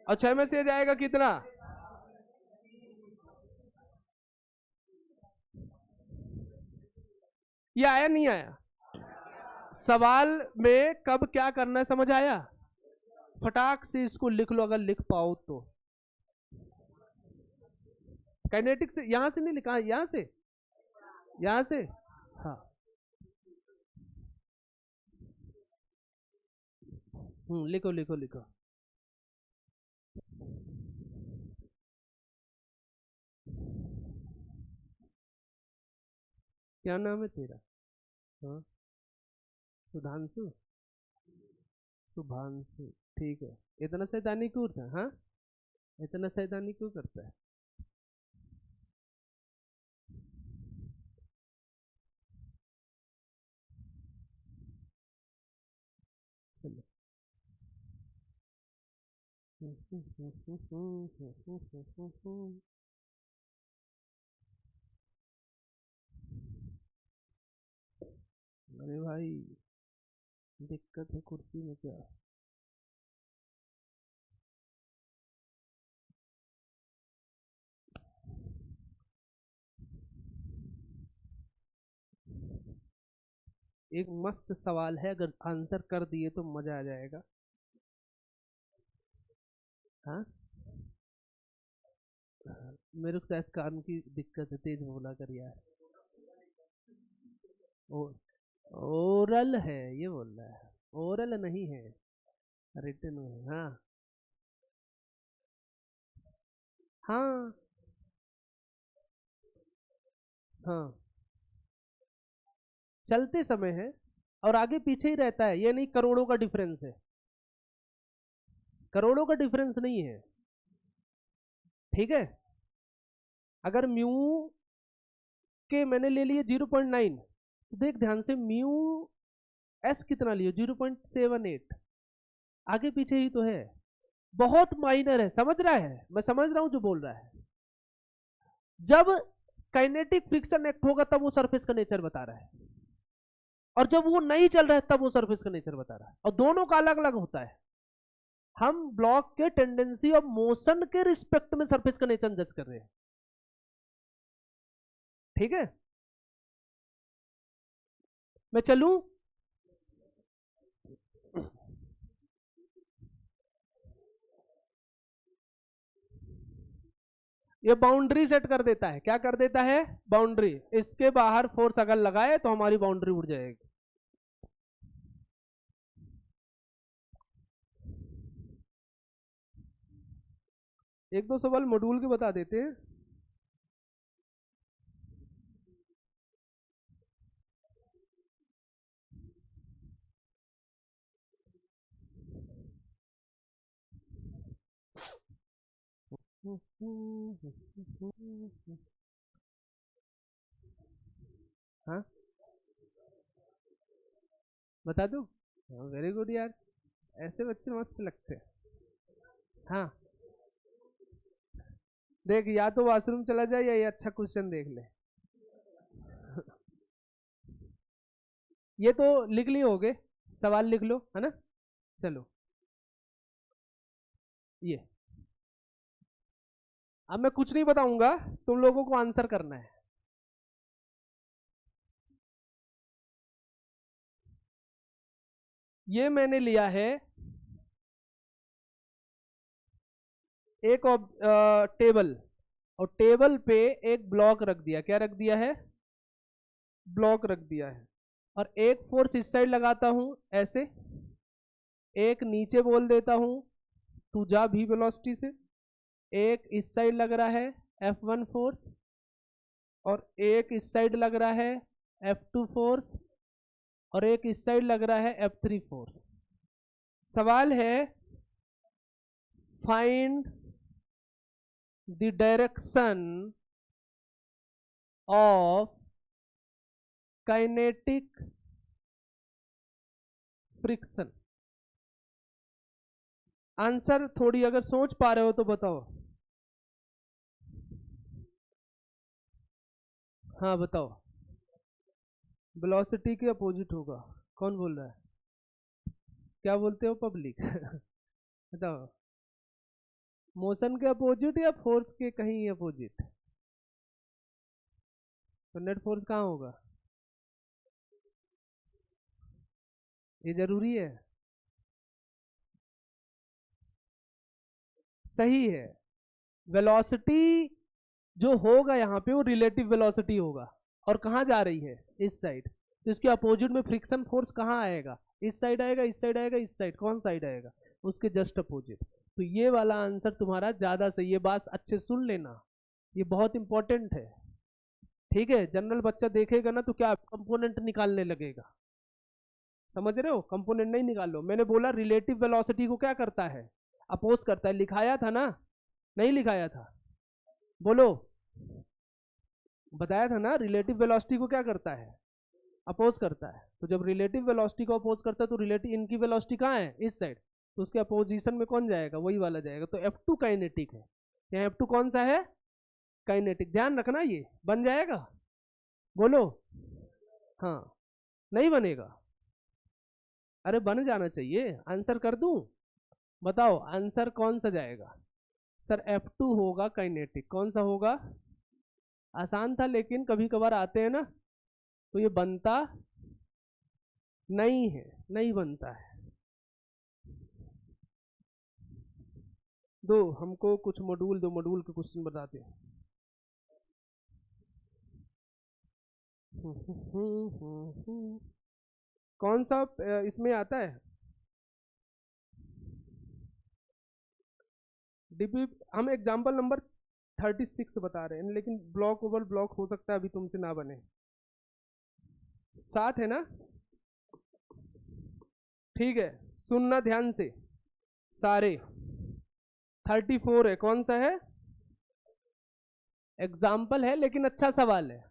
और 6 में से जाएगा कितना? ये आया नहीं आया? सवाल में कब क्या करना है समझ आया? फटाक से इसको लिख लो अगर लिख पाओ तो। काइनेटिक से यहां से नहीं लिखा, यहां से, यहां से। हाँ लिखो लिखो लिखो। क्या नाम है तेरा? हाँ सुधांशु, शुभांशु, ठीक है। इतना सैतानी क्यों था? हाँ इतना सैतानी क्यों करता है? चलो अरे भाई दिक्कत है कुर्सी में क्या? एक मस्त सवाल है, अगर आंसर कर दिए तो मजा आ जाएगा। हाँ मेरे को शायद कान की दिक्कत है, तेज बोला कर यार। ओ, ओरल है ये बोल रहा है, ओरल नहीं है, रिटन है। हाँ हाँ हाँ चलते समय है और आगे पीछे ही रहता है, ये नहीं करोड़ों का डिफरेंस है, करोड़ों का डिफरेंस नहीं है। ठीक है, अगर म्यू के मैंने ले लिए 0.9 तो देख ध्यान से म्यू एस कितना लियो 0.78, आगे पीछे ही तो है, बहुत माइनर है। समझ रहा है? मैं समझ रहा हूं जो बोल रहा है। जब काइनेटिक फ्रिक्शन एक्ट होगा तब वो सरफेस का नेचर बता रहा है, और जब वो नहीं चल रहा है तब वो सरफेस का नेचर बता रहा है, और दोनों का अलग अलग होता है। हम ब्लॉक के टेंडेंसी ऑफ मोशन के रिस्पेक्ट में सरफेस का नेचर जज कर रहे हैं। ठीक है, मैं चलूं? ये बाउंड्री सेट कर देता है। क्या कर देता है? बाउंड्री। इसके बाहर फोर्स अगर लगाए तो हमारी बाउंड्री उड़ जाएगी। एक दो सवाल मॉड्यूल के बता देते हैं। हाँ बता दूं? वेरी गुड यार, ऐसे बच्चे मस्त लगते हैं। हाँ देख, या तो वॉशरूम चला जाए या ये अच्छा क्वेश्चन देख ले। ये तो लिख लिए होगे, सवाल लिख लो है ना। चलो ये अब मैं कुछ नहीं बताऊंगा, तुम लोगों को आंसर करना है। ये मैंने लिया है एक टेबल, और टेबल पे एक ब्लॉक रख दिया। क्या रख दिया है? ब्लॉक रख दिया है, और एक फोर्स इस साइड लगाता हूं ऐसे, एक नीचे बोल देता हूं तू जा भी वेलोसिटी से, एक इस साइड लग रहा है F1 फोर्स, और एक इस साइड लग रहा है F2 फोर्स, और एक इस साइड लग रहा है F3 फोर्स। सवाल है find the direction of kinetic friction. Answer थोड़ी अगर सोच पा रहे हो तो बताओ। हाँ बताओ। वेलोसिटी के अपोजिट होगा। कौन बोल रहा है? क्या बोलते हो पब्लिक? बताओ। मोशन के अपोजिट या फोर्स के कहीं अपोजिट? तो नेट फोर्स कहाँ होगा? ये जरूरी है? सही है। वेलोसिटी जो होगा यहाँ पे वो रिलेटिव वेलोसिटी होगा। और कहाँ जा रही है? इस साइड। तो इसके अपोजिट में फ्रिक्शन फोर्स कहाँ आएगा? इस साइड आएगा, इस साइड आएगा, इस साइड। कौन साइड आएगा? उसके जस्ट अपोजिट। तो ये वाला आंसर तुम्हारा ज्यादा सही है। बात अच्छे सुन लेना, ये बहुत इंपॉर्टेंट है। ठीक है, जनरल बच्चा देखेगा ना तो क्या कंपोनेंट निकालने लगेगा। समझ रहे हो? कंपोनेंट नहीं निकाल लो। मैंने बोला रिलेटिव वेलोसिटी को क्या करता है? अपोज करता है। लिखाया था ना? नहीं लिखाया था? बोलो। बताया था ना, रिलेटिव वेलोसिटी को क्या करता है? अपोज करता है। तो जब रिलेटिव वेलोसिटी को अपोज करता है तो रिलेटिव इनकी वेलोसिटी कहाँ है? इस साइड। तो उसके अपोजिशन में कौन जाएगा? वही वाला जाएगा। तो F2 काइनेटिक है। यहाँ F2 कौन सा है? काइनेटिक। ध्यान रखना, ये बन जाएगा। बोलो। हाँ। नहीं बनेगा? अरे बन जाना चाहिए। आंसर कर दूं? बताओ आंसर कौन सा जाएगा? सर F2 होगा काइनेटिक। कौन सा होगा? आसान था, लेकिन कभी कभार आते हैं ना तो ये बनता नहीं है। नहीं बनता है। दो हमको कुछ मॉड्यूल दो, मॉड्यूल के क्वेश्चन बताते हैं। कौन सा इसमें आता है? डीपी हम एग्जांपल नंबर 36 बता रहे हैं, लेकिन ब्लॉक ओवर ब्लॉक हो सकता है अभी तुमसे ना बने। 7 है ना? ठीक है, सुनना ध्यान से सारे। 34 है। कौन सा है? एग्जाम्पल है लेकिन अच्छा सवाल है।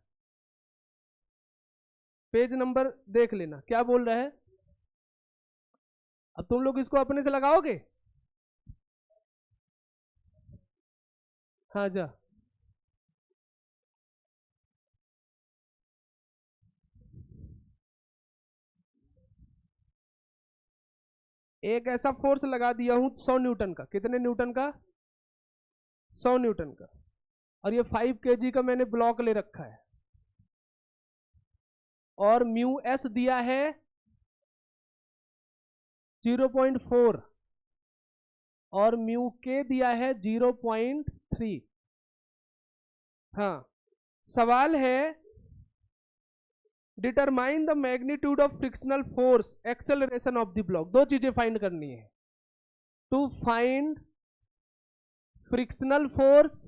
पेज नंबर देख लेना क्या बोल रहा है। अब तुम लोग इसको अपने से लगाओगे? हाँ जा। एक ऐसा फोर्स लगा दिया हूं 100 न्यूटन का। कितने न्यूटन का? 100 न्यूटन का। और ये 5 kg का मैंने ब्लॉक ले रखा है। और म्यू एस दिया है 0.4 और म्यू के दिया है 0.3। हाँ, सवाल है determine the magnitude of frictional force acceleration of the block. दो चीजें फाइंड करनी है। टू फाइंड फ्रिक्शनल फोर्स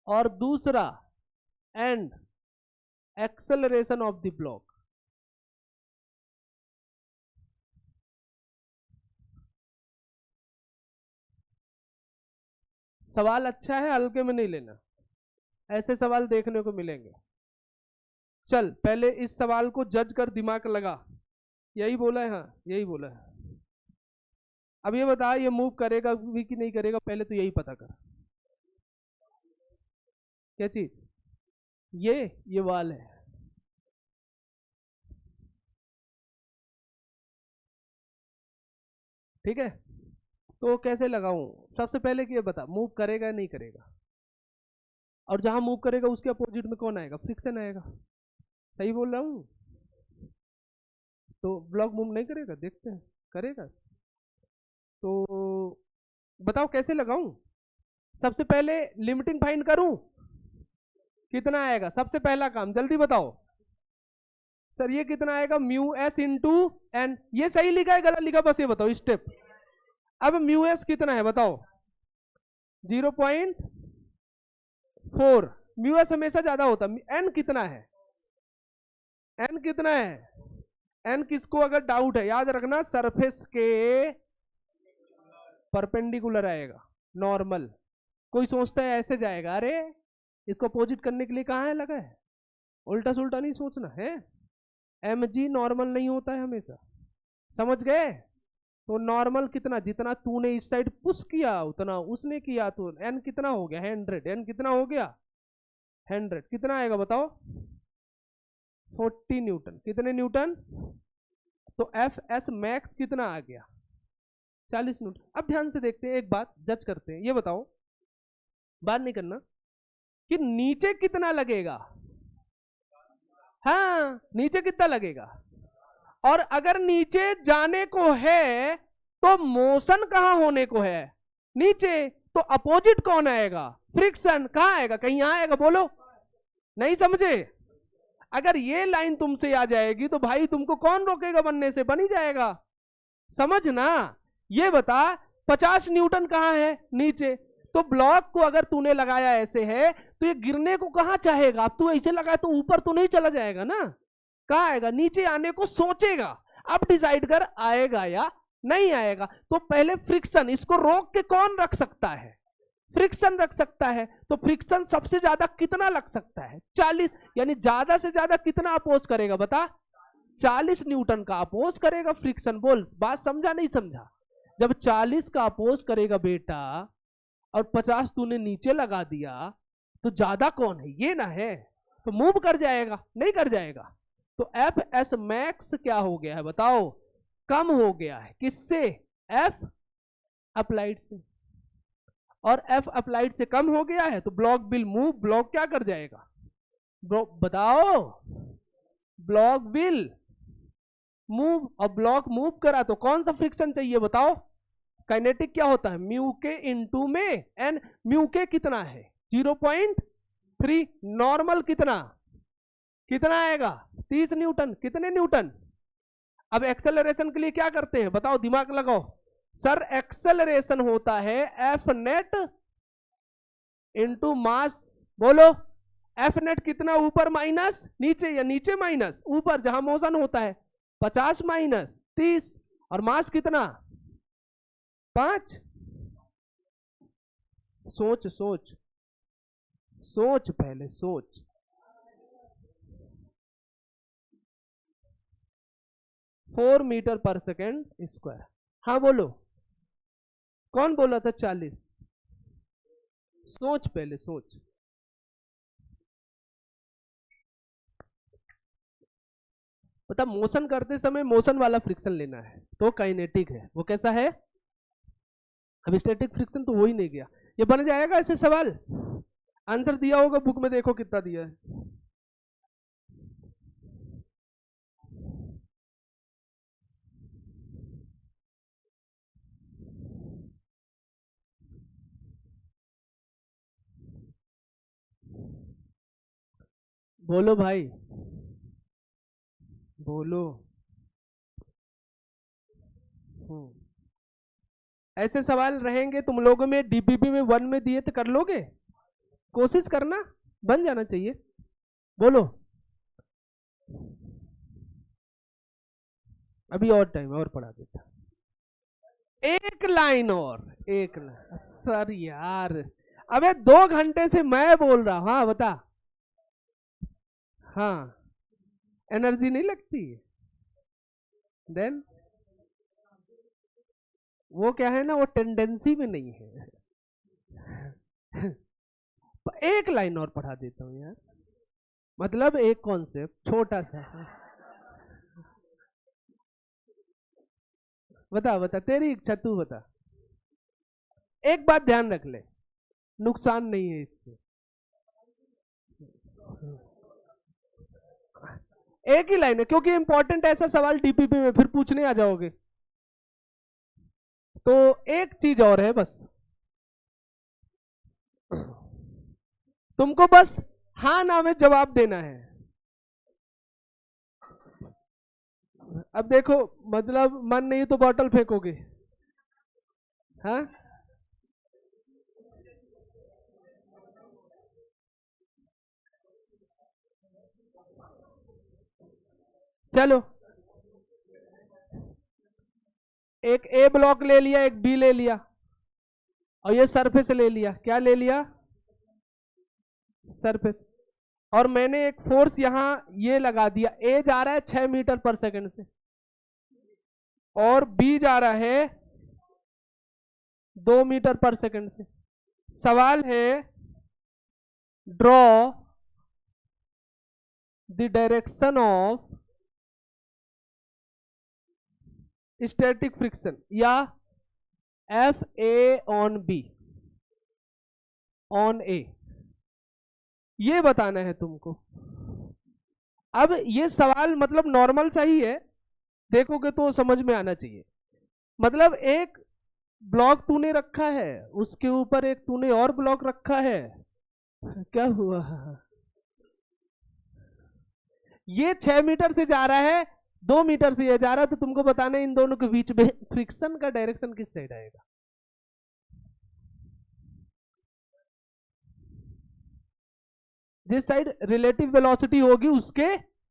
और दूसरा and acceleration of the block. सवाल अच्छा है, हल्के में नहीं लेना। ऐसे सवाल देखने को मिलेंगे। चल पहले इस सवाल को जज कर दिमाग लगा। यही बोला है? हाँ यही बोला है। अब ये बता, ये मूव करेगा भी कि नहीं करेगा, पहले तो यही पता कर। क्या चीज? ये वाल है। ठीक है, तो कैसे लगाऊं? सबसे पहले कि ये बता, मूव करेगा नहीं करेगा? और जहां मूव करेगा उसके अपोजिट में कौन आएगा? फ्रिक्शन आएगा। सही बोल रहा हूं? तो ब्लॉक मूव नहीं करेगा? देखते हैं करेगा। तो बताओ कैसे लगाऊं? सबसे पहले लिमिटिंग फाइंड करूं? कितना आएगा? सबसे पहला काम जल्दी बताओ। सर ये कितना आएगा? Mu S into N. ये सही लिखा है गलत लिखा? बस ये बताओ स्टेप। अब म्यू एस कितना है बताओ? 0.4। म्यू एस हमेशा ज्यादा होता है। एन कितना है? एन कितना है? एन किसको अगर डाउट है याद रखना, सरफेस के परपेंडिकुलर आएगा। नॉर्मल। कोई सोचता है ऐसे जाएगा, अरे इसको अपोजिट करने के लिए कहाँ है लगा है, उल्टा सुल्टा नहीं सोचना है। mg नॉर्मल नहीं होता है हमेशा, समझ गए। तो नॉर्मल कितना, जितना तूने इस साइड पुश किया उतना उसने किया, तो n कितना हो गया 100, n कितना हो गया 100, कितना आएगा बताओ 40 न्यूटन, कितने न्यूटन, तो एफ एस मैक्स कितना आ गया 40 न्यूटन। अब ध्यान से देखते हैं, एक बात जज करते हैं, ये बताओ, बात नहीं करना, कि नीचे कितना लगेगा, हाँ नीचे कितना लगेगा, और अगर नीचे जाने को है तो मोशन कहां होने को है, नीचे, तो अपोजिट कौन आएगा, फ्रिक्शन, कहां आएगा, कहीं आएगा, बोलो, नहीं समझे। अगर ये लाइन तुमसे आ जाएगी तो भाई तुमको कौन रोकेगा बनने से, बन ही जाएगा, समझना। ये बता 50 न्यूटन कहां है, नीचे, तो ब्लॉक को अगर तूने लगाया ऐसे है तो ये गिरने को कहां चाहेगा, अब तू ऐसे लगाया तो ऊपर तो नहीं चला जाएगा ना, कहां आएगा, नीचे आने को सोचेगा। अब डिसाइड कर आएगा या नहीं आएगा। तो पहले फ्रिक्शन, इसको रोक के कौन रख सकता है, फ्रिक्शन रख सकता है। तो फ्रिक्शन सबसे ज्यादा कितना लग सकता है 40, यानी ज्यादा से ज्यादा कितना अपोज करेगा बता, 40 न्यूटन का अपोज करेगा फ्रिक्शन। बोल, बात समझा नहीं समझा। जब 40 का अपोज करेगा बेटा और 50 तूने नीचे लगा दिया तो ज्यादा कौन है, ये ना है, तो मूव कर जाएगा, नहीं कर जाएगा। तो एफ एस मैक्स क्या हो गया है बताओ, कम हो गया है, किससे, एफ अप्लाइड से, और एफ अप्लाइड से कम हो गया है तो ब्लॉक विल मूव, ब्लॉक क्या कर जाएगा, बताओ, ब्लॉक विल मूव, और ब्लॉक मूव करा तो कौन सा फ्रिक्शन चाहिए बताओ, काइनेटिक क्या होता है, म्यू के इनटू में एन, म्यू के कितना है 0.3, नॉर्मल कितना, कितना आएगा 30 न्यूटन, कितने न्यूटन। अब एक्सेलरेशन के लिए क्या करते हैं बताओ, दिमाग लगाओ सर, एक्सेलरेशन होता है एफ नेट इंटू मास, बोलो एफ नेट कितना, ऊपर माइनस नीचे, या नीचे माइनस ऊपर, जहां मोशन होता है 50 माइनस 30, और मास कितना 5। सोच सोच सोच, पहले सोच, 4 मीटर पर सेकेंड स्क्वायर, हाँ बोलो, कौन बोला था 40, सोच पहले सोच। पता, मोशन करते समय मोशन वाला फ्रिक्शन लेना है तो काइनेटिक है, वो कैसा है, अब स्टैटिक फ्रिक्शन तो हो ही नहीं गया। ये बन जाएगा ऐसे सवाल, आंसर दिया होगा बुक में, देखो कितना दिया है। बोलो भाई, बोलो। ऐसे सवाल रहेंगे तुम लोगों में, डीपीपी में 1 में दिए तो कर लोगे, कोशिश करना, बन जाना चाहिए, बोलो। अभी और टाइम और पढ़ा देता, एक लाइन और, एक लाइन सर यार, अबे 2 घंटे से मैं बोल रहा हूं, हाँ बता, हाँ एनर्जी नहीं लगती, देन वो क्या है ना, वो टेंडेंसी में नहीं है। एक लाइन और पढ़ा देता हूं यार, मतलब एक कॉन्सेप्ट छोटा सा, बता बता, तेरी इच्छा, तू बता। एक बात ध्यान रख ले, नुकसान नहीं है इससे, एक ही लाइन है, क्योंकि इंपॉर्टेंट ऐसा सवाल डीपीपी में फिर पूछने आ जाओगे। तो एक चीज और है बस, तुमको बस हाँ ना में जवाब देना है। अब देखो, मतलब मन नहीं तो बॉटल फेंकोगे, हाँ चलो, एक ए ब्लॉक ले लिया, एक बी ले लिया, और ये सरफेस ले लिया, क्या ले लिया, सरफेस, और मैंने एक फोर्स यहां ये लगा दिया, ए जा रहा है 6 मीटर पर सेकंड से और बी जा रहा है 2 मीटर पर सेकंड से। सवाल है draw the direction of static friction या f a on b on a, ये बताना है तुमको। अब ये सवाल मतलब नॉर्मल सा ही है, देखोगे तो समझ में आना चाहिए। मतलब एक ब्लॉक तूने रखा है, उसके ऊपर एक तूने और ब्लॉक रखा है, क्या हुआ, ये 6 मीटर से जा रहा है, 2 मीटर से ये जा रहा है, तो तुमको बताना है इन दोनों के बीच में फ्रिक्शन का डायरेक्शन किस साइड आएगा। जिस साइड रिलेटिव वेलोसिटी होगी उसके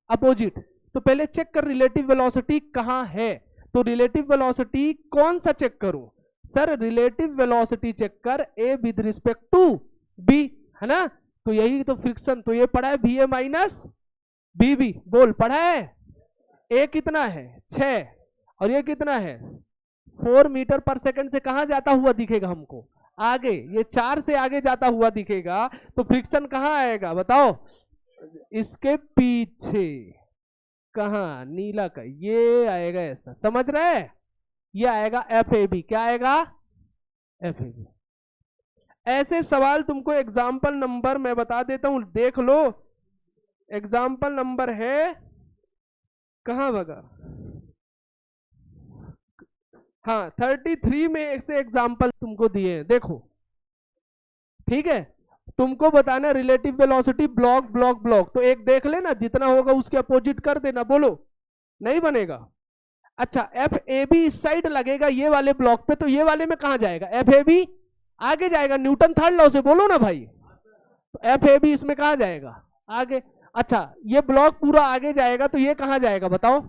अपोजिट। तो पहले चेक कर रिलेटिव वेलोसिटी कहां है। तो रिलेटिव वेलोसिटी कौन सा चेक करूं सर, रिलेटिव वेलोसिटी चेक कर A with respect to B, है ना। तो यही तो फ्रिक्शन, तो ये पढ़ा है बी ए माइनस बी बी, बोल पढ़ा है। ए कितना है 6 और ये कितना है 4 मीटर पर सेकंड से कहां जाता हुआ दिखेगा हमको, आगे, ये 4 से आगे जाता हुआ दिखेगा। तो फ्रिक्शन कहां आएगा बताओ, इसके पीछे, कहां, नीला का, ये आएगा ऐसा, समझ रहे, ये आएगा एफ ए बी, क्या आएगा एफ ए बी। ऐसे सवाल तुमको एग्जाम्पल नंबर मैं बता देता हूं, देख लो। एग्जाम्पल नंबर है, कहां बगा, हाँ 33 में ऐसे एग्जाम्पल तुमको दिए हैं, देखो ठीक है। तुमको बताना relative velocity block block block, तो एक देख लेना, जितना होगा उसके अपोजिट कर देना, बोलो नहीं बनेगा। अच्छा एफ ए बी इस साइड लगेगा ये वाले ब्लॉक पे, तो ये वाले में कहां जाएगा, एफ ए बी आगे जाएगा, न्यूटन थर्ड लॉ से, बोलो ना भाई। तो एफ ए बी इसमें कहां जाएगा आगे। अच्छा ये ब्लॉक पूरा आगे जाएगा, तो ये कहां जाएगा बताओ,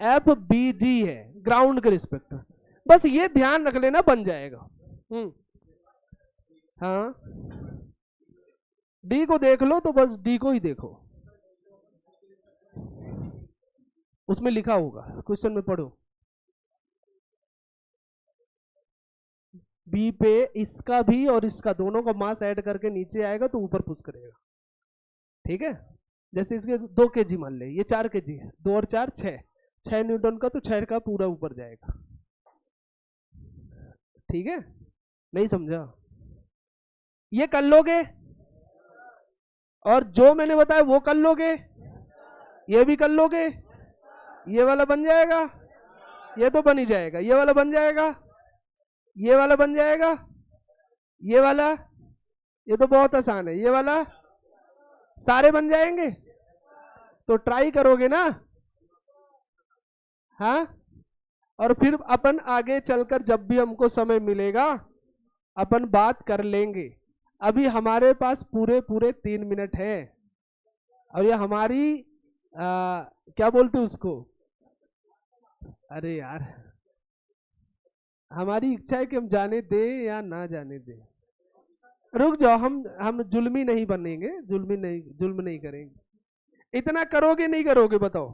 एफ बी जी है ग्राउंड के रिस्पेक्ट, बस ये ध्यान रख लेना, बन जाएगा। हाँ डी को देख लो, तो बस डी को ही देखो, उसमें लिखा होगा, क्वेश्चन में पढ़ो। बी पे इसका भी और इसका दोनों का मास ऐड करके नीचे आएगा तो ऊपर पुश करेगा, ठीक है। जैसे इसके 2 kg मान ले, ये 4 kg है, 2 और 4 6 न्यूटन का, तो 6 का पूरा ऊपर जाएगा, ठीक है। नहीं समझा, ये कर लोगे, और जो मैंने बताया वो कर लोगे, ये भी कर लोगे, ये वाला बन जाएगा, ये तो बन ही जाएगा, ये वाला बन जाएगा, ये वाला बन जाएगा, ये वाला, ये तो बहुत आसान है, ये वाला, सारे बन जाएंगे। तो ट्राई करोगे ना, हाँ। और फिर अपन आगे चलकर जब भी हमको समय मिलेगा अपन बात कर लेंगे। अभी हमारे पास पूरे 3 मिनट है, और ये हमारी क्या बोलते उसको, अरे यार, हमारी इच्छा है कि हम जाने दे या ना जाने दे। रुक जाओ, हम जुल्मी नहीं बनेंगे, जुल्म नहीं करेंगे। इतना करोगे नहीं करोगे बताओ,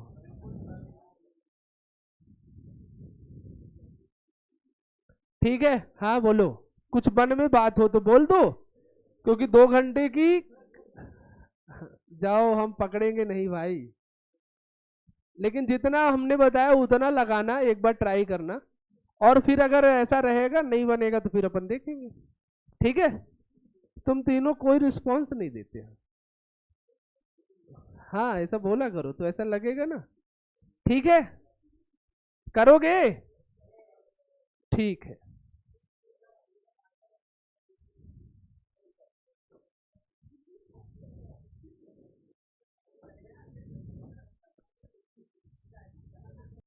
ठीक है। हाँ बोलो, कुछ मन में बात हो तो बोल दो, क्योंकि 2 घंटे की, जाओ हम पकड़ेंगे नहीं भाई, लेकिन जितना हमने बताया उतना लगाना, एक बार ट्राई करना, और फिर अगर ऐसा रहेगा नहीं बनेगा तो फिर अपन देखेंगे, ठीक है। तुम तीनों कोई रिस्पॉन्स नहीं देते, हाँ ऐसा बोला करो तो ऐसा लगेगा ना, ठीक है, करोगे, ठीक है।